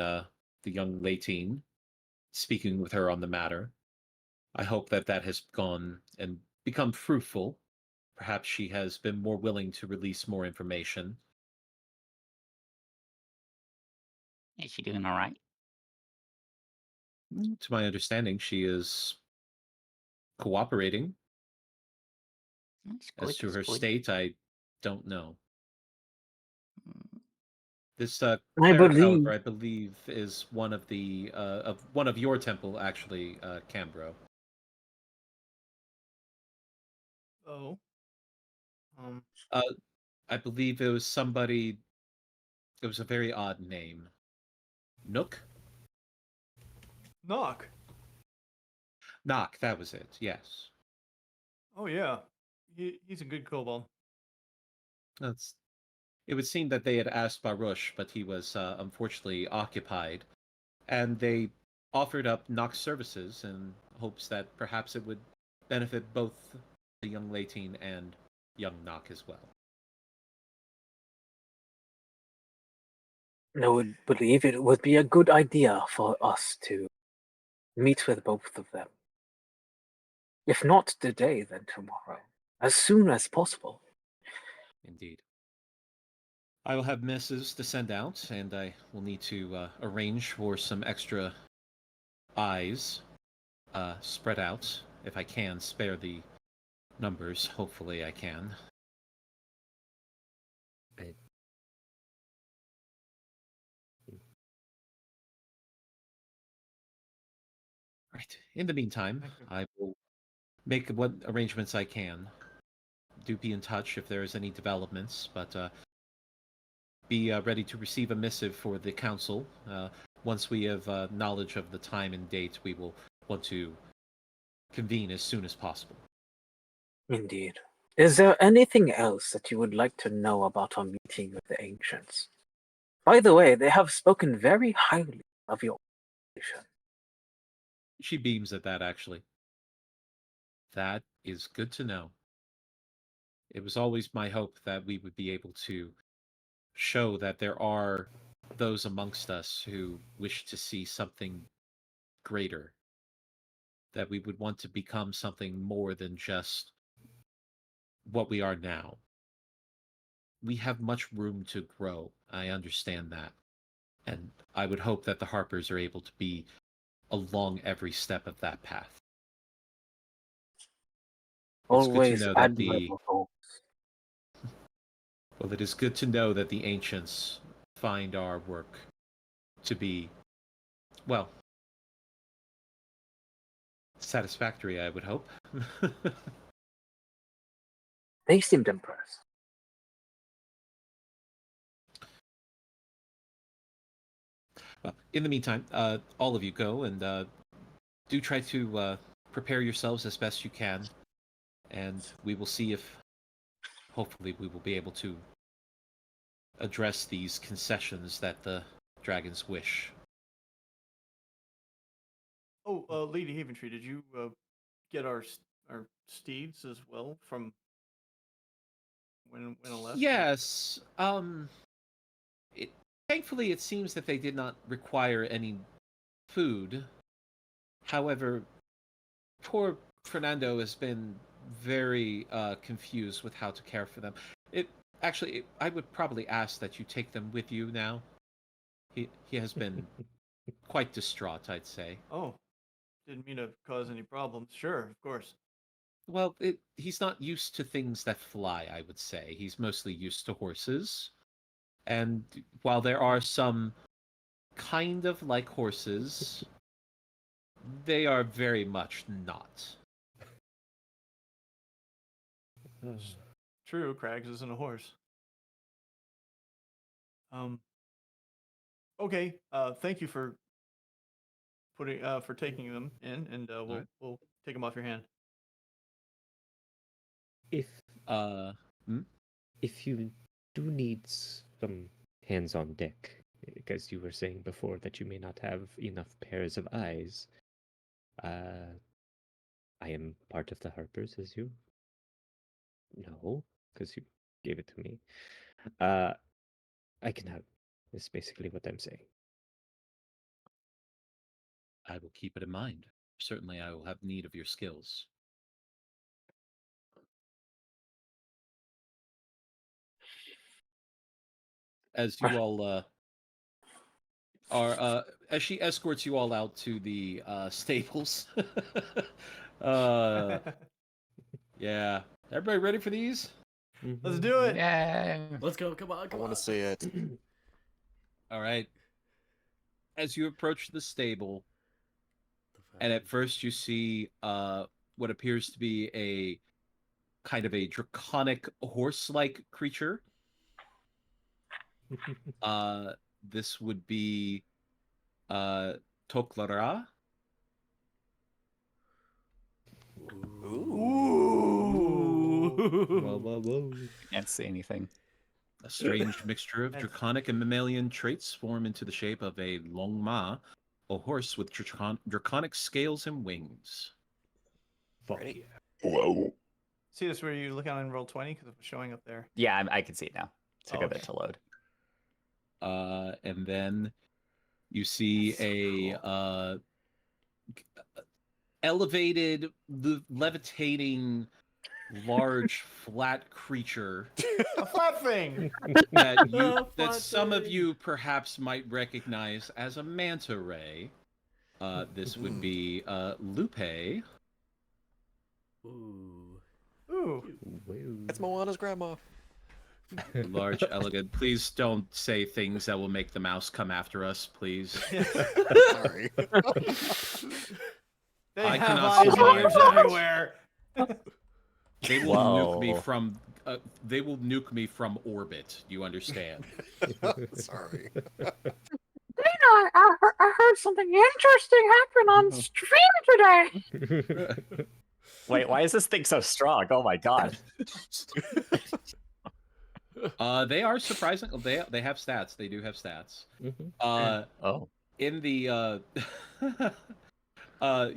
Latine, speaking with her on the matter. I hope that has gone and become fruitful. Perhaps she has been more willing to release more information. Is she doing all right? To my understanding, she is cooperating. That's As good. to That's her good. state, I don't know. Mm, This I cleric, believe however, I believe is one of the of one of your temple, actually, Cambro. Oh. Uh, I believe it was somebody. It was a very odd name. Nook? Knock. Knock, that was it, yes. Oh yeah. He's a good kobold. That's. It would seem that they had asked Baruch, but he was unfortunately occupied, and they offered up Knock's services in hopes that perhaps it would benefit both the young Latine and young Knock as well. I would believe it would be a good idea for us to meet with both of them. If not today, then tomorrow. As soon as possible. Indeed. I will have misses to send out, and I will need to arrange for some extra eyes spread out, if I can spare the numbers. Hopefully I can. I... Right. In the meantime, Thank you. I will make what arrangements I can. do be in touch if there's any developments, but be ready to receive a missive for the council. Once we have knowledge of the time and date, we will want to convene as soon as possible. Indeed. Is there anything else that you would like to know about our meeting with the ancients? By the way, they have spoken very highly of your organization. She beams at that, actually. That is good to know. It was always my hope that we would be able to show that there are those amongst us who wish to see something greater, that we would want to become something more than just what we are now. We have much room to grow. I understand that. And I would hope that the Harpers are able to be along every step of that path. It's good to Always know that the admirable goals. Well, it is good to know that the ancients find our work to be, well, satisfactory, I would hope. They seemed impressed. Well, in the meantime, all of you go and do try to prepare yourselves as best you can, and we will see if, hopefully, we will be able to address these concessions that the dragons wish. Oh, Lady Haventree, did you get our steeds as well from when I left? Yes. Thankfully, it seems that they did not require any food. However, poor Fernando has been very confused with how to care for them. I would probably ask that you take them with you now. He has been quite distraught, I'd say. Oh, didn't mean to cause any problems. Sure, of course. Well, he's not used to things that fly, I would say. He's mostly used to horses. And while there are some kind of like horses, they are very much not. True, Krags isn't a horse. Okay. Thank you for taking them in, and we'll take them off your hand. If Hmm? if you do need some hands on deck, because you were saying before that you may not have enough pairs of eyes, I am part of the Harpers, as you know, because you gave it to me. I can help. Is basically what I'm saying. I will keep it in mind. Certainly, I will have need of your skills. As you all are, as she escorts you all out to the stables. Yeah. Everybody ready for these? Let's do it. Yeah. Let's go. Come on. I Come want on. to see it. All right. As you approach the stable, and at first you see what appears to be a kind of a draconic horse-like creature. This would be Toklara. Ooh. Can't see anything. A strange mixture of draconic and mammalian traits form into the shape of a longma, a horse with draconic scales and wings. Fuck Ready? yeah. Whoa. See this where you look on in roll 20 because it was showing up there. Yeah, I can see it now. Took Oh, a bit okay. to load. And then you see a elevated, levitating, large, flat creature A flat thing. that some of you perhaps might recognize as a manta ray. This would be Lupe. Ooh. Ooh. It's Moana's grandma. Large, elegant. Please don't say things that will make the mouse come after us, please. Sorry. They I have cannot eyes and survive ears that. everywhere. They will nuke me Whoa. from. They will nuke me from orbit. You understand? Sorry. Dana, I heard something interesting happen on stream today. Wait, why is this thing so strong? Oh my god. They are surprising. They have stats. They do have stats. Oh. In the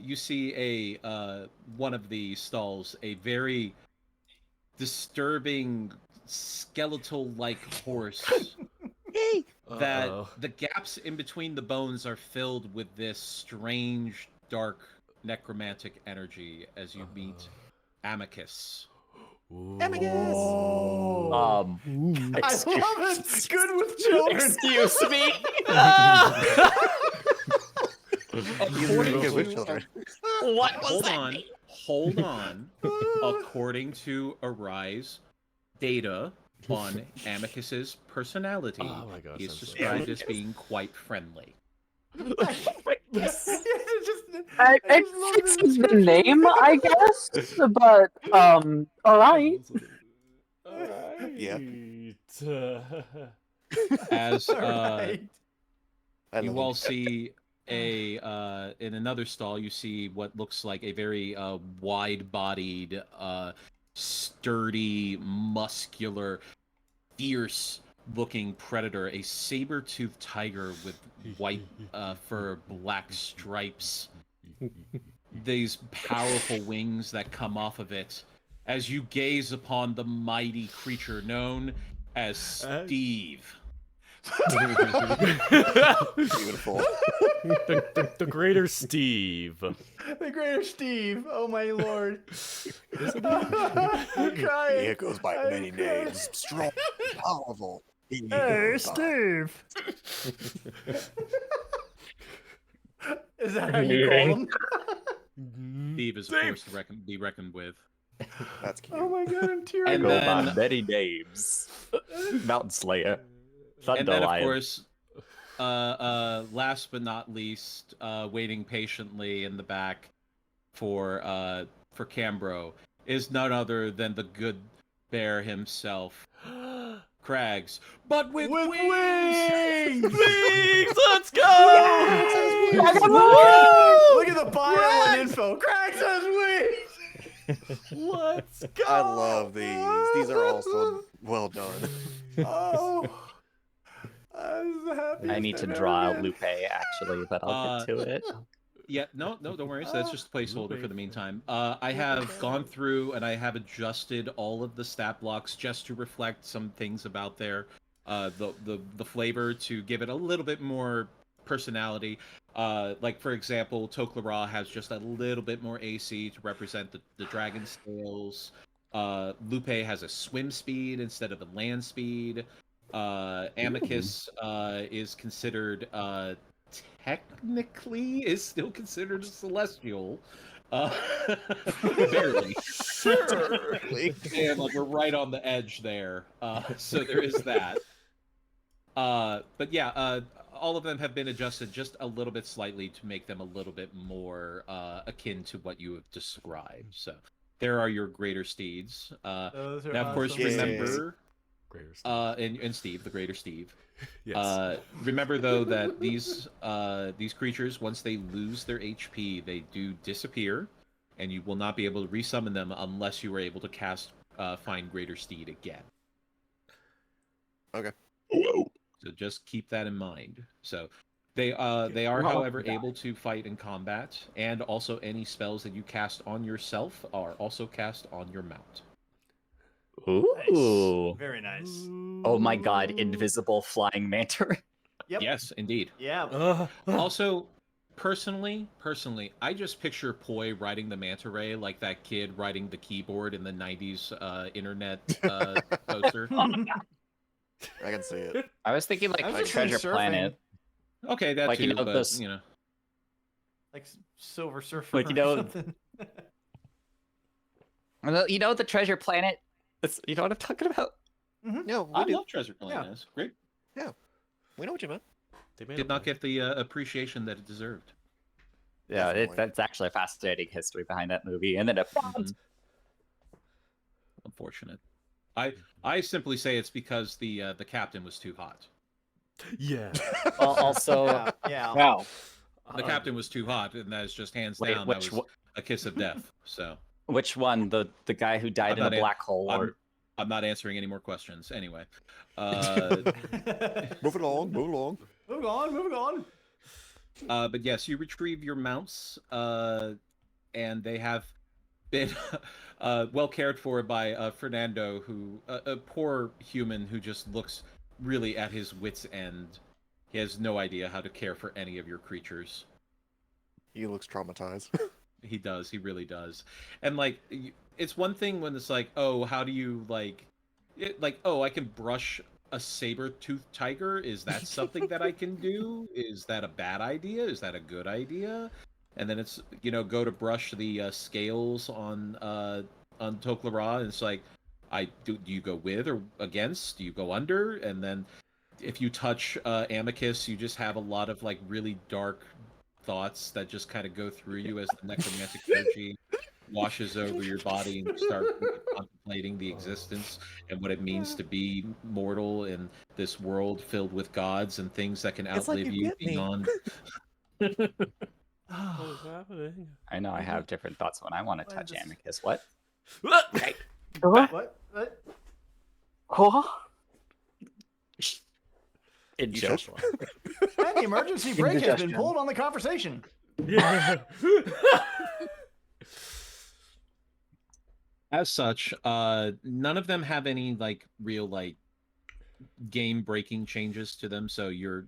you see a one of the stalls, a very disturbing skeletal-like horse. That the gaps in between the bones are filled with this strange, dark, necromantic energy as you meet Amicus. Amicus! I love it. Good with children. Excuse me. According Good with to children. What was hold that? on, hold on. According to Arise data on Amicus's personality, Oh my gosh, he is I'm so described as being quite friendly. It fits the name, I guess, but alright. Yeah. As Alright. I you love all him. see in another stall, you see what looks like a very wide-bodied, sturdy, muscular, fierce-looking predator, a saber-toothed tiger with white fur, black stripes, these powerful wings that come off of it. As you gaze upon the mighty creature known as Steve. Beautiful. the greater Steve. The greater Steve. Oh my lord. Isn't I'm crying. He goes by I'm many crying. names. Strong, powerful. He Hey, goes by- Steve. Is that how you call him? Steve is, of course, to be reckoned with. That's cute. Oh my god, I'm tearing And Go up. by then- many names. Mountain Slayer. And then, of Thunderlion. course, last but not least, waiting patiently in the back for Cambro is none other than the good bear himself, Krags, but with wings! Wings! Let's go! Look at the bio and info. Craig says wings. Let's go! I love these. These are also well done. Oh. I'm the happiest I need to I've ever draw out been. Lupe, actually, but I'll get to it. Yeah, no, don't worry. So that's just a placeholder for the meantime. I have gone through and I have adjusted all of the stat blocks just to reflect some things about the flavor to give it a little bit more personality. Like for example, Tok'Lara has just a little bit more AC to represent the dragon scales. Lupe has a swim speed instead of a land speed. Amicus is considered technically is still considered a celestial. Barely. Sure. And like we're right on the edge there. So there is that. But yeah, all of them have been adjusted just a little bit slightly to make them a little bit more akin to what you have described. So there are your greater steeds. Those are Now, of course, awesome. remember, Greater Steve. and Steve, the greater Steve. Yes. Remember though that these creatures, once they lose their HP, they do disappear, and you will not be able to resummon them unless you are able to cast Find Greater Steed again. Okay. So just keep that in mind. So they are, however, able to fight in combat, and also any spells that you cast on yourself are also cast on your mount. Ooh. Nice. Very nice. Oh my god, invisible flying manta. Yep. Yes, indeed. Yeah. Also, personally, I just picture Poi riding the manta ray like that kid riding the keyboard in the '90s internet poster. I can see it. I was thinking like I was a just treasure surfing. planet. Okay, that Like, too, you know, but those- you know. Like Silver Surfer. Like, you or know- something. Well, you know the treasure planet? You know what I'm talking about? No, we I do. love Treasure Planet. It's great. We know what you meant. They made Did a not play. get the appreciation that it deserved. Yeah, Definitely. that's actually a fascinating history behind that movie. And then it bombed. unfortunate. I simply say it's because the captain was too hot. Yeah. Well, also, Yeah. Wow. The captain was too hot, and that is just hands Wait, down. which That was a kiss of death. So which one? The guy who died I'm in a not an- black hole, or I'm not answering any more questions. Anyway, Move it along, move along. Move on, move on. but yes, you retrieve your mounts, and they have been well cared for by Fernando, who a poor human who just looks really at his wits' end. He has no idea how to care for any of your creatures. He looks traumatized. He does. He really does. And like, it's one thing when it's like, oh, how do you oh, I can brush a saber-toothed tiger. Is that something that I can do? Is that a bad idea? Is that a good idea? And then it's, go to brush the scales on Tok'Lara, and it's like, do you go with or against? Do you go under? And then if you touch Amicus, you just have a lot of like really dark thoughts that just kind of go through you as the necromantic energy washes over your body, and you start contemplating the existence and what it means to be mortal in this world filled with gods and things that can It's like outlive you you get me. beyond. What is happening? I know I have different thoughts when I want to I touch just- Amicus. What? What? What? What? In You joke. touched And the emergency brake has been Indigestion. pulled on the conversation. Yeah. As such, none of them have any like real like game breaking changes to them, so you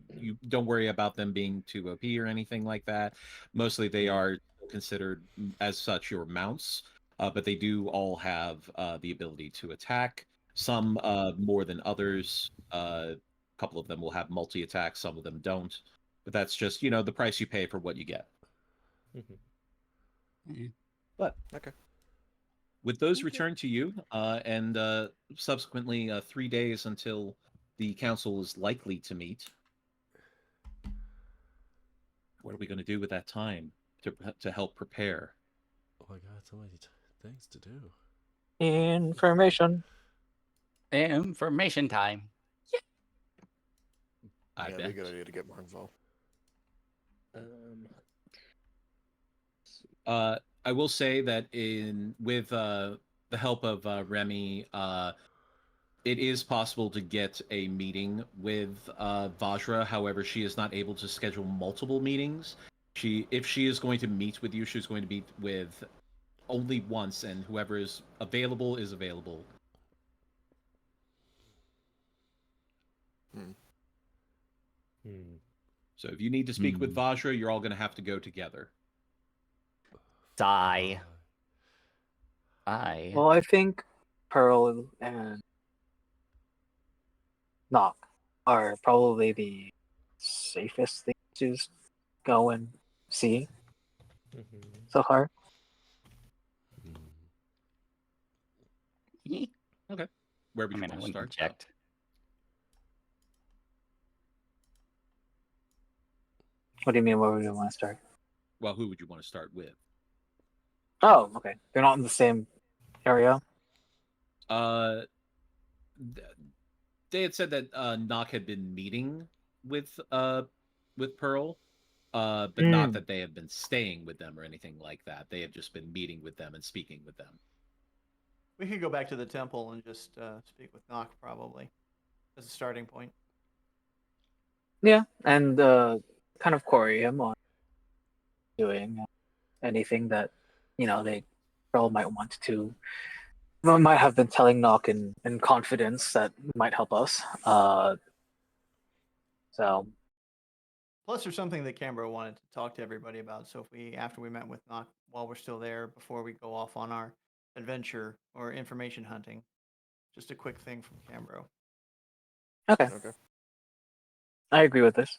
don't worry about them being too OP or anything like that. Mostly they are considered as such your mounts, but they do all have the ability to attack. Some more than others. A couple of them will have multi attack, some of them don't. But that's just the price you pay for what you get. But Okay. with those returned to you, and subsequently 3 days until the council is likely to meet, what are we going to do with that time to help prepare? Oh my god, so many things to do. Information. Information time. I Yeah, bet. it'd be a good idea to get more involved. I will say that with the help of Remy, it is possible to get a meeting with Vajra. However, she is not able to schedule multiple meetings. If she is going to meet with you, she's going to meet with only once, and whoever is available is available. So if you need to speak with Vajra, you're all going to have to go together. Die. Well, I think Pearl and Knock are probably the safest things to go and see so far. Okay. Where would I you mean, I want to wouldn't start? project. What do you mean? Where would you want to start? Well, who would you want to start with? Oh, okay. They're not in the same area. They had said that Nock had been meeting with Pearl, but not that they had been staying with them or anything like that. They had just been meeting with them and speaking with them. We could go back to the temple and just speak with Nock, probably, as a starting point. Yeah, and kind of query him on doing anything that they Pearl might want to. Might have been telling Knock in confidence that might help us. So Plus, there's something that Cambro wanted to talk to everybody about. So after we met with Nock, while we're still there, before we go off on our adventure or information hunting, just a quick thing from Cambro. okay, I agree with this.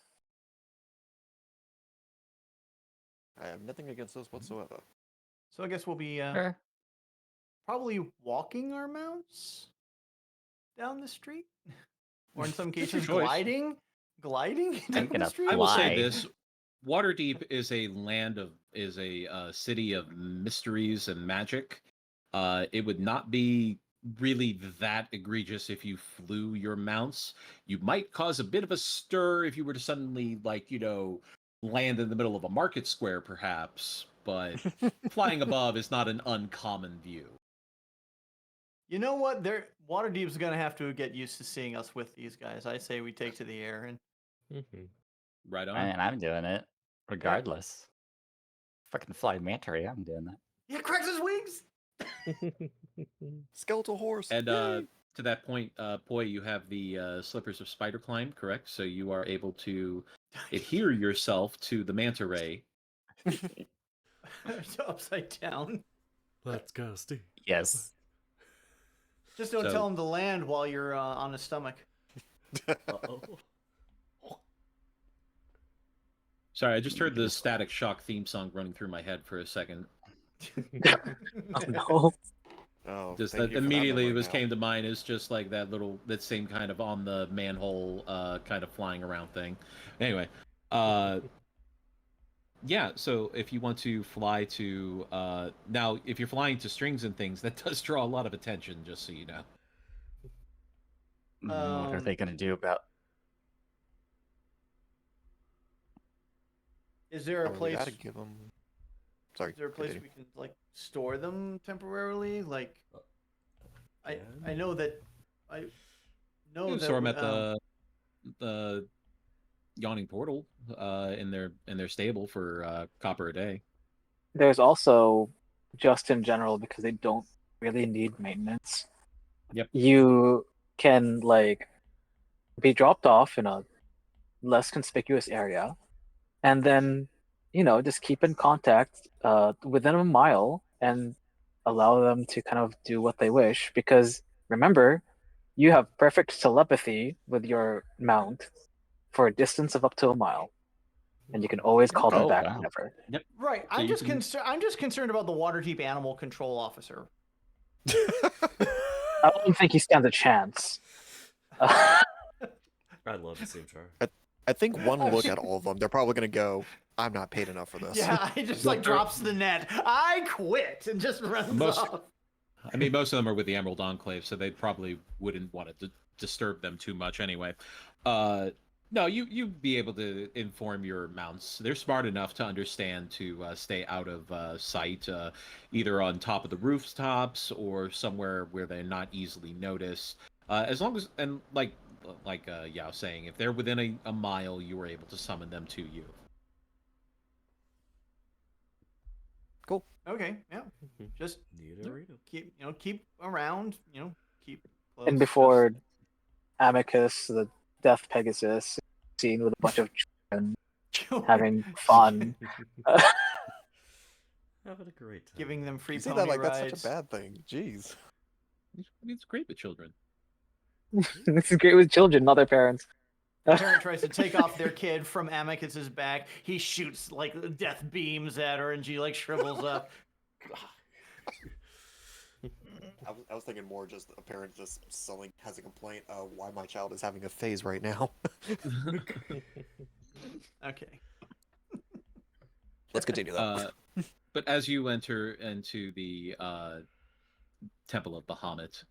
I have nothing against this whatsoever. So I guess we'll be Sure. probably walking our mounts down the street, or in some cases choice. gliding down gonna the street. I will say Why? this: Waterdeep is a city of mysteries and magic. It would not be really that egregious if you flew your mounts. You might cause a bit of a stir if you were to suddenly, like, land in the middle of a market square, perhaps. But flying above is not an uncommon view. You know what? Waterdeep's gonna have to get used to seeing us with these guys. I say we take to the air and Right on. And I'm doing it regardless. Fucking fly manta ray, I'm doing that. he cracks his wings. Skeletal horse. And Yay! to that point, Poi, you have the Slippers of Spider Climb, correct? So you are able to adhere yourself to the manta ray. Upside down. Let's go, Steve. Yes. Just don't tell him to land while you're on his stomach. Uh-oh. Sorry, I just heard the Static Shock theme song running through my head for a second. Oh no. Oh, Just thank that you for that immediately memory was now. came to mind is just like that same kind of on the manhole kind of flying around thing. Anyway, yeah, so if you want to fly to now if you're flying to strings and things, that does draw a lot of attention, just so you know. What are they gonna do about? Is there a We place? gotta give them. Sorry. Is there a place continue. we can like store them temporarily? Like, I Yeah. know that I know You can that store them at the Yawning Portal in their stable for copper a day. There's also just in general because they don't really need maintenance. Yep. You can like be dropped off in a less conspicuous area, and then just keep in contact within a mile and allow them to kind of do what they wish. Because remember, you have perfect telepathy with your mount for a distance of up to a mile, and you can always call them Oh, back wow. whenever. Yep. right. So I'm you just can- I'm just concerned about the Waterdeep Animal Control Officer. I don't think he stands a chance. I love the same char. I think one look at all of them, they're probably gonna go, "I'm not paid enough for this." Yeah, he just Look, like drops the net. I quit and just runs Most- off. I mean, most of them are with the Emerald Enclave, so they probably wouldn't want to disturb them too much anyway. No, you'd be able to inform your mounts. They're smart enough to understand to stay out of sight, either on top of the rooftops or somewhere where they're not easily noticed. As long as, and like Yao saying, if they're within a mile, you are able to summon them to you. Cool. Okay, yeah. Just keep around. Keep close. And before Amicus, the Death Pegasus, seen with a bunch of children having fun. Having a great time. Giving them free You say pony that like rides. that's such a bad thing. Jeez. It's great with children. This is great with children, not their parents. A parent tries to take off their kid from Amicus's back. He shoots like death beams at her, and she like shrivels up. I was thinking more just a parent just has a complaint. Why my child is having a phase right now. Okay. Let's continue though. But as you enter into the Temple of Bahamut,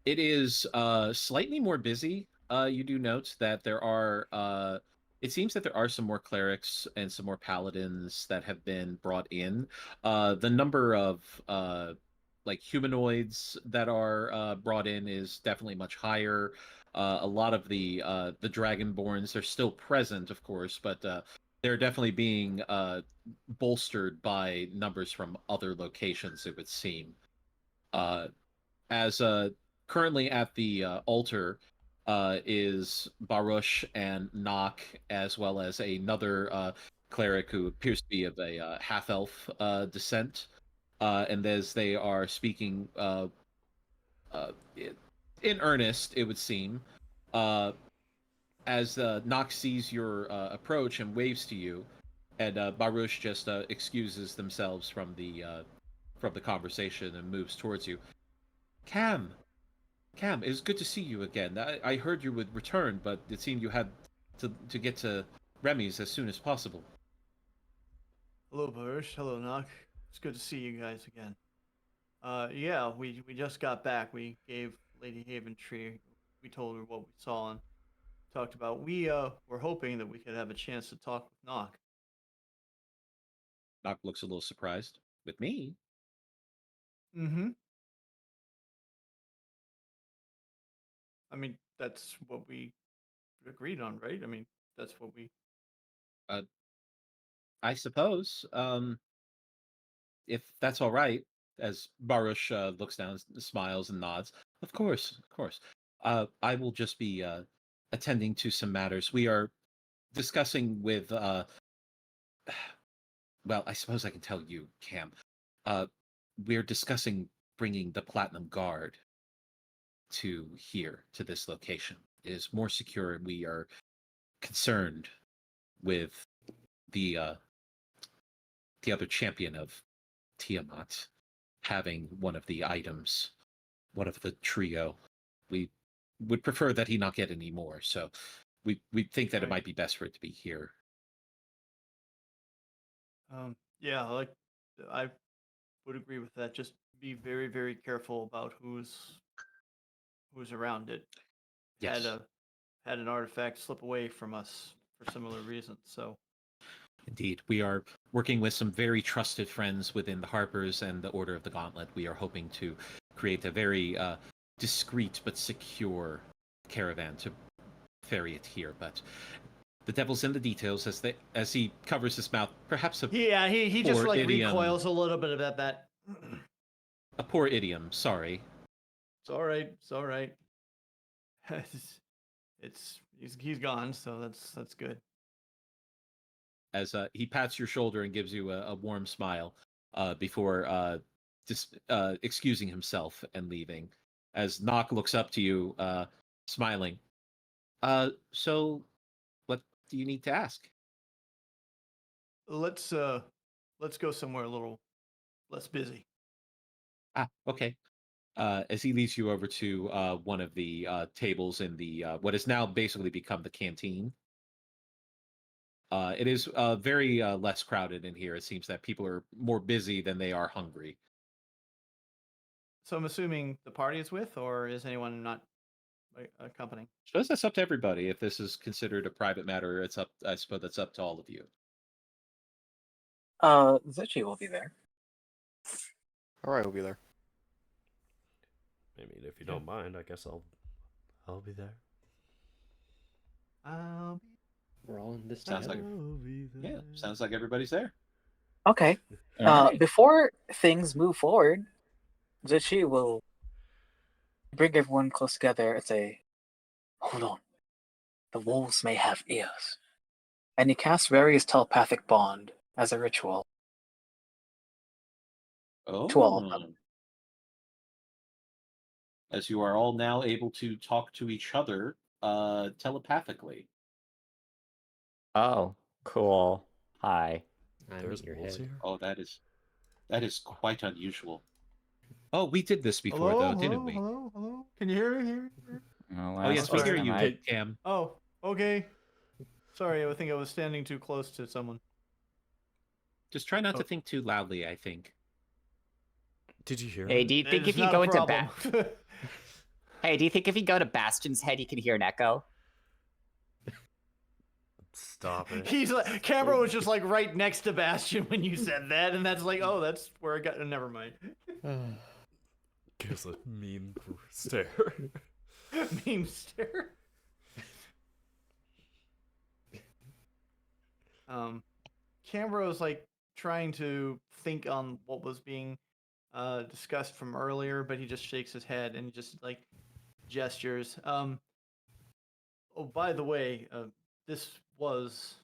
it is slightly more busy. You do note that there are. It seems that there are some more clerics and some more paladins that have been brought in. The number of like humanoids that are brought in is definitely much higher. A lot of the Dragonborns are still present, of course, but they're definitely being bolstered by numbers from other locations, it would seem. As currently at the altar is Baruch and Nock, as well as another cleric who appears to be of a half-elf descent. And as they are speaking in earnest, it would seem, as Nock sees your approach and waves to you, and Baruch just excuses themselves from the conversation and moves towards you. Cam, it's good to see you again. I heard you would return, but it seemed you had to get to Remy's as soon as possible. Hello, Baruch. Hello, Nock. It's good to see you guys again. Yeah, we just got back. We gave Lady Haven Tree. We told her what we saw and talked about. We were hoping that we could have a chance to talk with Nock. Doc looks a little surprised. With me? Mm-hmm. I mean, that's what we agreed on, right? I mean, that's what we. I suppose. If that's all right, as Baruch looks down, smiles, and nods. Of course, of course. I will just be attending to some matters. We are discussing with. Well, I suppose I can tell you, Cam. We're discussing bringing the Platinum Guard to here, to this location. It is more secure. We are concerned with the other champion of Tiamat having one of the items, one of the trio. We would prefer that he not get any more, so we think that it Right. might be best for it to be here. Yeah, like I would agree with that. Just be very, very careful about who's around it. Yes. Had an artifact slip away from us for similar reasons. So Indeed. We are working with some very trusted friends within the Harpers and the Order of the Gauntlet. We are hoping to create a very discreet but secure caravan to ferry it here. But the devil's in the details as he covers his mouth. Perhaps a yeah, he just poor like idiom. recoils a little bit about that. A poor idiom, sorry. It's all right. It's all right. He's gone, so that's good. As he pats your shoulder and gives you a warm smile before just excusing himself and leaving. As Nock looks up to you, smiling. So, what do you need to ask? Let's go somewhere a little less busy. Ah, okay. As he leads you over to one of the tables in the what has now basically become the canteen. It is very less crowded in here. It seems that people are more busy than they are hungry. So I'm assuming the party is with, or is anyone not accompanying? So that's up to everybody. If this is considered a private matter, it's up. I suppose that's up to all of you. Zichi will be there. All right, we'll be there. I mean, if you don't mind, I guess I'll be there. We're all in this Sounds like together. sounds like everybody's there. Okay. Alright. Before things move forward, Zichi will bring everyone close together and say, "Hold on. The wolves may have ears." And he casts various telepathic bond as a ritual to all of them. As you are all now able to talk to each other telepathically. Oh, cool. Hi. I'm There's in your wolves head. here. Oh, that is quite unusual. Oh, we did this before, Hello, though, hello, didn't we? hello, hello. Can you hear me? Oh, yes, we hear you, Cam. Oh, okay. Sorry, I think I was standing too close to someone. Just try not to think too loudly, I think. Did you hear Hey, that? do you think It's if you not go a into problem. Hey, do you think if you go to Bastion's head, you can hear an echo? Stop it. He's like, camera was just like right next to Bastion when you said that, and that's like, oh, that's where I got. Never mind. Gives a mean stare. Meme stare. Canberra was like trying to think on what was being discussed from earlier, but he just shakes his head and just like gestures. Oh, by the way, this was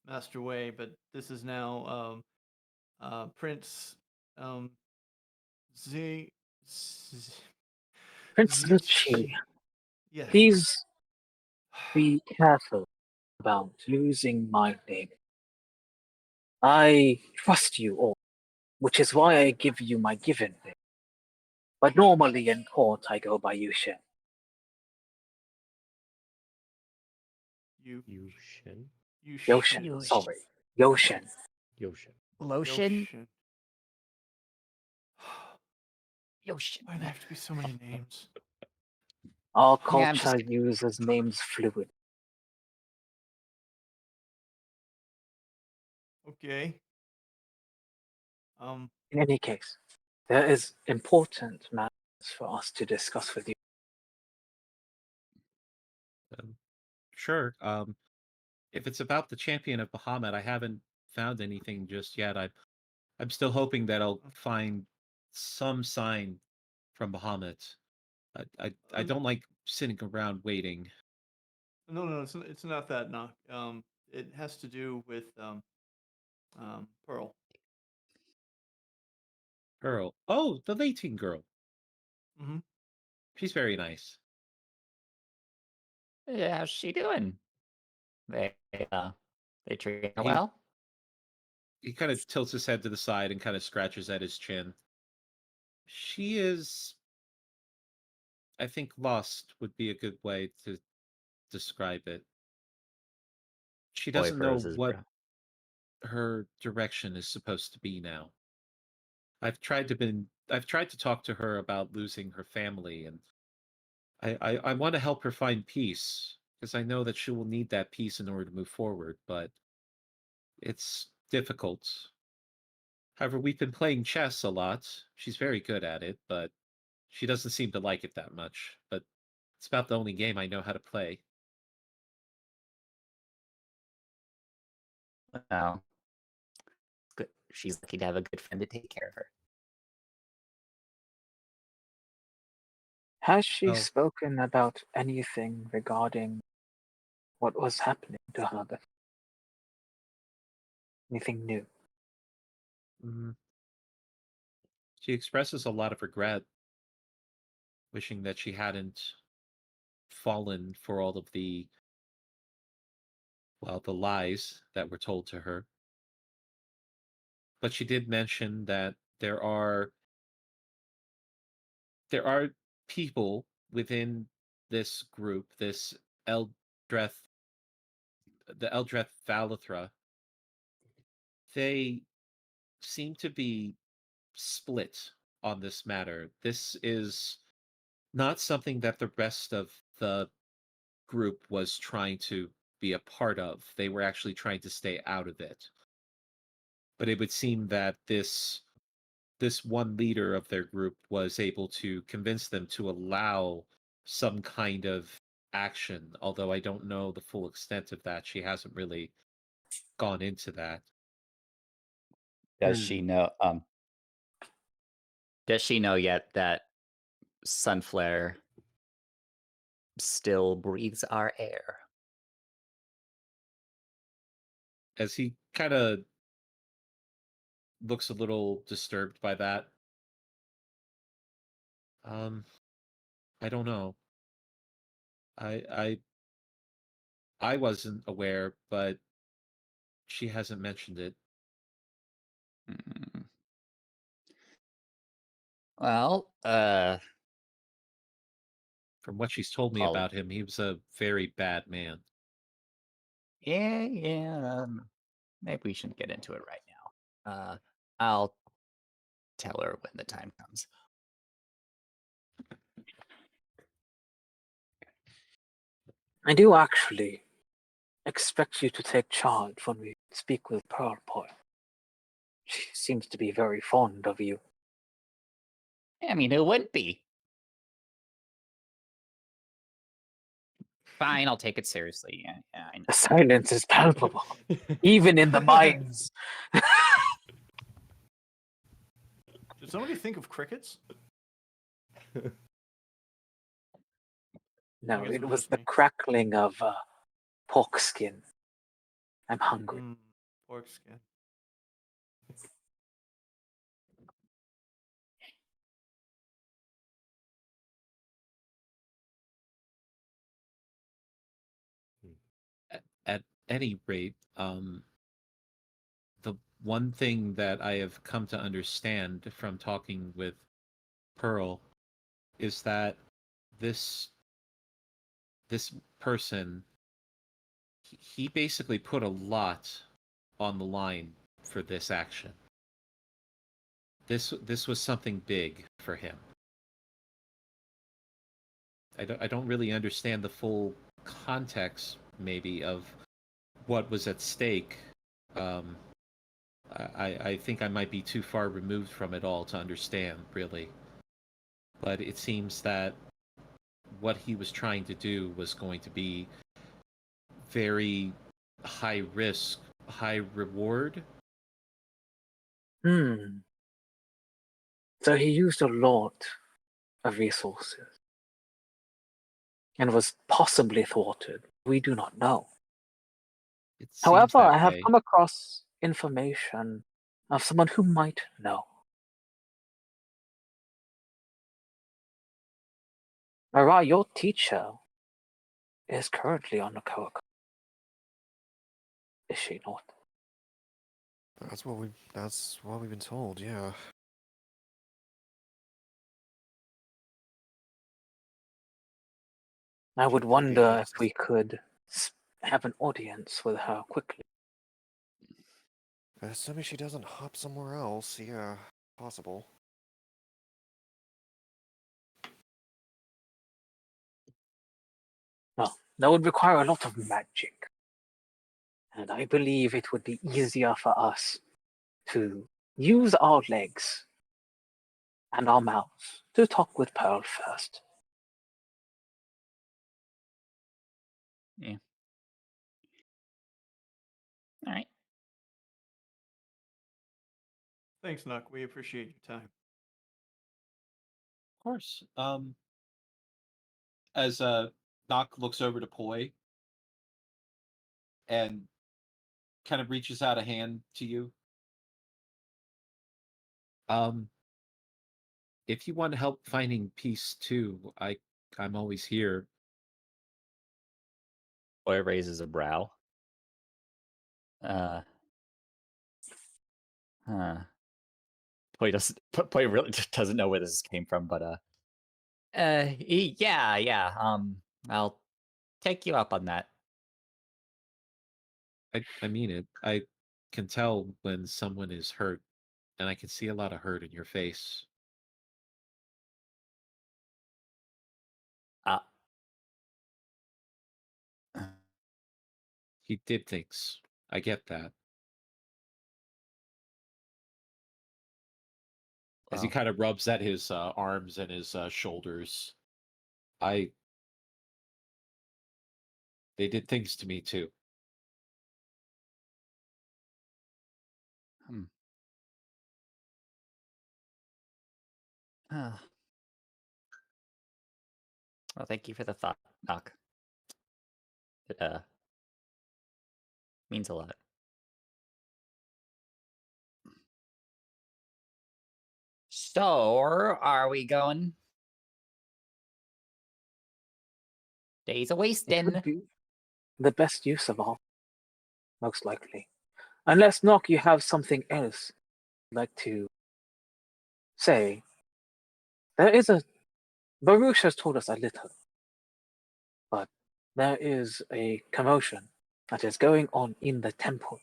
Master Wei, but this is now Prince Z. Prince Zichi, Yes. please be careful about losing my name. I trust you all, which is why I give you my given name. But normally in court, I go by Yushin. Yushin? Yoshin, sorry. Yoshin. Yoshin. Lotion? Yo, shit. Why do there have to be so many names? All Yeah, I'm just culture uses names fluid. Okay. In any case, there is important matters for us to discuss with you. Sure. If it's about the champion of Bahamut, I haven't found anything just yet. I'm still hoping that I'll find some sign from Bahamut. I don't like sitting around waiting. No, it's not that. No. It has to do with Pearl. Girl. Oh, the 18 girl. Mm-hmm. She's very nice. Yeah, how's she doing? They treat her He well. he kind of tilts his head to the side and kind of scratches at his chin. She is, I think, lost would be a good way to describe it. She Boy doesn't know froze his what brow. her direction is supposed to be now. I've tried to talk to her about losing her family, and I want to help her find peace because I know that she will need that peace in order to move forward, but it's difficult. However, we've been playing chess a lot. She's very good at it, but she doesn't seem to like it that much. But it's about the only game I know how to play. Well, good. She's lucky to have a good friend to take care of her. Has she Oh, spoken about anything regarding what was happening to her? Anything new? mm, she expresses a lot of regret, wishing that she hadn't fallen for all of the lies that were told to her. But she did mention that there are people within this group, this Eldreth, the Eldreth Valithra. They seem to be split on this matter. This is not something that the rest of the group was trying to be a part of. They were actually trying to stay out of it. But it would seem that this one leader of their group was able to convince them to allow some kind of action, although I don't know the full extent of that. She hasn't really gone into that. Does she know? Does she know yet that Sunflare still breathes our air? As he kind of looks a little disturbed by that. I don't know. I I I wasn't aware, but she hasn't mentioned it. Mm. Well, From what she's told me well, about him, he was a very bad man. yeah. Maybe we shouldn't get into it right now. I'll tell her when the time comes. I do actually expect you to take charge when we speak with Pearl Boy. She seems to be very fond of you. I mean, who wouldn't be? Fine, I'll take it seriously. Yeah, I know. The silence is palpable, even in the mines. Did somebody think of crickets? No, I guess it was was just the me. crackling of pork skin. I'm hungry. Pork skin. At any rate, the one thing that I have come to understand from talking with Pearl is that this this person he basically put a lot on the line for this action. This was something big for him. I don't really understand the full context, maybe, of what was at stake. I think I might be too far removed from it all to understand, really. But it seems that what he was trying to do was going to be very high risk, high reward. Hmm. So he used a lot of resources and was possibly thwarted. We do not know. It seems However, that I have way. come across information of someone who might know. Ara, your teacher is currently on the Koa. Is she not? That's what we've been told, yeah. I would Could be, wonder yes. if we could have an audience with her quickly. Assuming she doesn't hop somewhere else, yeah, possible. Well, that would require a lot of magic. And I believe it would be easier for us to use our legs and our mouths to talk with Pearl first. All right. Thanks, Nuck. We appreciate your time. Of course. As Nock looks over to Poi and kind of reaches out a hand to you. If you want help finding peace too, I'm always here. Boy raises a brow. Huh. Boy really just doesn't know where this came from, but yeah. I'll take you up on that. I mean it. I can tell when someone is hurt, and I can see a lot of hurt in your face. Uh, He did things. I get that. As he well, kind of rubs at his arms and his shoulders. They did things to me too. hmm. Ah. Well, thank you for the thought, Doc. It means a lot. So, are we going? Days a It wasting. would be the best use of all, most likely. Unless, Nock, you have something else you'd like to say. There is a... Baruch has told us a little, but there is a commotion that is going on in the temple.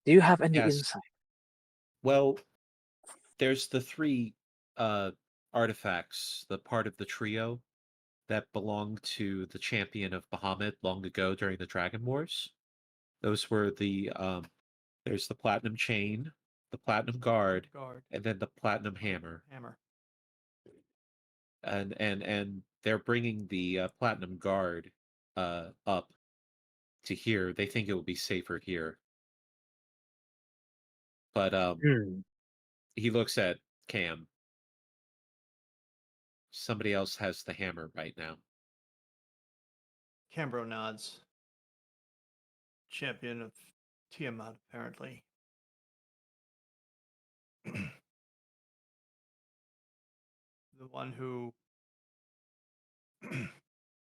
Do you have any Yes. insight? Well, there's the three artifacts, the part of the trio that belonged to the champion of Bahamut long ago during the Dragon Wars. Those were there's the platinum chain, the platinum guard, and then the platinum hammer. And they're bringing the platinum guard up to here. They think it will be safer here. But he looks at Cam. Somebody else has the hammer right now. Cambro nods. Champion of Tiamat, apparently. The one who...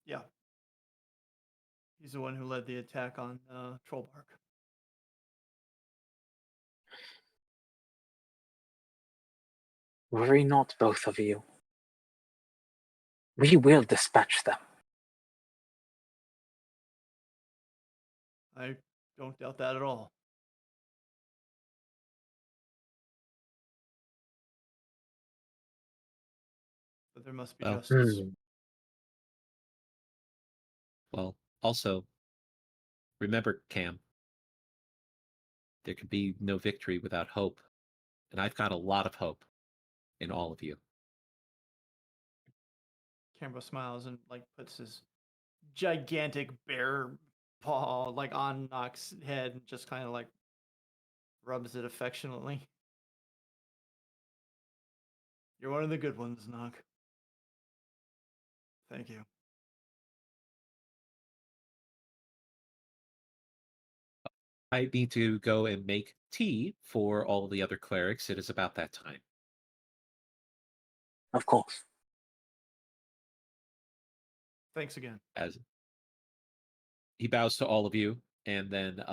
yeah. He's the one who led the attack on Trollbark. Worry not, both of you. We will dispatch them. I don't doubt that at all. But There must be Well, justice. Well, also, remember, Cam, there can be no victory without hope. And I've got a lot of hope in all of you. Cambro smiles and like puts his gigantic bear paw like on Nock's head and just kind of like rubs it affectionately. You're one of the good ones, Nock. Thank you. I need to go and make tea for all the other clerics. It is about that time. Of course. Thanks again. As he bows to all of you and then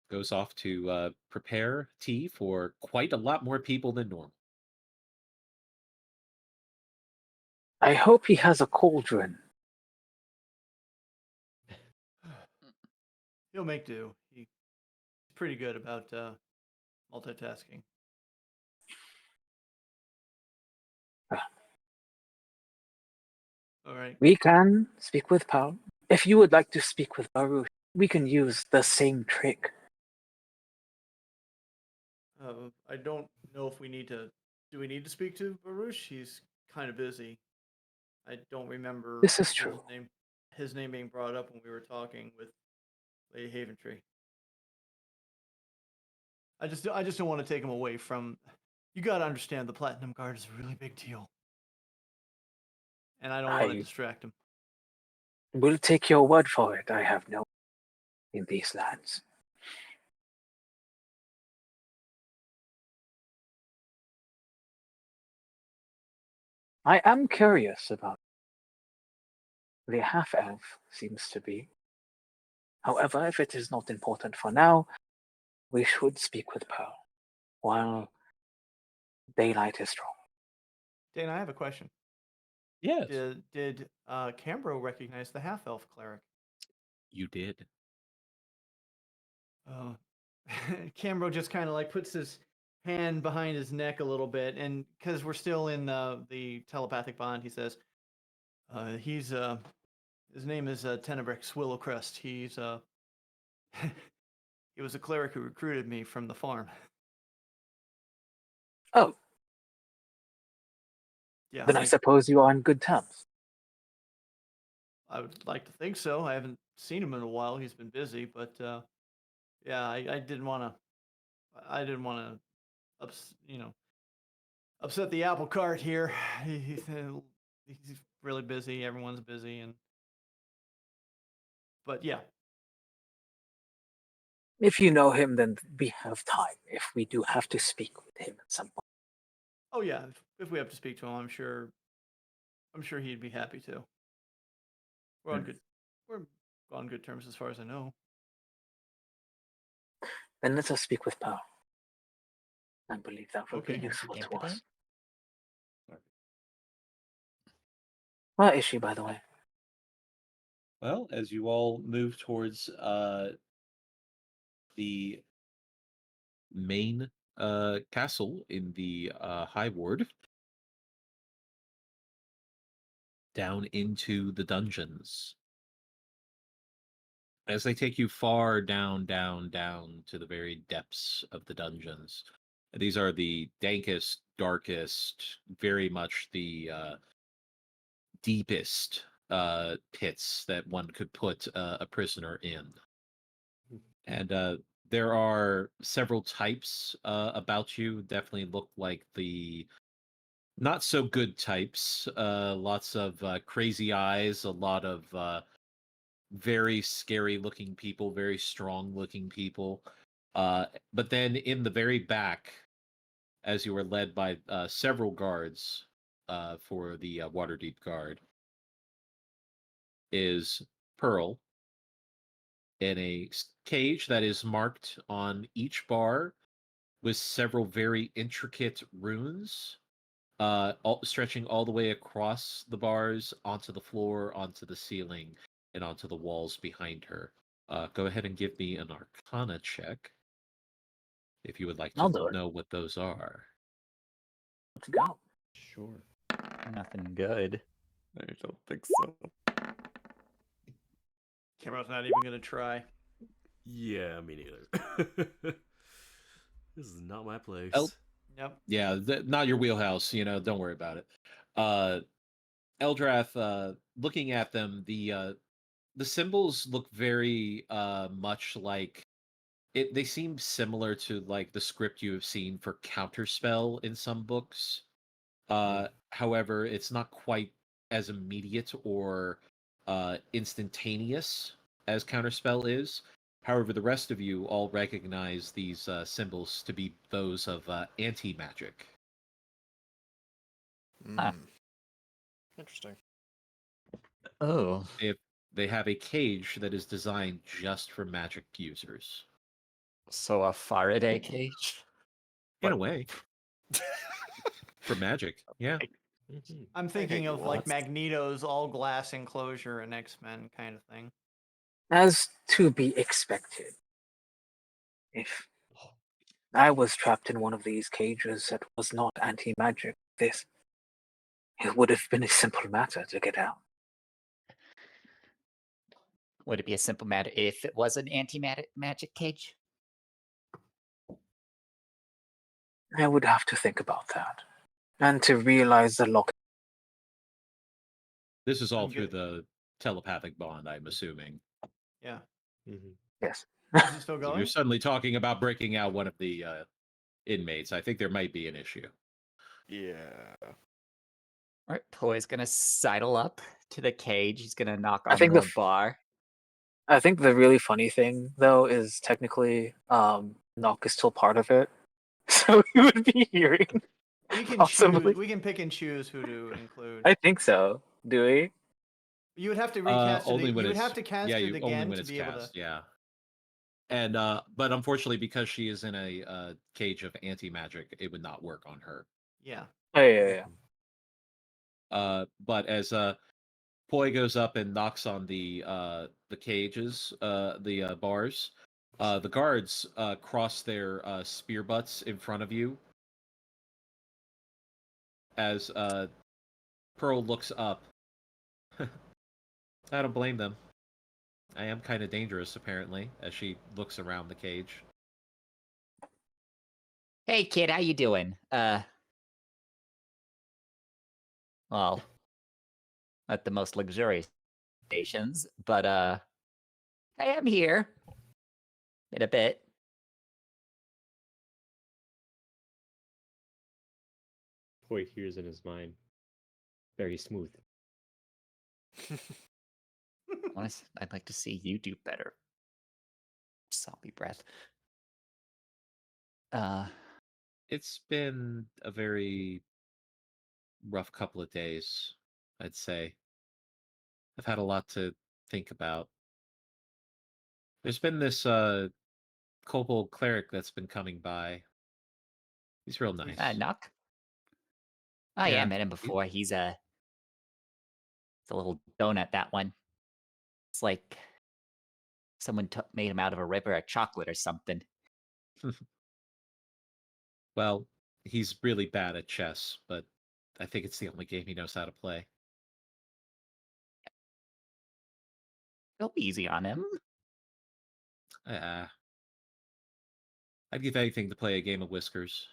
goes off to prepare tea for quite a lot more people than normal. I hope he has a cauldron. He'll make do. He's pretty good about multitasking. All right. We can speak with Paul. If you would like to speak with Baruch, we can use the same trick. I don't know if we need to. Do we need to speak to Baruch? He's kind of busy. I don't remember This is true. His name being brought up when we were talking with Lady Haventree. I just don't want to take him away from. You got to understand, the Platinum Guard is a really big deal, and I don't want to distract him. We'll take your word for it. I have no in these lands. I am curious about the half-elf seems to be. However, if it is not important for now, we should speak with Pearl while daylight is strong. Dana, I have a question. Yes. Did Cambro recognize the half-elf cleric? You did. Cambro just kind of like puts his hand behind his neck a little bit, and because we're still in the telepathic bond, he says, "He's his name is Tenebrix Willowcrest. He's he was a cleric who recruited me from the farm." Oh, Yeah. then I suppose you are on good terms. I would like to think so. I haven't seen him in a while. He's been busy, but yeah, I didn't want to. I didn't want to, upset the apple cart here. He's really busy. Everyone's busy, but yeah. If you know him, then we have time. If we do have to speak with him at some point. Oh yeah, if we have to speak to him, I'm sure he'd be happy to. We're on good terms as far as I know. Then let us speak with Pearl. I believe that will Okay. be useful to Impotent? us. Where is she, by the way? Well, as you all move towards the main castle in the High Ward, down into the dungeons. As they take you far down, down, down to the very depths of the dungeons. These are the dankest, darkest, very much the deepest pits that one could put a prisoner in. And there are several types about you. Definitely look like the not so good types. Lots of crazy eyes, a lot of very scary looking people, very strong looking people. But then in the very back, as you were led by several guards for the Waterdeep Guard, is Pearl in a cage that is marked on each bar with several very intricate runes stretching all the way across the bars, onto the floor, onto the ceiling, and onto the walls behind her. Go ahead and give me an Arcana check if you would like I'll to do it. know what those are. Let's go. Sure. Nothing good. I don't think so. Cameron's not even gonna try. Yeah, me neither. This is not my place. Yep. Yeah, not your wheelhouse. Don't worry about it. Eldrath, looking at them, the symbols look very much like it. They seem similar to like the script you have seen for Counterspell in some books. However, it's not quite as immediate or instantaneous as Counterspell is. However, the rest of you all recognize these symbols to be those of anti-magic. Huh. Interesting. Oh. They have a cage that is designed just for magic users. So a Faraday cage? In a way. For magic, yeah. Mhm. I'm thinking you of like once. Magneto's all glass enclosure in X-Men kind of thing. As to be expected. If I was trapped in one of these cages that was not anti-magic, it would have been a simple matter to get out. Would it be a simple matter if it was an anti-magic cage? I would have to think about that. And to realize the lock. This is all I'm through good. the telepathic bond, I'm assuming. Yeah. Mhm. Yes. Is it still So going? you're suddenly talking about breaking out one of the inmates. I think there might be an issue. Yeah. All right, Poy's gonna sidle up to the cage. He's gonna knock I on think the bar. I think the really funny thing though is technically Nock is still part of it. So he would be hearing We can possibly. choose. We can pick and choose who to include. I think so. Do we? You would have to recast it. Only when You would it's have to cast it only again when to it's be able to. cast, yeah. And but unfortunately, because she is in a cage of anti-magic, it would not work on her. Yeah. Oh yeah. But as Poi goes up and knocks on the cages, the bars, the guards cross their spear butts in front of you. As Pearl looks up, I don't blame them. I am kind of dangerous, apparently, as she looks around the cage. Hey kid, how you doing? Well, not the most luxurious stations, but I am here. In a bit. Boy hears in his mind. Very smooth. I'd like to see you do better. Zombie breath. It's been a very rough couple of days, I'd say. I've had a lot to think about. There's been this kobold cleric that's been coming by. He's real nice. Knock. Oh yeah, I Yeah. met him before. He's a little donut, that one. It's like someone made him out of a river of chocolate or something. Well, he's really bad at chess, but I think it's the only game he knows how to play. It'll be easy on him. I'd give anything to play a game of Whiskers.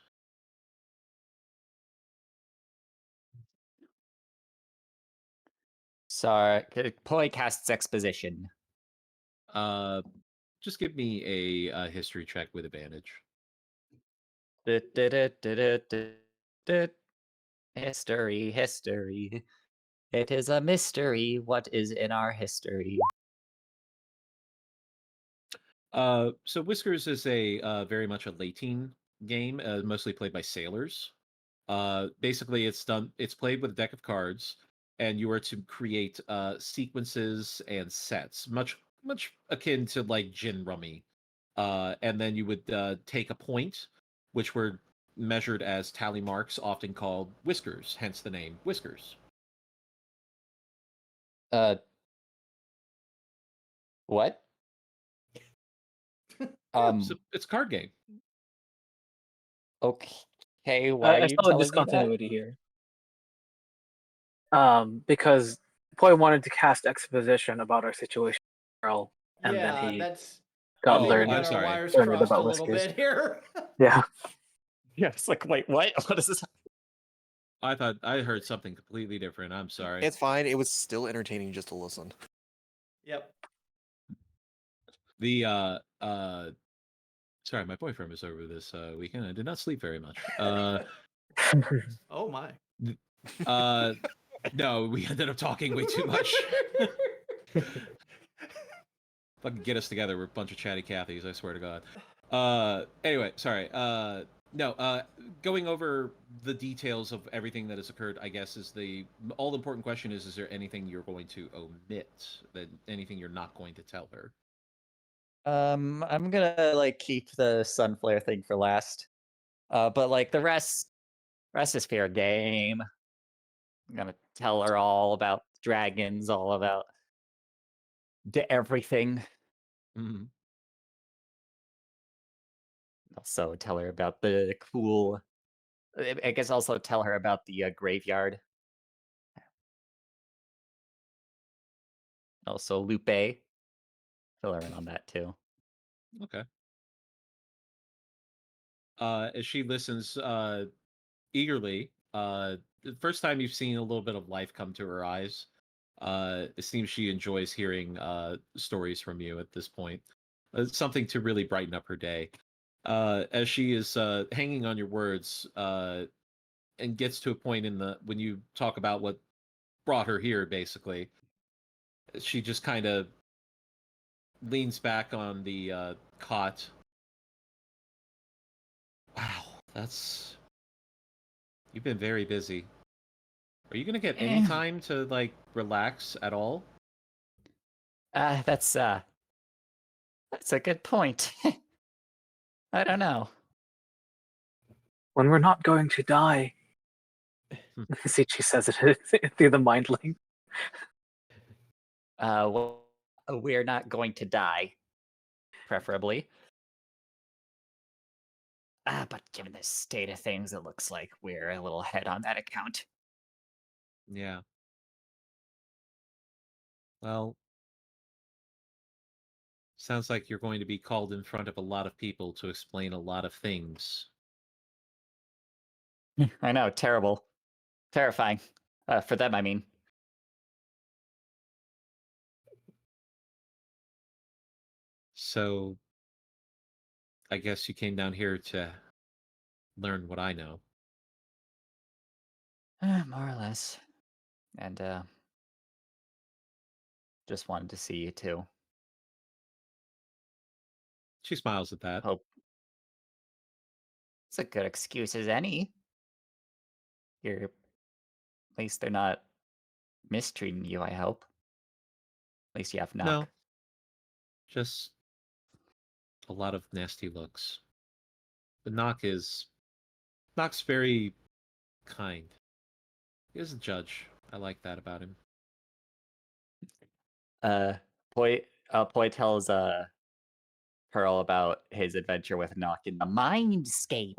So, Poi casts Exposition. Just give me a history check with advantage. History, history. It is a mystery what is in our history. So Whiskers is a very much a Latine game, mostly played by sailors. Basically, it's played with a deck of cards, and you are to create sequences and sets, much akin to like gin rummy. And then you would take a point, which were measured as tally marks, often called whiskers, hence the name Whiskers. What? So it's a card game. Okay, why are I you saw a telling me that? discontinuity here. Because Poi wanted to cast exposition about our situation, girl, and then Yeah, he that's. I got think we Oh, learned I'm got our sorry. wires learned crossed a about little whiskers. bit here. Yeah. Yeah, it's like, wait, what? What is this? I thought I heard something completely different. I'm sorry. It's fine. It was still entertaining just to listen. Yep. The sorry, my boyfriend was over this weekend. I did not sleep very much. Oh my. No, we ended up talking way too much. Fucking get us together. We're a bunch of chatty Cathys, I swear to God. Anyway, sorry. No, going over the details of everything that has occurred, I guess, is the all-important question is there anything you're going to omit? Anything you're not going to tell her? I'm gonna like keep the Sunflare thing for last. But like the rest is fair game. I'm gonna tell her all about dragons, all about everything. Mm-hmm. Also tell her about the cool. I guess also tell her about the graveyard. Also Lupe. Fill her in on that too. Okay. As she listens eagerly, the first time you've seen a little bit of life come to her eyes. It seems she enjoys hearing stories from you at this point. Something to really brighten up her day. As she is hanging on your words and gets to a point in the when you talk about what brought her here, basically, she just kind of leans back on the cot. Wow, that's you've been very busy. Are you gonna get any time to like relax at all? That's a good point. I don't know. When we're not going to die. Sichi says it through the mind link. Well, we're not going to die, preferably. But given the state of things, it looks like we're a little ahead on that account. Yeah. Well, sounds like you're going to be called in front of a lot of people to explain a lot of things. I know, terrible. Terrifying. For them, I mean. So, I guess you came down here to learn what I know. More or less. And, just wanted to see you too. She smiles at that. Hope it's a good excuse as any. At least they're not mistreating you, I hope. At least you have Knock. No, just a lot of nasty looks. But Knock's very kind. He is a judge. I like that about him. Poi tells Pearl about his adventure with Knock in the Mindscape.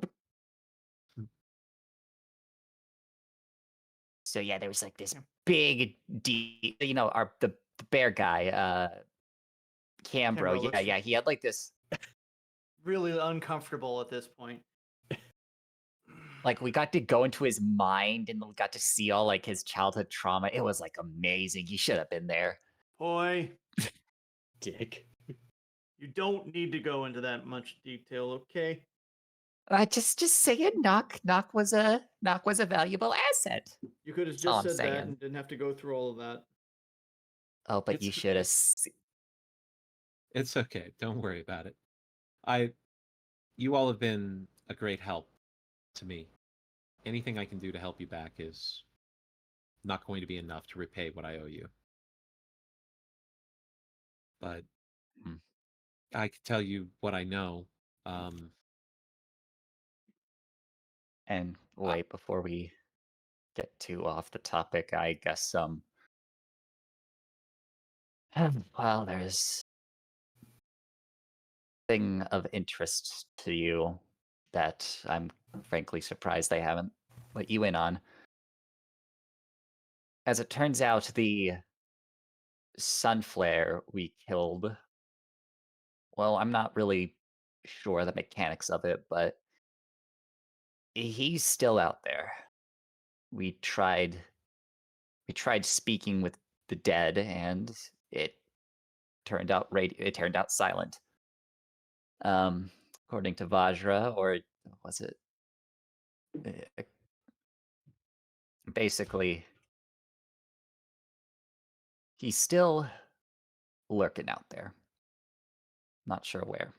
So yeah, there was like this big the bear guy, Cambro. Yeah, he had like this. Really uncomfortable at this point. Like we got to go into his mind and we got to see all like his childhood trauma. It was like amazing. You should have been there. Boy, Dick. you don't need to go into that much detail, okay? Just saying, Knock was a valuable asset. You could have That's all just I'm said that saying. and didn't have to go through all of that. Oh, but you should have. It's okay. Don't worry about it. You all have been a great help to me. Anything I can do to help you back is not going to be enough to repay what I owe you. But I can tell you what I know. And wait, before we get too off the topic, I guess well, there's thing of interest to you that I'm frankly surprised they haven't let you in on. As it turns out, the Sunflare we killed. Well, I'm not really sure the mechanics of it, but he's still out there. We tried speaking with the dead, and it turned out silent. According to Vajra, or was it basically he's still lurking out there. Not sure where.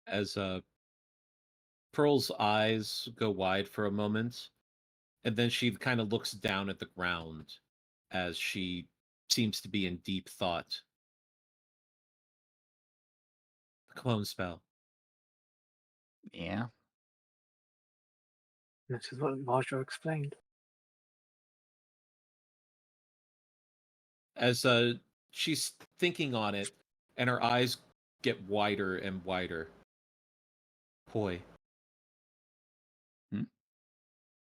As Pearl's eyes go wide for a moment, and then she kind of looks down at the ground as she seems to be in deep thought. The clone spell. Yeah. This is what Vajra explained. As she's thinking on it, and her eyes get wider and wider. Boy.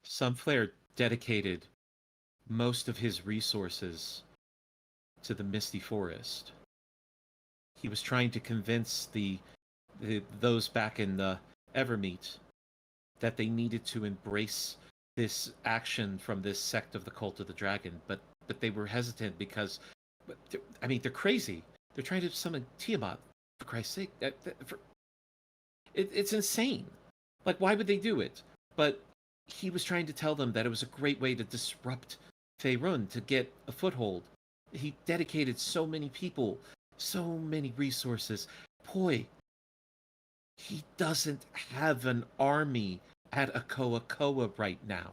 Sunflare dedicated most of his resources to the Misty Forest. He was trying to convince those back in the Evermeet that they needed to embrace this action from this sect of the Cult of the Dragon, but they were hesitant because, they're crazy. They're trying to summon Tiamat, for Christ's sake. It's insane. Like, why would they do it? But he was trying to tell them that it was a great way to disrupt Faerun, to get a foothold. He dedicated so many people, so many resources. Boy, he doesn't have an army at Akoa right now.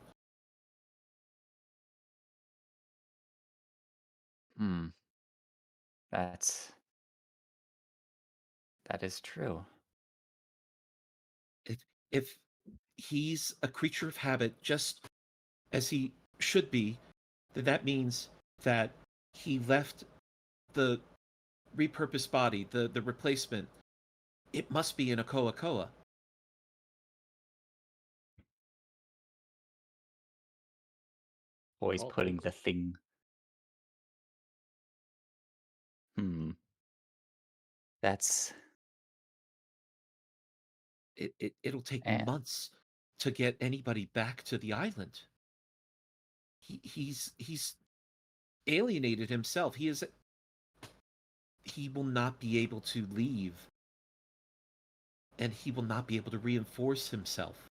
That is true. If he's a creature of habit, just as he should be, then that means that he left the repurposed body, the replacement. It must be in Akoa. Always All putting things- the thing. That's It'll take Eh. months to get anybody back to the island. He's alienated himself. He will not be able to leave, and he will not be able to reinforce himself.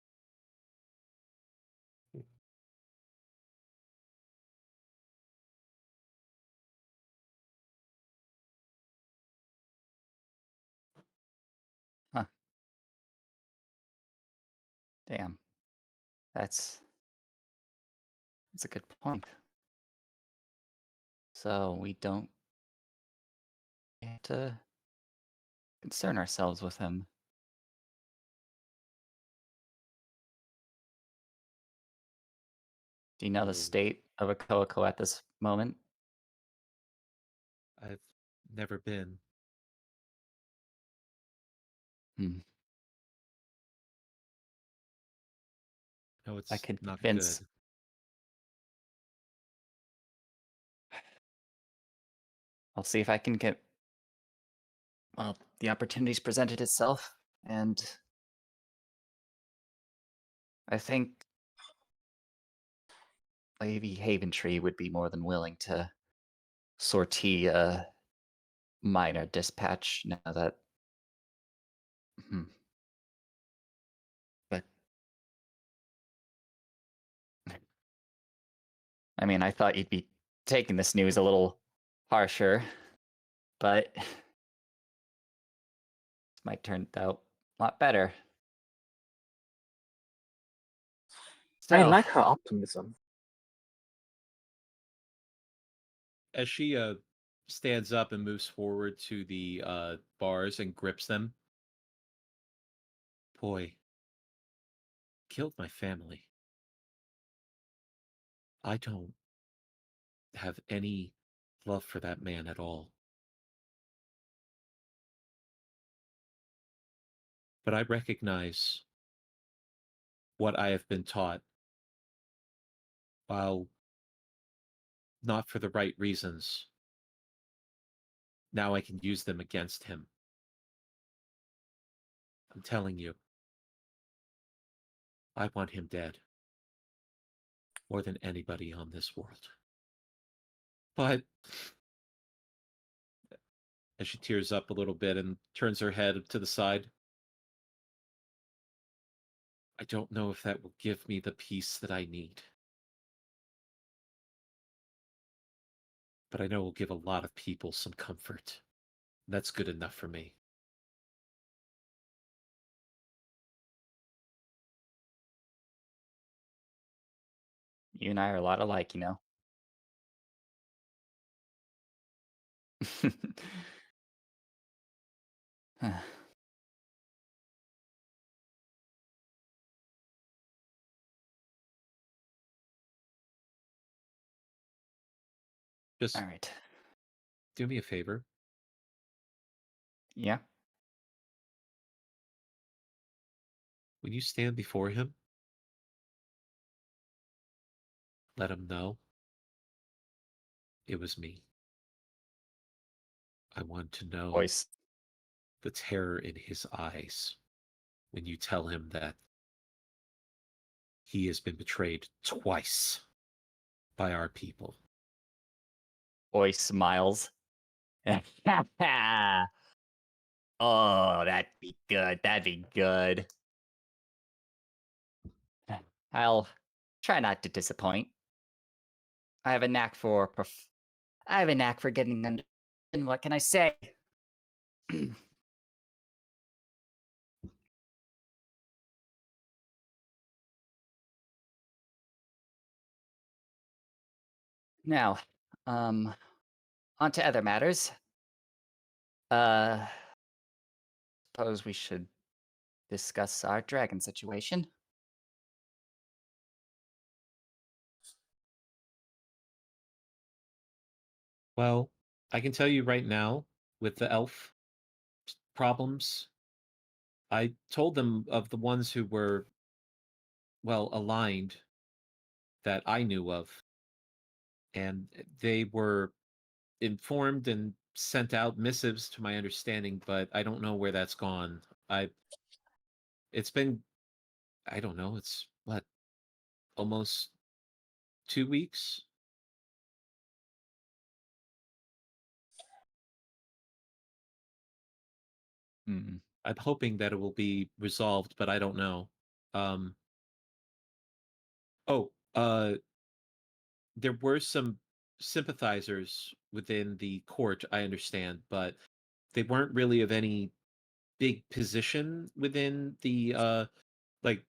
Huh. Damn. That's a good point. So we don't have to concern ourselves with him. Do you know the state of Akoa at this moment? I've never been. No, it's I could not convince. good. I'll see if I can get. Well, the opportunity's presented itself, and I think Lady Haventree would be more than willing to sortie a minor dispatch now that. But I mean, I thought you'd be taking this news a little harsher, but this might turn out a lot better. I So, like her optimism. As she stands up and moves forward to the bars and grips them. Boy, killed my family. I don't have any love for that man at all. But I recognize what I have been taught while not for the right reasons, now I can use them against him. I'm telling you, I want him dead. More than anybody on this world. But as she tears up a little bit and turns her head to the side, I don't know if that will give me the peace that I need. But I know it will give a lot of people some comfort. That's good enough for me. You and I are a lot alike, you know. Just All right. do me a favor. Yeah. When you stand before him, let him know it was me. I want to know Voice. the terror in his eyes when you tell him that he has been betrayed twice by our people. Voice smiles. Oh, that'd be good. That'd be good. I'll try not to disappoint. I have a knack for getting under. And what can I say? Now, on to other matters. Suppose we should discuss our dragon situation. Well, I can tell you right now, with the elf problems, I told them of the ones who were, well, aligned that I knew of. And they were informed and sent out missives to my understanding, but I don't know where that's gone. It's been, I don't know, it's what, almost 2 weeks? Hmm. I'm hoping that it will be resolved, but I don't know. Um, oh, there were some sympathizers within the court, I understand, but they weren't really of any big position within the like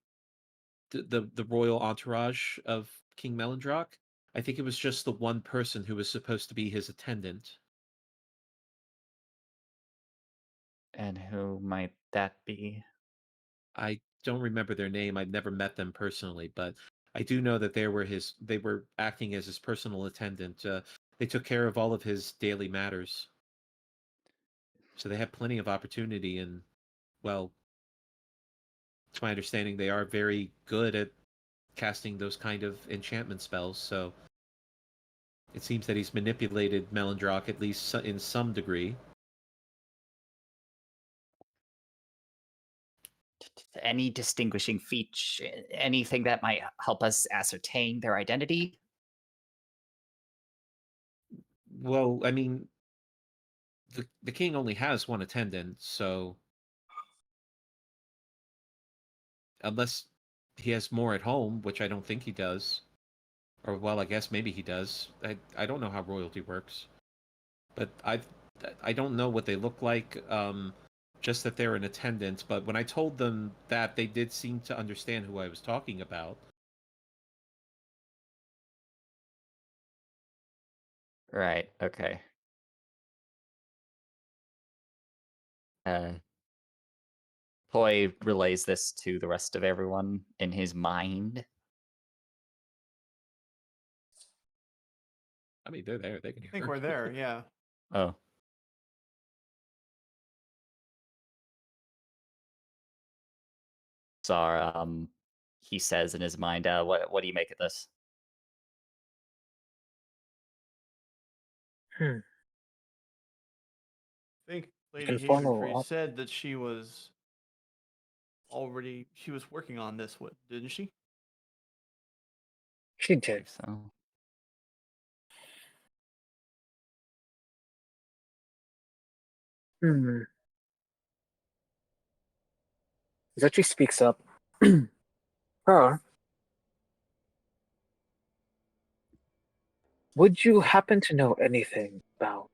the royal entourage of King Melindrock. I think it was just the one person who was supposed to be his attendant. And who might that be? I don't remember their name. I've never met them personally, but I do know that they were acting as his personal attendant. They took care of all of his daily matters. So they have plenty of opportunity, and well, to my understanding, they are very good at casting those kind of enchantment spells. So it seems that he's manipulated Melindrock at least in some degree. Any distinguishing feature, anything that might help us ascertain their identity? Well, I mean, the king only has one attendant, so unless he has more at home, which I don't think he does, or well, I guess maybe he does. I don't know how royalty works, but I don't know what they look like. Just that they're an attendant. But when I told them that, they did seem to understand who I was talking about. Right, okay. Poi relays this to the rest of everyone in his mind. I mean, they're there. They can I hear. think we're there, yeah. Oh. Zar, he says in his mind, what do you make of this? Hmm. I think You Lady can Hazeltree follow up. said that she was working on this, what didn't she? She I did. believe so. Hmm. Zetri speaks up. Her, would you happen to know anything about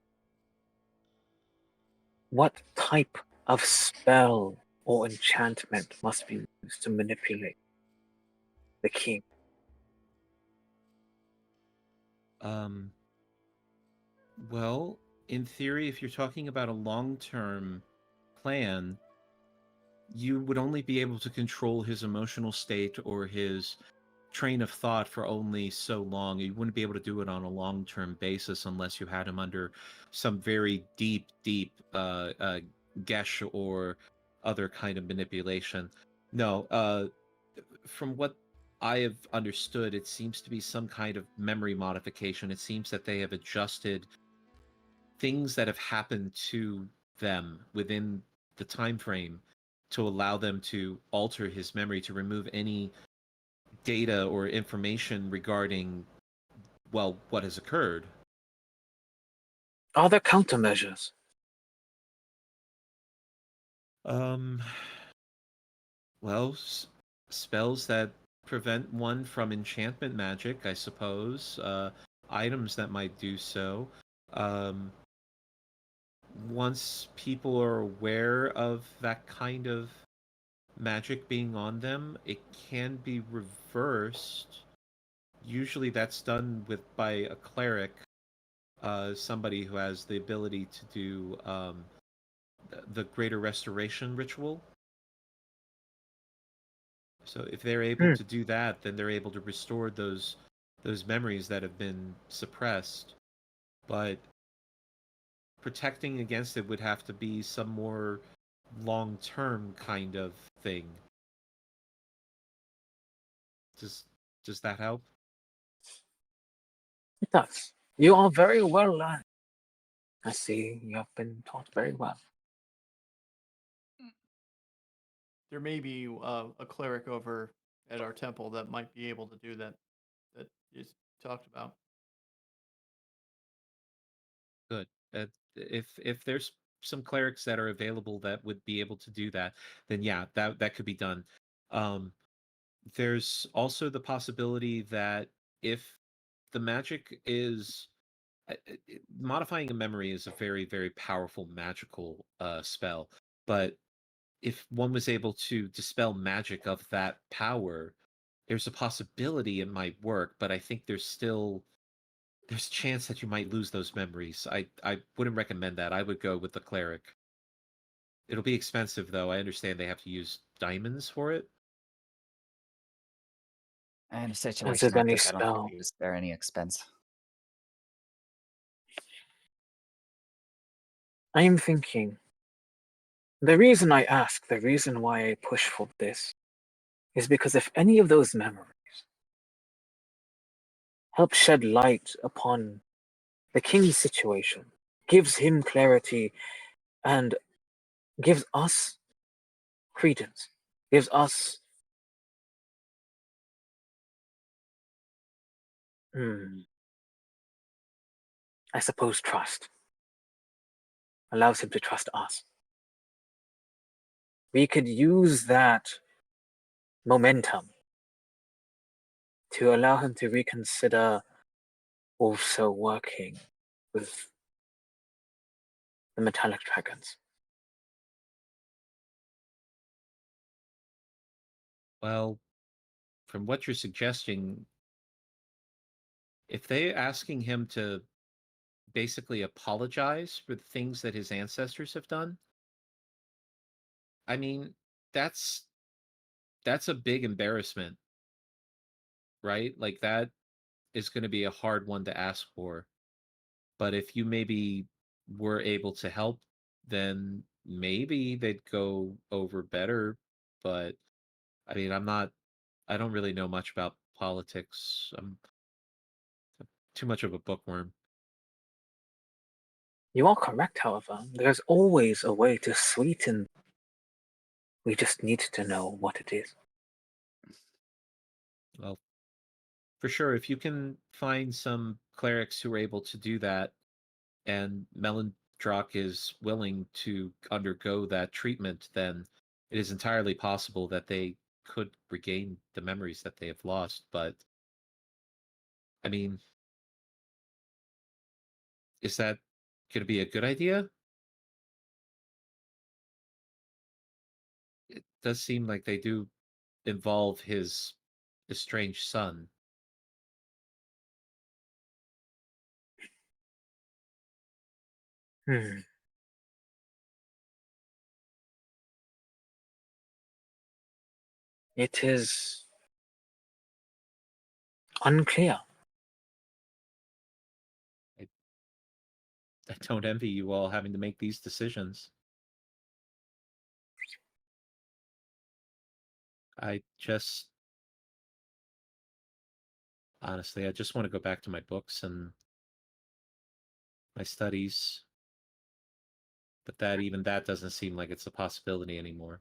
what type of spell or enchantment must be used to manipulate the king? Um, well, in theory, if you're talking about a long-term plan, you would only be able to control his emotional state or his train of thought for only so long. You wouldn't be able to do it on a long-term basis unless you had him under some very deep gesh or other kind of manipulation. No, from what I have understood, it seems to be some kind of memory modification. It seems that they have adjusted things that have happened to them within the time frame to allow them to alter his memory, to remove any data or information regarding, well, what has occurred. Are there countermeasures? Um, well, spells that prevent one from enchantment magic, I suppose. Items that might do so. Um, Once people are aware of that kind of magic being on them, it can be reversed. Usually that's done by a cleric, somebody who has the ability to do the greater restoration ritual. So if they're able Hmm. to do that, then they're able to restore those memories that have been suppressed. But protecting against it would have to be some more long-term kind of thing. Does does that help? It does. You are very well learned. I see you have been taught very well. There may be a cleric over at our temple that might be able to do that. That is talked about. Good. If there's some clerics that are available that would be able to do that, then yeah, that could be done. Um, there's also the possibility that if the magic is modifying a memory is a very powerful magical spell, but if one was able to dispel magic of that power, there's a possibility it might work, but I think there's a chance that you might lose those memories. I wouldn't recommend that. I would go with the cleric. It'll be expensive though. I understand they have to use diamonds for it. In a Is situation it like any this, I don't think spell? we would spare any expense. I am thinking. The reason I ask, the reason why I push for this, is because if any of those memories help shed light upon the king's situation, gives him clarity, and gives us credence, gives us I suppose trust, allows him to trust us. We could use that momentum to allow him to reconsider also working with the metallic dragons. Well, from what you're suggesting, if they're asking him to basically apologize for the things that his ancestors have done, I mean, that's that's a big embarrassment, right? Like that is going to be a hard one to ask for. But if you maybe were able to help, then maybe they'd go over better. But I mean, I don't really know much about politics. I'm too much of a bookworm. You are correct, however. There's always a way to sweeten. We just need to know what it is. Well, for sure, if you can find some clerics who are able to do that, and Melendrock is willing to undergo that treatment, then it is entirely possible that they could regain the memories that they have lost. But, I mean, is that going to be a good idea? It does seem like they do involve his estranged son. Hmm. It is unclear. I don't envy you all having to make these decisions. I just honestly, I just want to go back to my books and my studies, but even that doesn't seem like it's a possibility anymore.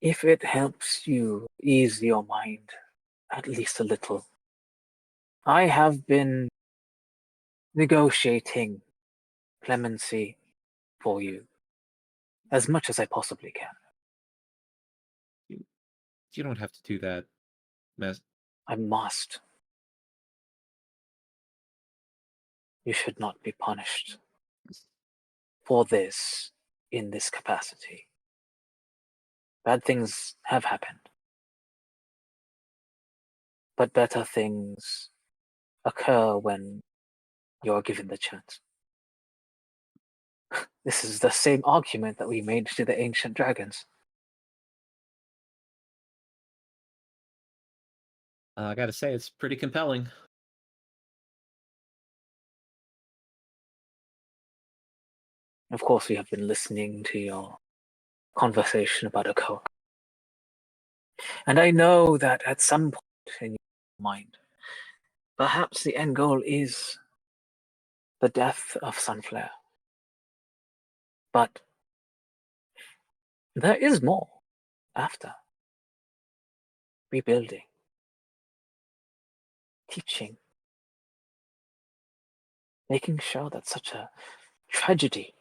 If it helps you ease your mind at least a little, I have been negotiating clemency for you as much as I possibly can. You don't have to do that, I must. You should not be punished for this in this capacity. Bad things have happened, but better things occur when you're given the chance. This is the same argument that we made to the ancient dragons. I gotta say, it's pretty compelling. Of course, we have been listening to your conversation about a coke. And I know that at some point in your mind, perhaps the end goal is the death of Sunflare. But there is more after. Rebuilding, teaching, making sure that such a tragedy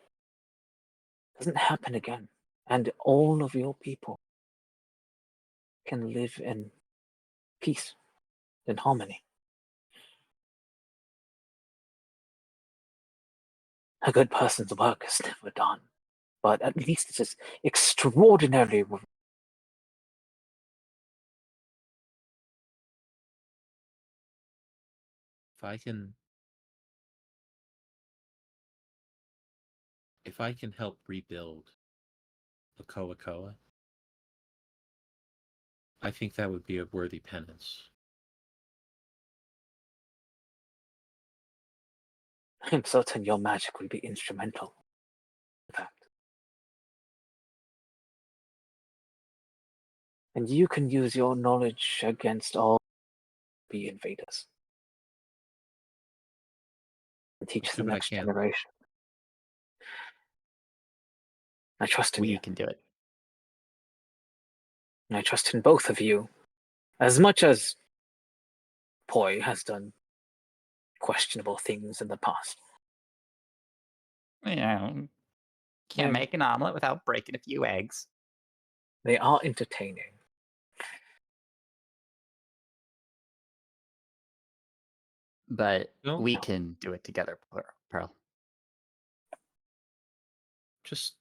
doesn't happen again, and all of your people can live in peace, in harmony. A good person's work is never done, but at least it is extraordinarily If I can help rebuild Okoa, I think that would be a worthy penance. I'm certain your magic will be instrumental. In fact. And you can use your knowledge against all the invaders. And teach I'll the do what I next can. generation. I trust in you. We can do it. And I trust in both of you. As much as Poi has done questionable things in the past. You know, can't Yeah. make an omelet without breaking a few eggs. They are entertaining. But No. we can do it together, Pearl. Just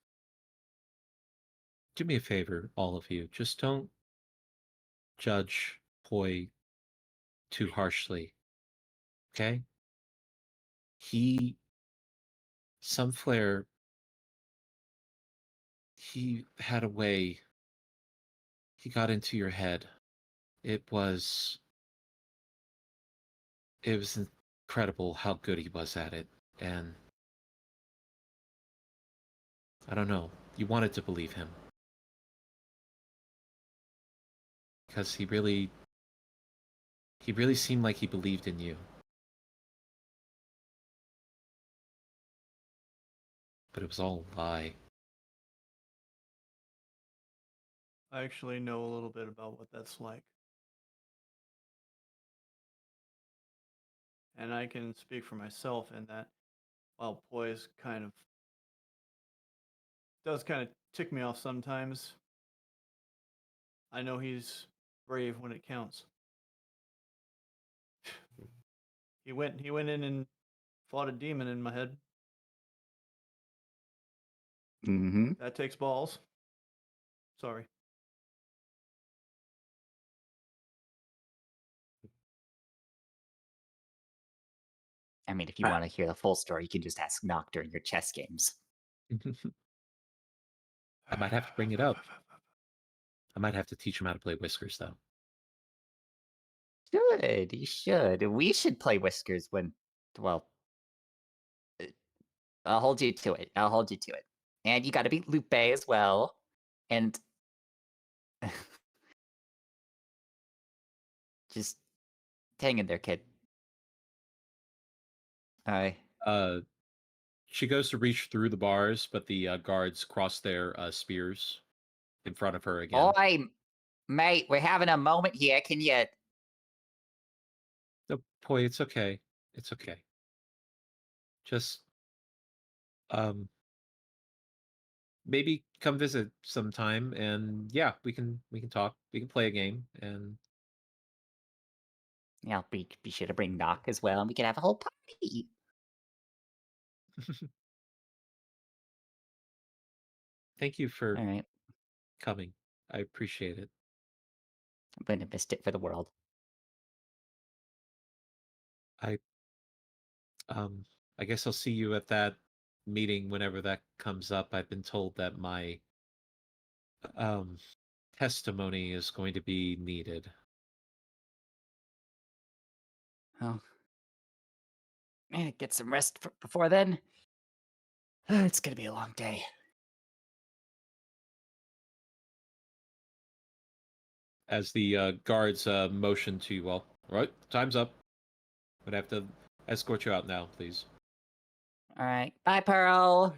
do me a favor, all of you. Just don't judge Poi too harshly. Okay? Sunflare, he had a way. He got into your head. It was incredible how good he was at it. And I don't know. You wanted to believe him. Because he really seemed like he believed in you. but it was all a lie. I actually know a little bit about what that's like. And I can speak for myself in that while poise does kind of tick me off sometimes, I know he's brave when it counts. He went in and fought a demon in my head. Mm-hmm. That takes balls. Sorry. I mean, if you want to hear the full story, you can just ask Nock during your chess games. I might have to bring it up. I might have to teach him how to play Whiskers, though. Should. You should. We should play Whiskers when, well, I'll hold you to it. I'll hold you to it. And you got to beat Lupe as well. And just hang in there, kid. All right. She goes to reach through the bars, but the guards cross their spears in front of her again. Oi, mate, we're having a moment here. Can you? No, boy, it's okay. It's okay. Just, maybe come visit sometime, and yeah, we can talk. We can play a game, and Yeah, be sure to bring Nock as well, and we can have a whole party. thank you for All right. coming. I appreciate it. I wouldn't have missed it for the world. I guess I'll see you at that meeting whenever that comes up. I've been told that my testimony is going to be needed. Well, get some rest before then. It's gonna be a long day. As the guards motion to, well, right, time's up. Would have to escort you out now, please. All right. Bye, Pearl.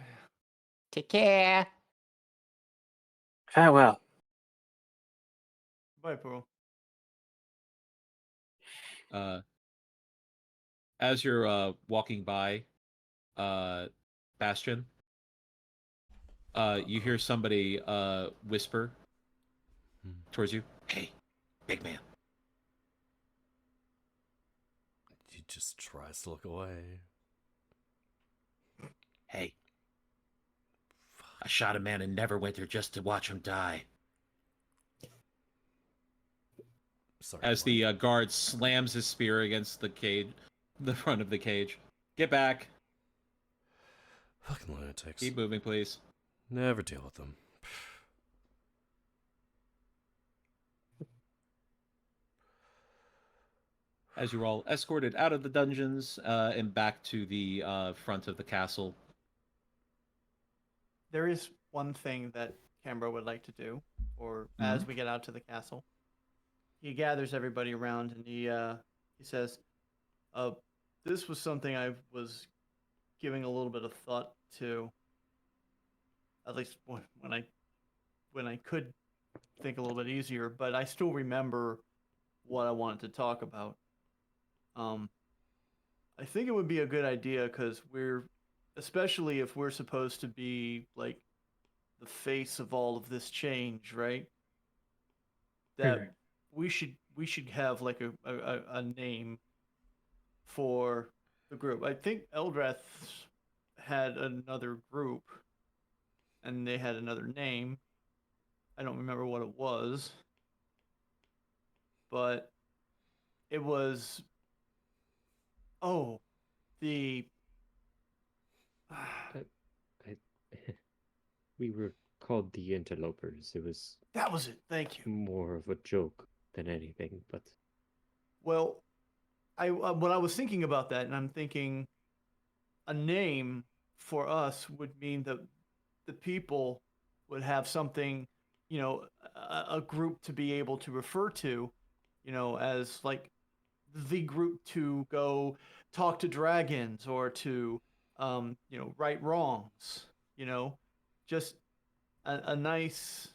Take care. Farewell. Bye, Pearl. As you're walking by, Bastion, you hear somebody whisper towards you. Hey, big man. He just tries to look away. Hey, I shot a man in Neverwinter just to watch him die. Sorry. As the guard slams his spear against the cage, the front of the cage. Get back. Fucking lunatics. Keep moving, please. Never deal with them. As you're all escorted out of the dungeons and back to the front of the castle. There is one thing that Cambro would like to do, or as we get out to the castle. He gathers everybody around and he says, this was something I was giving a little bit of thought to, at least when I could think a little bit easier, but I still remember what I wanted to talk about. I think it would be a good idea because especially if we're supposed to be like the face of all of this change, right? That we should have like a name for the group. I think Eldrath had another group and they had another name. I don't remember what it was, but it was the We were called the Interlopers. It was that was it. Thank you. more of a joke than anything, but Well, when I was thinking about that, and I'm thinking a name for us would mean that the people would have something, a group to be able to refer to, as like the group to go talk to dragons or to, right wrongs. You know, just a nice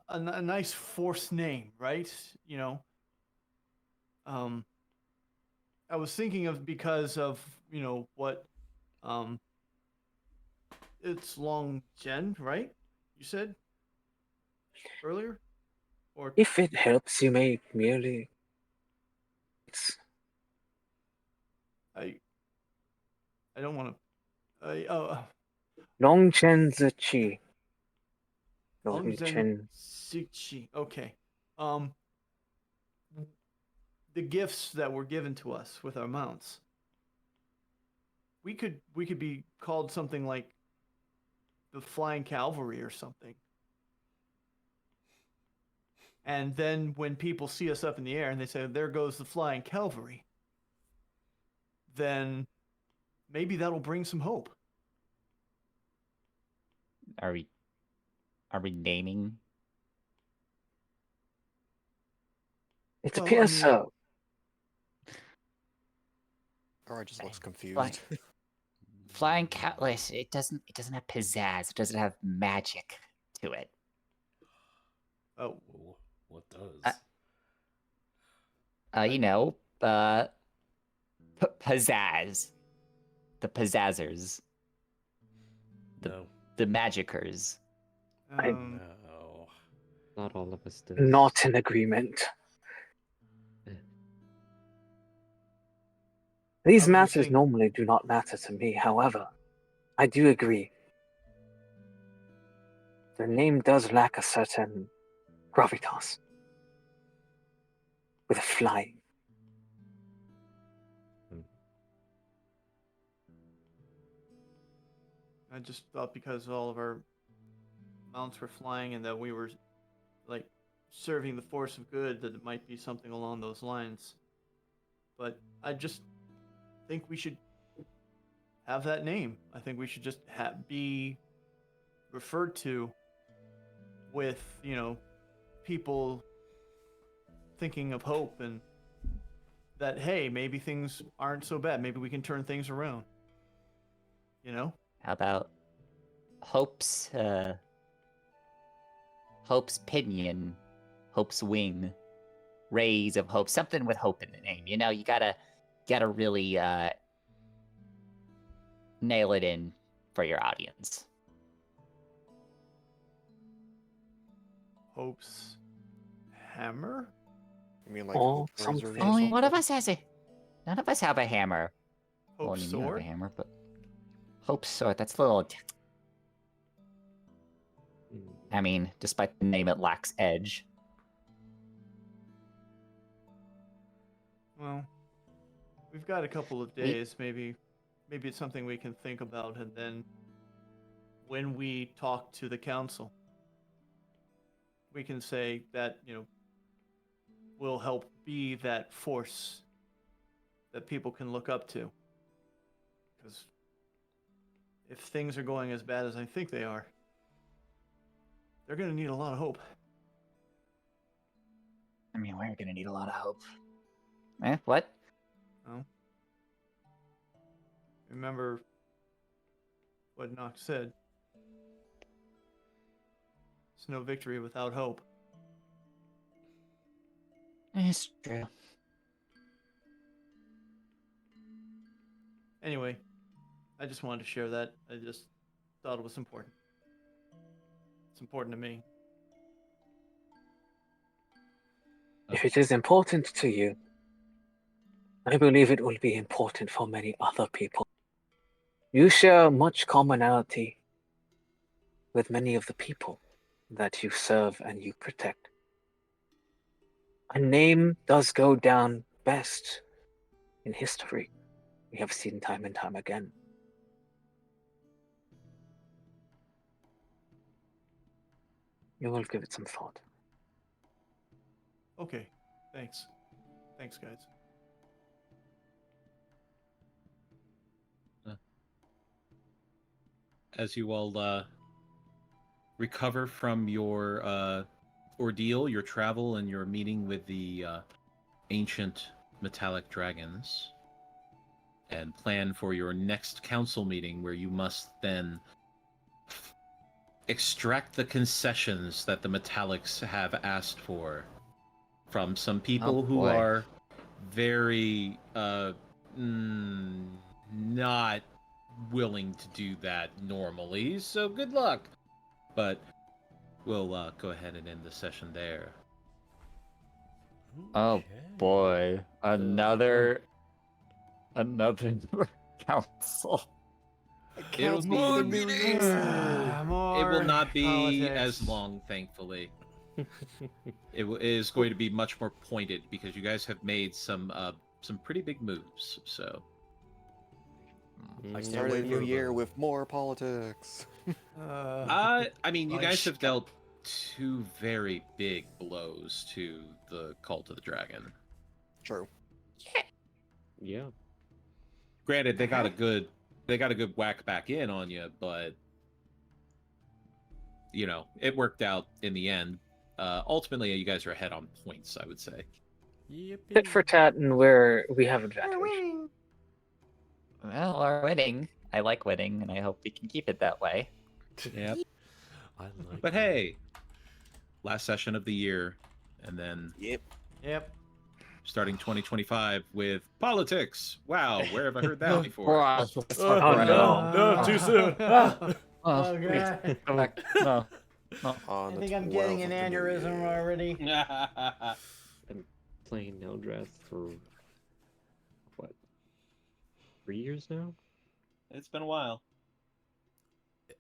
a nice forced name, right? You know, um, I was thinking of because of what um, it's Long Gen, right? You said earlier, or If it helps, you may merely. It's I I don't want to. Long Chen Zichi. Long Long Zen Chen. Sichi. Okay. Um, the gifts that were given to us with our mounts. We could be called something like the Flying Cavalry or something. And then when people see us up in the air and they say, "There goes the Flying Cavalry," then maybe that'll bring some hope. Are we naming? It Well, I appears mean, so. Or just looks Flying, confused. flying Catalyst, it doesn't have pizzazz. It doesn't have magic to it. Oh, What does? You know, pizzazz. The pizzazzers. No. The magicers. um, No. Not all of us do. Not in agreement. These I was just matters saying, normally do not matter to me. However, I do agree. The name does lack a certain gravitas. With a flying. I just thought because all of our mounts were flying and that we were like serving the force of good that it might be something along those lines. But I just think we should have that name. I think we should just be referred to with, people thinking of hope and that, hey, maybe things aren't so bad. Maybe we can turn things around. How about Hope's pinion, Hope's wing, rays of hope, something with hope in the name. You gotta really nail it in for your audience. Hope's hammer? I mean, like Or hope razors or something. Only something. one of us has none of us have a hammer. Hope's Only you have a sword? hammer, but Hope's sword. That's a little. I mean, despite the name, it lacks edge. Well, we've got a couple of days. Maybe it's something we can think about, and then when we talk to the council, we can say that will help be that force that people can look up to. Because if things are going as bad as I think they are, they're going to need a lot of hope. I mean, we're gonna need a lot of hope. What? Well, remember what Nox said. There's no victory without hope. It's true. Anyway, I just wanted to share that. I just thought it was important. It's important to me. If it is important to you, I believe it will be important for many other people. You share much commonality with many of the people that you serve and you protect. A name does go down best in history. We have seen time and time again. You will give it some thought. Okay, thanks. Thanks, guys. As you all recover from your ordeal, your travel, and your meeting with the ancient metallic dragons, and plan for your next council meeting, where you must then extract the concessions that the Metallics have asked for from some people who boy. are very not willing to do that normally. So good luck. But we'll go ahead and end the session there. Oh Okay. boy, another council. It'll be More it will not be politics. as long, thankfully. It is going to be much more pointed because you guys have made some pretty big moves. So I I can't started wait a new for year the- with more politics. I mean, you guys have Unchecked. dealt 2 very big blows to the Cult of the Dragon. True. Yeah. Granted, they got a good whack back in on you, but you know, it worked out in the end. Ultimately, you guys are ahead on points, I would say. Tit for tat, and we have advantage. Well, we're winning. I like winning, and I hope we can keep it that way. Yep. I like But that. hey, last session of the year, and then Yep. Yep. starting 2025 with politics. Wow, where have I heard that before? Oh, No, too soon. Ah. Oh god. Go back. No. I On the think I'm 12th getting an of the new aneurysm year. already. I'm playing Eldrath for what? 3 years now? It's been a while.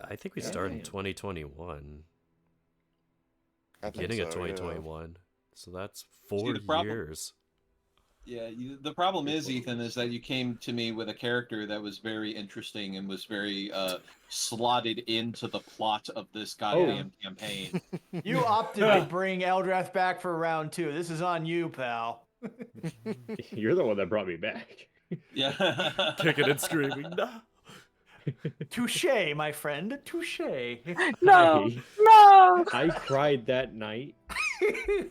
I think we Yeah. started in Damn. 2021. I think Beginning of so, yeah. 2021. So that's 4 the problem- years. Yeah, the problem is, Ethan, is that you came to me with a character that was very interesting and was very slotted into the plot of this goddamn campaign. You opted to bring Eldrath back for round 2. This is on you, pal. You're the one that brought me back. Yeah. Kicking and screaming. No. Touche, my friend. Touche. No, I- no. I cried that night,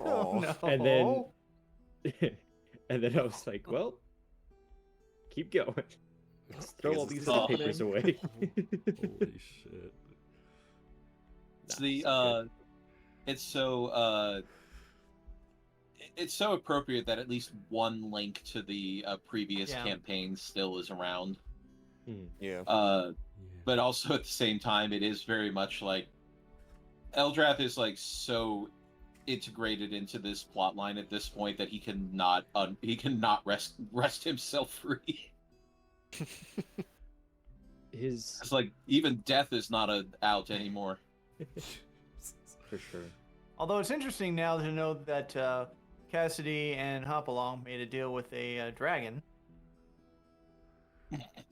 Oh, no. and then I was like, well, keep going. Just throw all Because these it's other papers away. Holy shit. It's Nah, the so it's so appropriate that at least one link to the previous Yeah. campaign still is around. Yeah. But also at the same time, it is very much like Eldrath is like so integrated into this plot line at this point that he cannot rest himself free. His It's like even death is not out anymore. for sure. Although it's interesting now to know that Cassidy and Hopalong made a deal with a dragon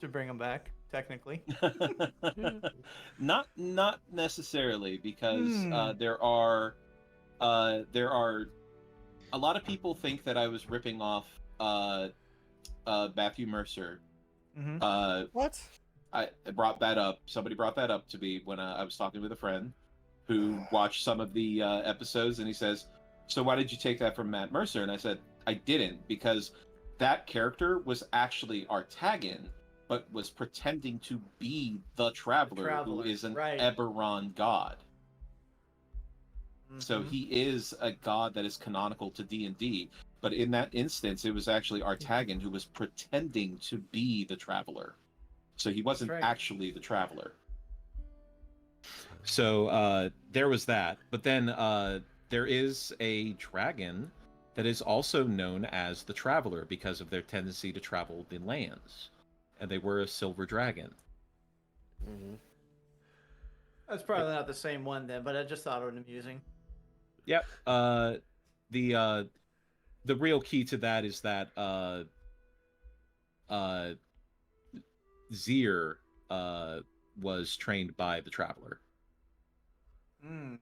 to bring him back, technically. Not necessarily, because Hmm. there are a lot of people think that I was ripping off Matthew Mercer. Hmm. What? I brought that up. Somebody brought that up to me when I was talking with a friend who watched some of the episodes, and he says, "So why did you take that from Matt Mercer?" And I said, "I didn't, because that character was actually Artagan, but was pretending to be the Traveler, who Traveler, is an right. Eberron god. So Mhm. he is a god that is canonical to D&D, but in that instance, it was actually Artagan who was pretending to be the Traveler. So he wasn't right. actually the Traveler. So there was that. But then there is a dragon that is also known as the Traveler because of their tendency to travel the lands. And they were a silver dragon. Mm-hmm. That's probably not the same one then, but I just thought it was amusing. Yep. The real key to that is that Zir was trained by the Traveler. Mm.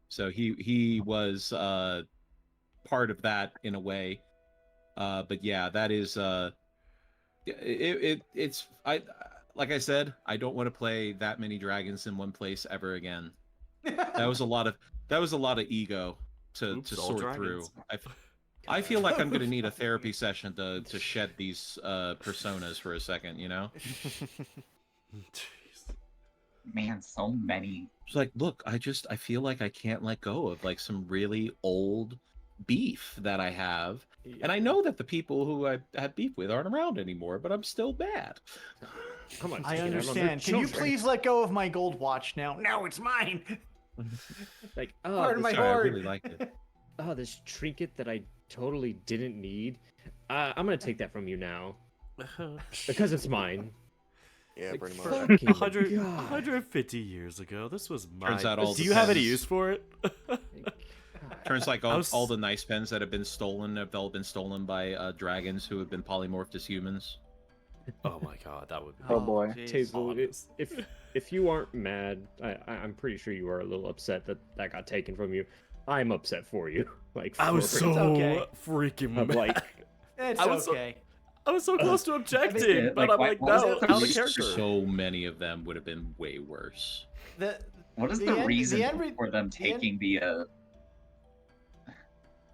So he was part of that in a way. But yeah, that is it's like I said, I don't want to play that many dragons in one place ever again. That was a lot of ego to Oops, all sort dragons. through. I feel like I'm gonna need a therapy session to shed these personas for a second, you know? Jeez. Man, so many. It's like, look, I feel like I can't let go of like some really old beef that I have. And I know that the people who I had beef with aren't around anymore, but I'm still mad. Come on, I take it out on their understand. Can you children. please let go of my gold watch now? Now it's mine. Like, oh, Pardon my Sorry, I hoard. really liked it. oh, this trinket that I totally didn't need. I'm gonna take that from you now because it's mine. Yeah, Like, pretty much. fucking 100, God. 150 years ago, this was mine. Turns out all Do the you have any pens- use for it? Turns like I was- all the nice pens that have been stolen have all been stolen by dragons who have been polymorphed as humans. Oh my god, that would be Oh, boy. jeez. Table, honest. if you aren't mad, I'm pretty sure you are a little upset that that got taken from you. I'm upset for you. Like, I was for so okay. freaking I'm mad. like, It's I was so- okay. I was so close to objecting, Yeah, but like, I'm why- like, what was no, the out of reason? character. So many of them would have been way worse. The, What is The the end- reason the end re- for them the end- taking the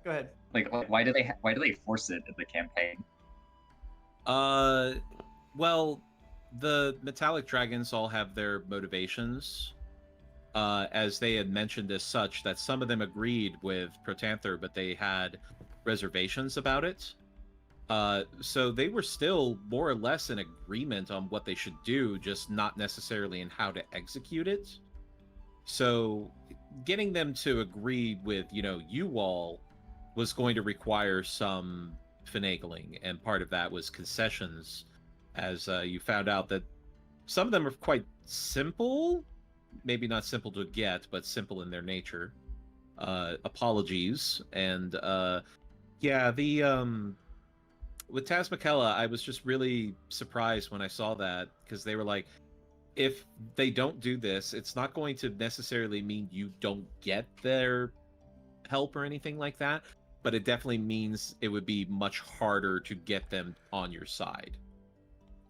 Go ahead. like why do they force it in the campaign? Well, the metallic dragons all have their motivations, as they had mentioned as such, that some of them agreed with Protanther, but they had reservations about it. So they were still more or less in agreement on what they should do, just not necessarily in how to execute it. So getting them to agree with, you all was going to require some finagling, and part of that was concessions, as you found out that some of them are quite simple, maybe not simple to get, but simple in their nature. Apologies, and yeah, the with Tazmikella, I was just really surprised when I saw that, because they were like, if they don't do this, it's not going to necessarily mean you don't get their help or anything like that, but it definitely means it would be much harder to get them on your side.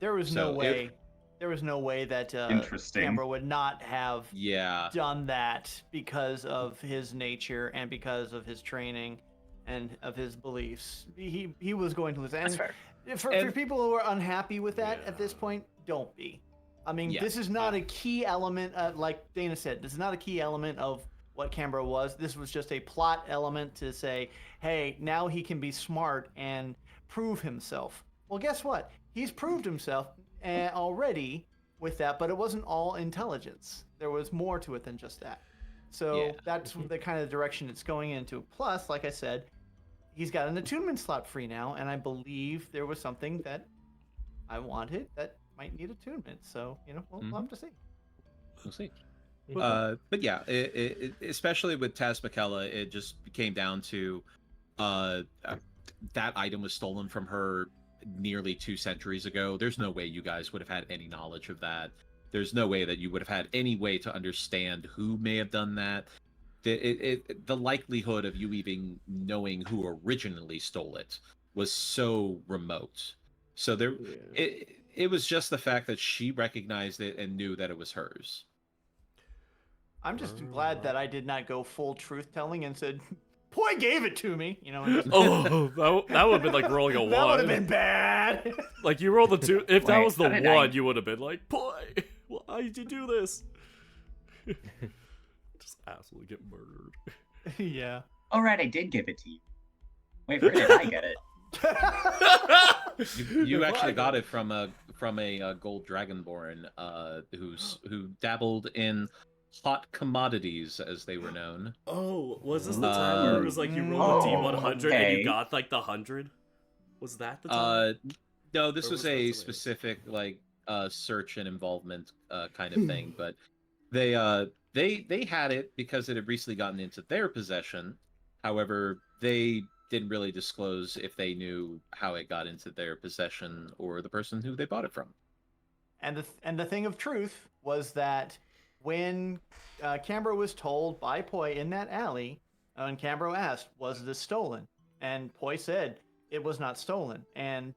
There was So no way. There was no way that Interesting. Canberra would not have Yeah. done that because of his nature and because of his training and of his beliefs. He was going to lose. That's fair. For people who are unhappy with that at this point, don't be. I mean, Yeah. this is not a key element, like Dana said, this is not a key element of what Canberra was. This was just a plot element to say, hey, now he can be smart and prove himself. Well, guess what? He's proved himself already with that, but it wasn't all intelligence. There was more to it than just that. So Yeah. that's the kind of direction it's going into. Plus, like I said, he's got an attunement slot free now, and I believe there was something that I wanted that might need attunement. So, we'll have to see. We'll see. But yeah, especially with Tazmikella, it just came down to that item was stolen from her nearly 2 centuries ago. There's no way you guys would have had any knowledge of that. There's no way that you would have had any way to understand who may have done that. The likelihood of you even knowing who originally stole it was so remote. So it was just the fact that she recognized it and knew that it was hers. I'm just glad that I did not go full truth telling and said, Poi gave it to me. And just, Oh, that would have been like rolling a one. that would have been bad. Like, you roll the 2. If that Wait, was the how 1, did I- you would have been like, Poi, why did you do this? Just absolutely get murdered. Yeah. All right, I did give it to you. Wait, where did I get it? You actually got it from a gold dragonborn who dabbled in hot commodities, as they were known. Oh, was this the time where it was like you rolled a D100 and okay. you got like the 100? Was that the time? No, this Or was was that a something else? specific search and involvement kind of thing, but they had it because it had recently gotten into their possession. However, they didn't really disclose if they knew how it got into their possession or the person who they bought it from. And the thing of truth was that when Canberra was told by Poi in that alley, and Canberra asked, "Was this stolen?" and Poi said, "It was not stolen." And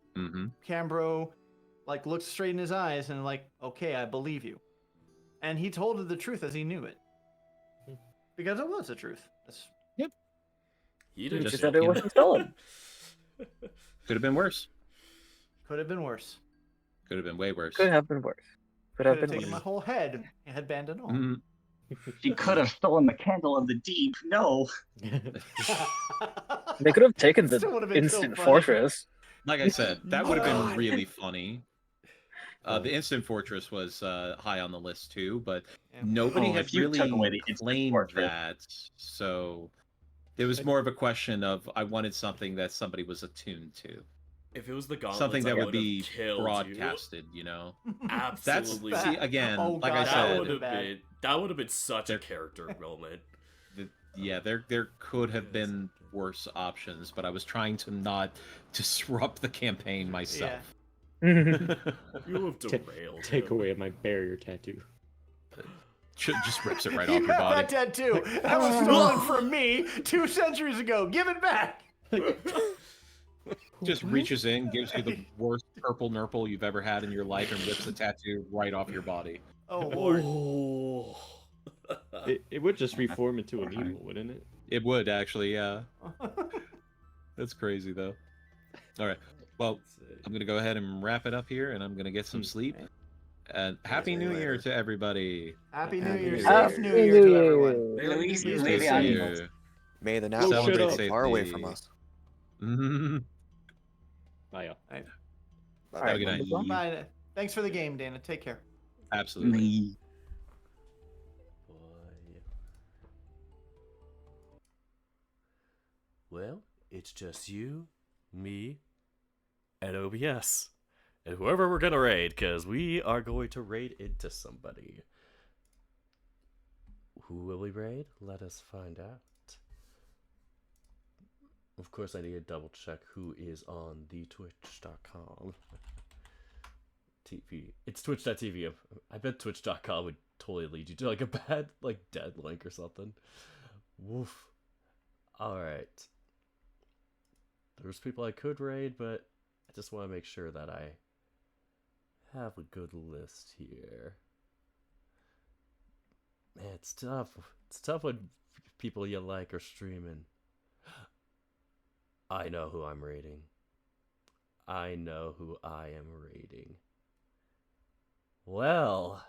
Canberra looked straight in his eyes and "Okay, I believe you." And he told her the truth as he knew it, because it was the truth. He She didn't said show it up. wasn't stolen. Could have been worse. Could have been worse. Could have been way worse. Could have been worse. Could Could have have been taken my worse. whole head, headband and all. Mhm. She could have stolen the candle of the deep. No. They could have taken the Still would've been so instant funny. fortress. Like I said, that would have been God. really funny. The instant fortress was high on the list too, but Yeah. nobody Oh, had if you took away really the instant claimed fortress. that. So it was more of a question of I wanted something that somebody was attuned to, If it was the gauntlets, something that I would would've be killed you. broadcasted. You know, Absolutely. see again. Oh, like God, I said, That would have been such a There- character moment. yeah, there could have been worse options, but I was trying to not disrupt the campaign myself. You have derailed. Take him. away my barrier tattoo. Just rips it right You off your have body. that tattoo. That was stolen from me 2 centuries ago. Give it back. Just reaches in, gives you the worst purple nurple you've ever had in your life, and rips the tattoo right off your body. Oh Lord. Oh. It would just reform into an evil, wouldn't it? It would actually, yeah. That's crazy though. All right, well, I'm gonna go ahead and wrap it up here, and I'm gonna get some sleep. And Happy New Year to everybody. Happy New Happy Year. New Year. Safe New Year to everyone. Luis, New maybe Year. animals. May the Oh, now shut be up. so far away from us. Bye, y'all. Have a Alright, good night. Bye. Thanks for the game, Dana. Take care. Absolutely. Boy. Well, it's just you, me, and OBS. And whoever we're gonna raid, because we are going to raid into somebody. Who will we raid? Let us find out. Of course, I need to double check who is on the twitch.com. TV. It's twitch.tv. I bet twitch.com would totally lead you to like a bad, like, dead link or something. Woof. Alright. There's people I could raid, but I just want to make sure that I have a good list here. Man, it's tough. It's tough when people you like are streaming. I know who I'm raiding. I know who I am raiding. Well,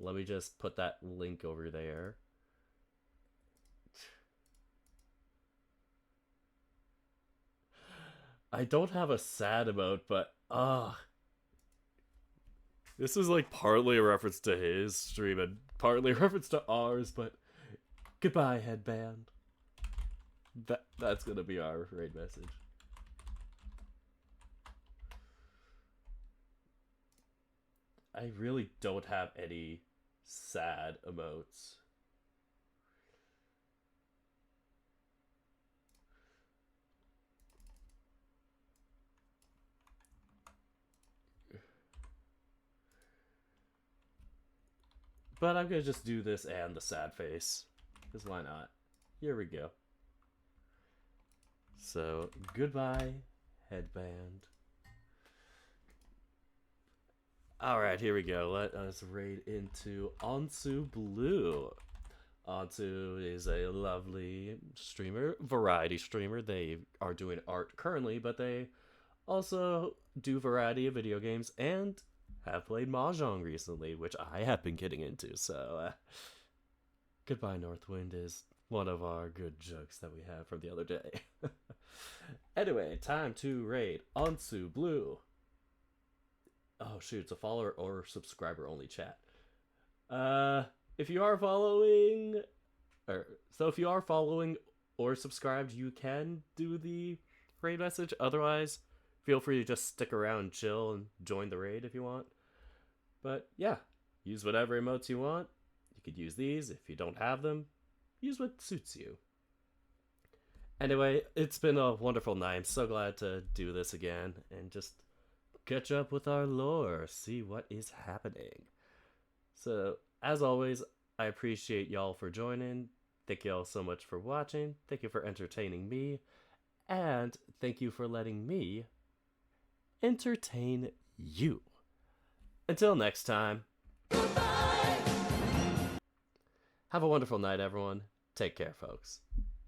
let me just put that link over there. I don't have a sad emote, but this is like partly a reference to his stream and partly a reference to ours, but goodbye, headband. That's gonna be our raid message. I really don't have any sad emotes. But I'm gonna just do this and the sad face. Because why not? Here we go. So, goodbye, headband. Alright, here we go. Let us raid into Onsu Blue. Onsu is a lovely streamer, variety streamer. They are doing art currently, but they also do variety of video games and have played Mahjong recently, which I have been getting into. So, goodbye, Northwind is one of our good jokes that we have from the other day. Anyway, time to raid Onsu Blue. Oh shoot, it's a follower or subscriber only chat. If you are following, if you are following or subscribed, you can do the raid message. Otherwise, feel free to just stick around, chill, and join the raid if you want. But yeah, use whatever emotes you want. You could use these. If you don't have them, use what suits you. Anyway, it's been a wonderful night. I'm so glad to do this again and just catch up with our lore, see what is happening. So, as always, I appreciate y'all for joining. Thank y'all so much for watching. Thank you for entertaining me. And thank you for letting me entertain you. Until next time. Have a wonderful night, everyone. Take care, folks.